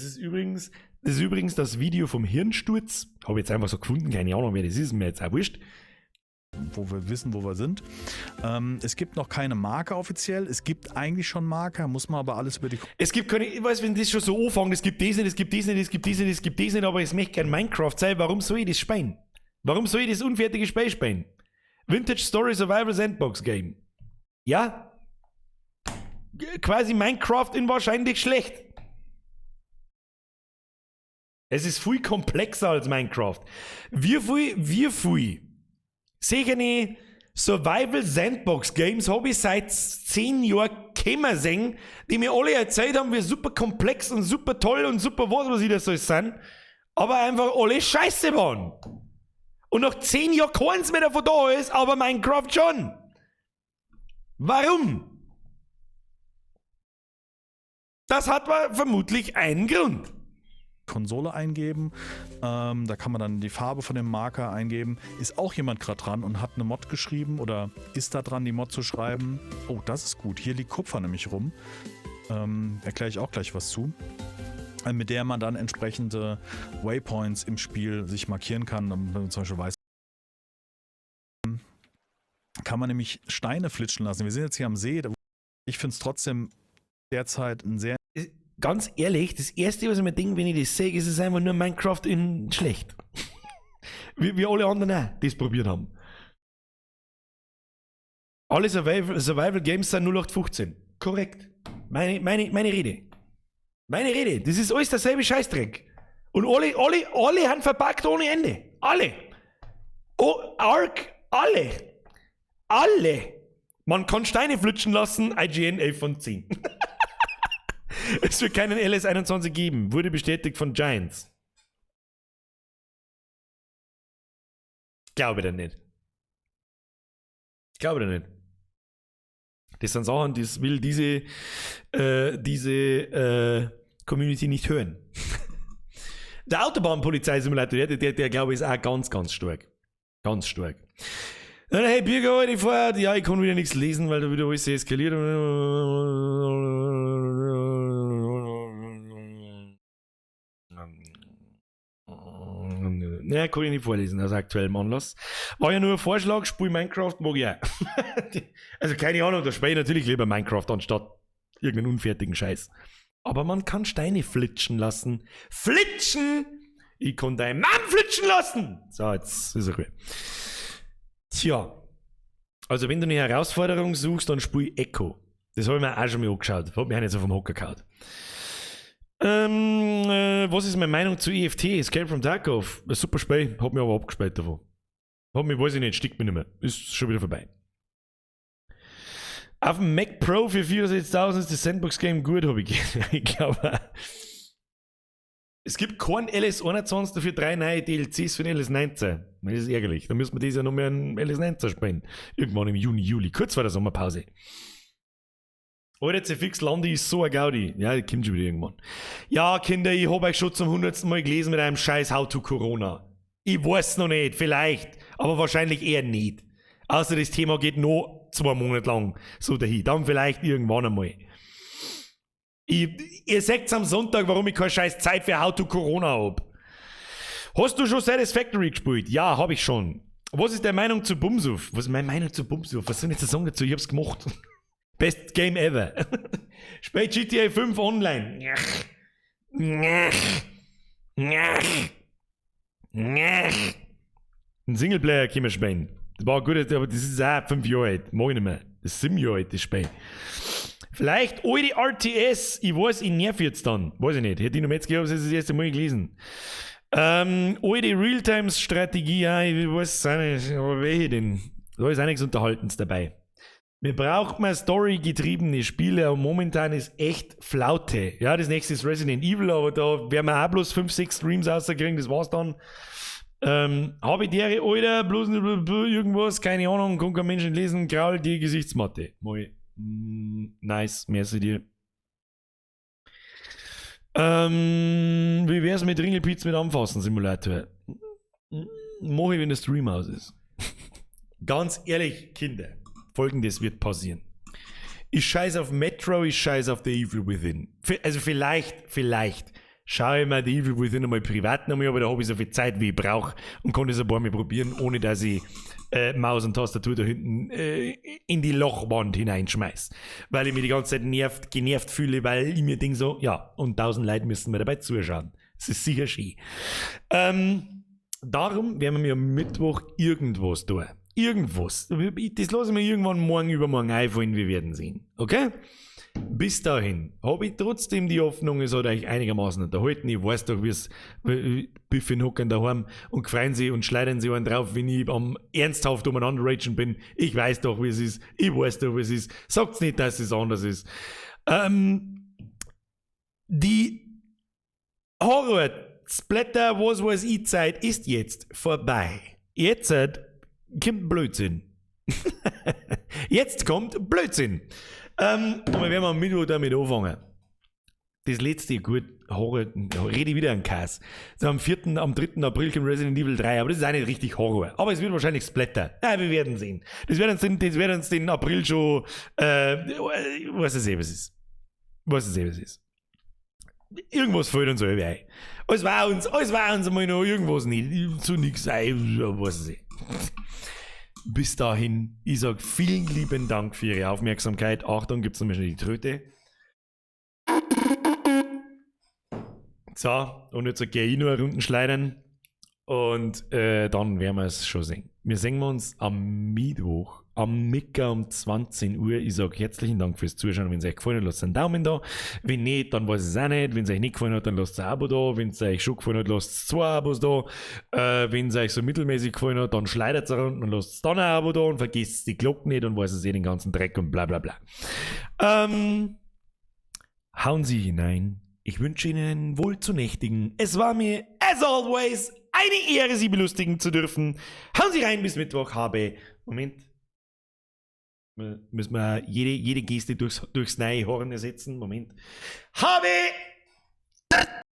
ist übrigens Das ist übrigens das Video vom Hirnsturz. Habe ich jetzt einfach so gefunden, keine Ahnung, wer das ist, mir jetzt auch wurscht. Wo wir wissen, wo wir sind. Es gibt noch keine Marke offiziell. Es gibt eigentlich schon Marke, muss man aber alles über die... Es gibt keine, ich weiß, wenn das schon so anfängt, es gibt das nicht, es gibt das nicht, es gibt das nicht, es gibt das nicht, aber es möchte kein Minecraft sein. Warum soll ich das spielen? Warum soll ich das unfertige Spiel spielen? Vintage Story Survival Sandbox Game. Ja? Quasi Minecraft in wahrscheinlich schlecht. Es ist viel komplexer als Minecraft. Wie viel solche Survival Sandbox Games habe ich seit 10 Jahren gekommen sehen, die mir alle erzählt haben, wie super komplex und super toll und super was ich das soll sein, aber einfach alle scheiße waren. Und nach 10 Jahren keins mehr davon da ist, aber Minecraft schon. Warum? Das hat vermutlich einen Grund. Konsole eingeben. Da kann man dann die Farbe von dem Marker eingeben. Ist auch jemand gerade dran und hat eine Mod geschrieben oder ist da dran, die Mod zu schreiben. Oh, das ist gut. Hier liegt Kupfer nämlich rum. Erkläre ich auch gleich was zu. Mit der man dann entsprechende Waypoints im Spiel sich markieren kann. Wenn man zum Beispiel weiß, kann man nämlich Steine flitschen lassen. Wir sind jetzt hier am See. Ich finde es trotzdem derzeit ein sehr... Ganz ehrlich, das erste, was ich mir denke, wenn ich das sehe, ist es einfach nur Minecraft in schlecht. wie alle anderen auch, die es probiert haben. Alle Survival Games sind 0815. Korrekt. Meine Rede. Meine Rede. Das ist alles derselbe Scheißdreck. Und alle haben verpackt ohne Ende. Alle. Oh, Ark, alle. Man kann Steine flutschen lassen, IGN 11 von 10. Es wird keinen LS21 geben, wurde bestätigt von Giants. Glaube da nicht. Das sind Sachen, das will diese Community nicht hören. Der Autobahnpolizeisimulator, der glaube ich ist auch ganz, ganz stark. Ganz stark. Hey, Bürger, heute vorher, ja, ich kann wieder nichts lesen, weil da wieder alles eskaliert. Ja, kann ich nicht vorlesen, aus aktuellem Anlass. War ja nur ein Vorschlag, spiel Minecraft, mag ich auch. Also keine Ahnung, da spiele ich natürlich lieber Minecraft anstatt irgendeinen unfertigen Scheiß. Aber man kann Steine flitschen lassen. Flitschen! Ich kann deinen Mann flitschen lassen! So, jetzt ist er gut. Tja. Also wenn du eine Herausforderung suchst, dann spiel Echo. Das habe ich mir auch schon mal angeschaut. Hat mich auch nicht so vom Hocker gehauen. Was ist meine Meinung zu EFT, Escape from Tarkov? Ein super Spiel, hat mich aber abgespielt davon. Hat mich, weiß ich nicht, stickt mich nicht mehr. Ist schon wieder vorbei. Auf dem Mac Pro für 64.000 ist das Sandbox-Game gut, habe ich gesehen. Ich glaube, es gibt kein LS21 dafür 3 neue DLCs für den LS19. Das ist ärgerlich. Dann müssen wir dieses Jahr noch mehr ein LS19 spielen. Irgendwann im Juni, Juli, kurz vor der Sommerpause. Alter, CFX Landi ist so ein Gaudi. Ja, das kommt schon wieder irgendwann. Ja, Kinder, ich habe euch schon zum 100. Mal gelesen mit einem scheiß How to Corona. Ich weiß noch nicht, vielleicht, aber wahrscheinlich eher nicht. Außer das Thema geht noch 2 Monate lang so dahin. Dann vielleicht irgendwann einmal. Ihr seht am Sonntag, warum ich keine scheiß Zeit für How to Corona habe. Hast du schon Satisfactory gespielt? Ja, habe ich schon. Was ist deine Meinung zu Bumsuf? Was ist meine Meinung zu Bumsuf? Was soll ich jetzt sagen dazu? Ich hab's gemacht. Best Game ever. Spiel GTA 5 online. Ein Singleplayer können wir spielen. Das war gut, aber das ist auch 5 Jahre alt. Mag ich nicht mehr. Das ist 7 Jahre alt, das Spiel. Vielleicht alte RTS. Ich weiß, ich nerv jetzt dann. Weiß ich nicht. Hätte ich noch jetzt gehabt, das erste Mal gelesen. Alte Realtime-Strategie, ja, ich weiß auch nicht. Aber welche denn? Da ist auch nichts Unterhaltens dabei. Wir brauchen mal story-getriebene Spiele und momentan ist echt Flaute. Ja, das nächste ist Resident Evil, aber da werden wir auch bloß 5, 6 Streams rauskriegen, das war's dann. Habe ich deren Alter, bloß irgendwas, keine Ahnung, kann kein Mensch nicht lesen, graul die Gesichtsmatte. Mal. Nice, merci dir. Wie wär's mit Ringelpizza mit Anfassen Simulator? Mach ich, wenn der Stream aus ist. Ganz ehrlich, Kinder. Folgendes wird passieren. Ich scheiß auf Metro, ich scheiß auf The Evil Within. Also vielleicht schaue ich mir die Evil Within einmal privat nochmal, aber da habe ich so viel Zeit, wie ich brauche und kann das ein paar Mal probieren, ohne dass ich Maus und Tastatur da hinten in die Lochwand hineinschmeiß. Weil ich mich die ganze Zeit genervt fühle, weil ich mir denke so, ja, und 1000 Leute müssen mir dabei zuschauen. Das ist sicher schön. Darum werden wir mir am Mittwoch irgendwas tun. Irgendwas. Das lasse ich mir irgendwann morgen übermorgen einfallen, wir werden sehen. Okay? Bis dahin habe ich trotzdem die Hoffnung, es hat euch einigermaßen unterhalten. Ich weiß doch, wie es Biffin hocken daheim und freuen sie und schleudern sie einen drauf, wenn ich am ernsthaft umeinander ragen bin. Ich weiß doch, wie es ist. Ich weiß doch, wie es ist. Sagt's nicht, dass es anders ist. Die Horror-Splatter, was weiß ich, Zeit ist jetzt vorbei. Jetzt kommt Blödsinn. Jetzt kommt Blödsinn. Und wir werden am Mittwoch damit anfangen. Das letzte, gut, Horror, rede ich wieder an Kass. So am 3. April kommt Resident Evil 3, aber das ist auch nicht richtig Horror. Aber es wird wahrscheinlich Splatter. Ja, wir werden sehen. Das wird uns den April schon, was es ist. Was es ist. Irgendwas fällt uns irgendwie ein. Es war uns einmal noch irgendwas nicht, zu nichts ein, was es ist. Bis dahin, ich sage vielen lieben Dank für Ihre Aufmerksamkeit. Achtung, gibt es nämlich noch die Tröte. So, und jetzt gehe ich nur eine Runde schleudern. Und dann werden wir es schon sehen. Wir sehen uns am Mittwoch, am Mittwoch um 20 Uhr. Ich sage herzlichen Dank fürs Zuschauen. Wenn es euch gefallen hat, lasst einen Daumen da. Wenn nicht, dann weiß ich es auch nicht. Wenn es euch nicht gefallen hat, dann lasst ein Abo da. Wenn es euch schon gefallen hat, lasst 2 Abos da. Wenn es euch so mittelmäßig gefallen hat, dann schleudert es runter und lasst dann ein Abo da und vergesst die Glocke nicht und weiß es den ganzen Dreck und bla bla bla. Hauen Sie hinein. Ich wünsche Ihnen wohl zu nächtigen. Es war mir, as always, eine Ehre, Sie belustigen zu dürfen. Hauen Sie rein bis Mittwoch. Moment. Müssen wir jede Geste durchs neue Horn ersetzen. Moment.